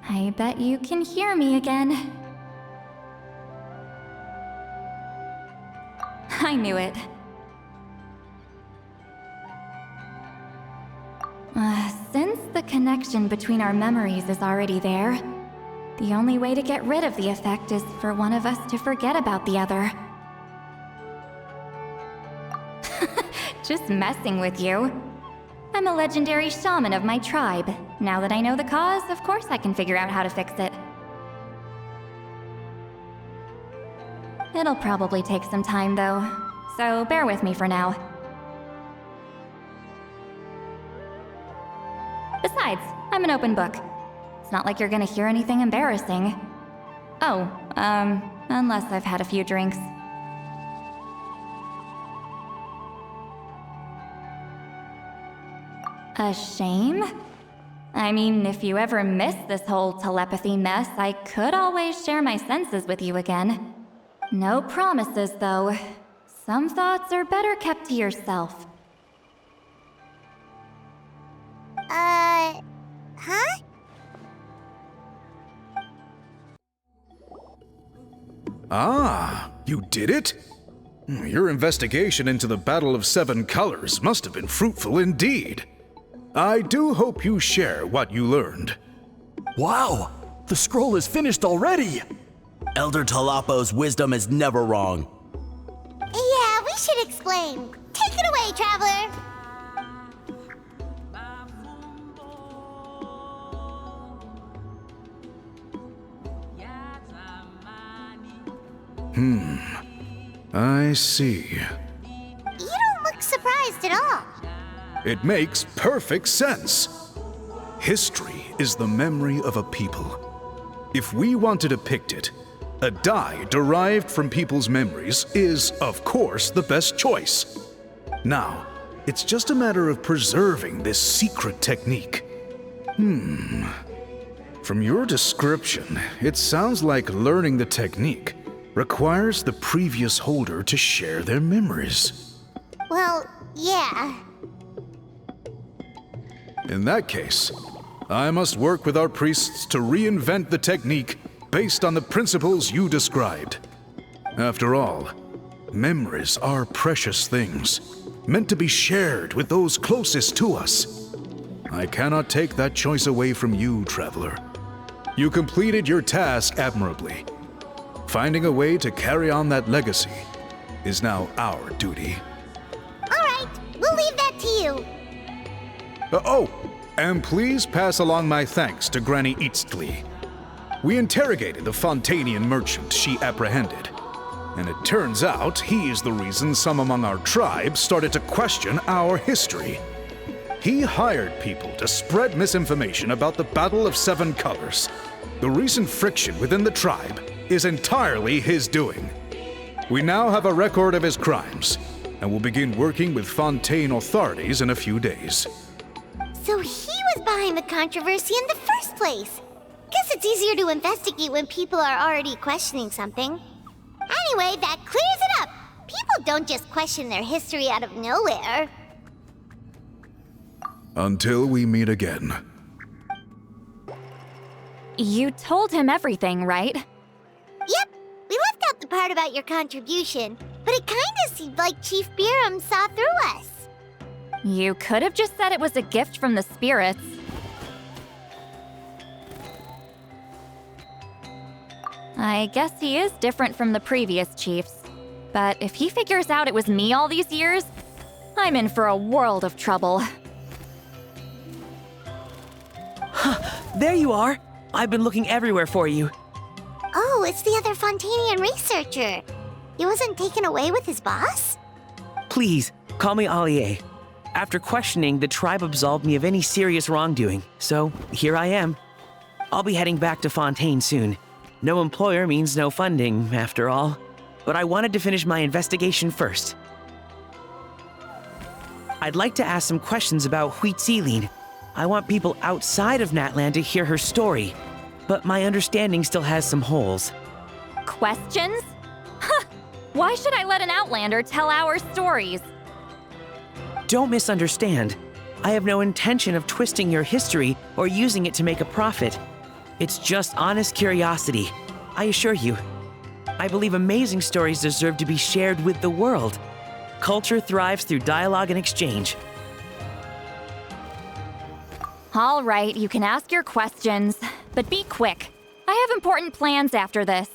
I bet you can hear me again. I knew it. Since the connection between our memories is already there, the only way to get rid of the effect is for one of us to forget about the other. Just messing with you. I'm a legendary shaman of my tribe. Now that I know the cause, of course I can figure out how to fix it. It'll probably take some time, though, so bear with me for now. Besides, I'm an open book. It's not like you're gonna hear anything embarrassing. Oh, unless I've had a few drinks. A shame? I mean, if you ever miss this whole telepathy mess, I could always share my senses with you again. No promises, though. Some thoughts are better kept to yourself. Huh? Ah, you did it? Your investigation into the Battle of Seven Colors must have been fruitful indeed. I do hope you share what you learned. Wow! The scroll is finished already! Elder Talapo's wisdom is never wrong. Yeah, we should explain. Take it away, Traveler. I see. You don't look surprised at all. It makes perfect sense. History is the memory of a people. If we want to depict it, a dye derived from people's memories is, of course, the best choice. Now, it's just a matter of preserving this secret technique. From your description, it sounds like learning the technique requires the previous holder to share their memories. Well, yeah. In that case, I must work with our priests to reinvent the technique based on the principles you described. After all, memories are precious things, meant to be shared with those closest to us. I cannot take that choice away from you, Traveler. You completed your task admirably. Finding a way to carry on that legacy is now our duty. All right, we'll leave that to you. And please pass along my thanks to Granny Eastly. We interrogated the Fontanian merchant she apprehended, and it turns out he is the reason some among our tribe started to question our history. He hired people to spread misinformation about the Battle of Seven Colors. The recent friction within the tribe is entirely his doing. We now have a record of his crimes, and will begin working with Fontaine authorities in a few days. So he was behind the controversy in the first place. Guess it's easier to investigate when people are already questioning something. Anyway, that clears it up. People don't just question their history out of nowhere. Until we meet again. You told him everything, right? Yep, we left out the part about your contribution, but it kinda seemed like Chief Biram saw through us. You could have just said it was a gift from the spirits. I guess he is different from the previous chiefs. But if he figures out it was me all these years, I'm in for a world of trouble. There you are! I've been looking everywhere for you. Oh, it's the other Fontanian researcher. He wasn't taken away with his boss? Please, call me Allier. After questioning, the tribe absolved me of any serious wrongdoing, so here I am. I'll be heading back to Fontaine soon. No employer means no funding, after all. But I wanted to finish my investigation first. I'd like to ask some questions about Huitzilin. I want people outside of Natland to hear her story, but my understanding still has some holes. Questions? Huh! Why should I let an Outlander tell our stories? Don't misunderstand. I have no intention of twisting your history or using it to make a profit. It's just honest curiosity, I assure you. I believe amazing stories deserve to be shared with the world. Culture thrives through dialogue and exchange. All right, you can ask your questions, but be quick. I have important plans after this.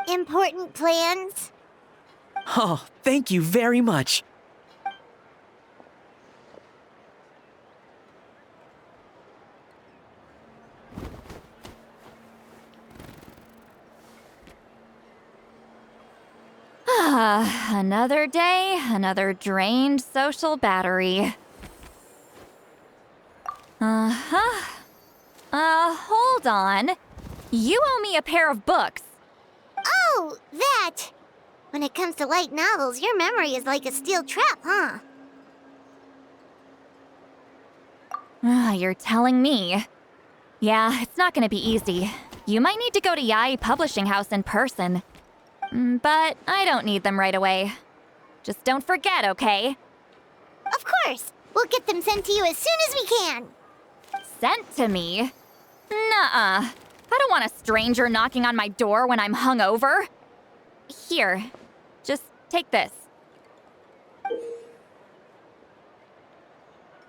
Important plans? Oh, thank you very much. Another day, another drained social battery. Hold on. You owe me a pair of books. Oh, that! When it comes to light novels, your memory is like a steel trap, huh? You're telling me. Yeah, it's not gonna be easy. You might need to go to Yai Publishing House in person. But I don't need them right away. Just don't forget, okay? Of course! We'll get them sent to you as soon as we can! Sent to me? Nuh-uh. I don't want a stranger knocking on my door when I'm hungover. Here, just Take this.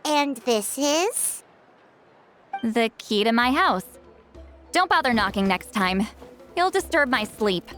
And this is? The key to my house. Don't bother knocking next time. You'll disturb my sleep.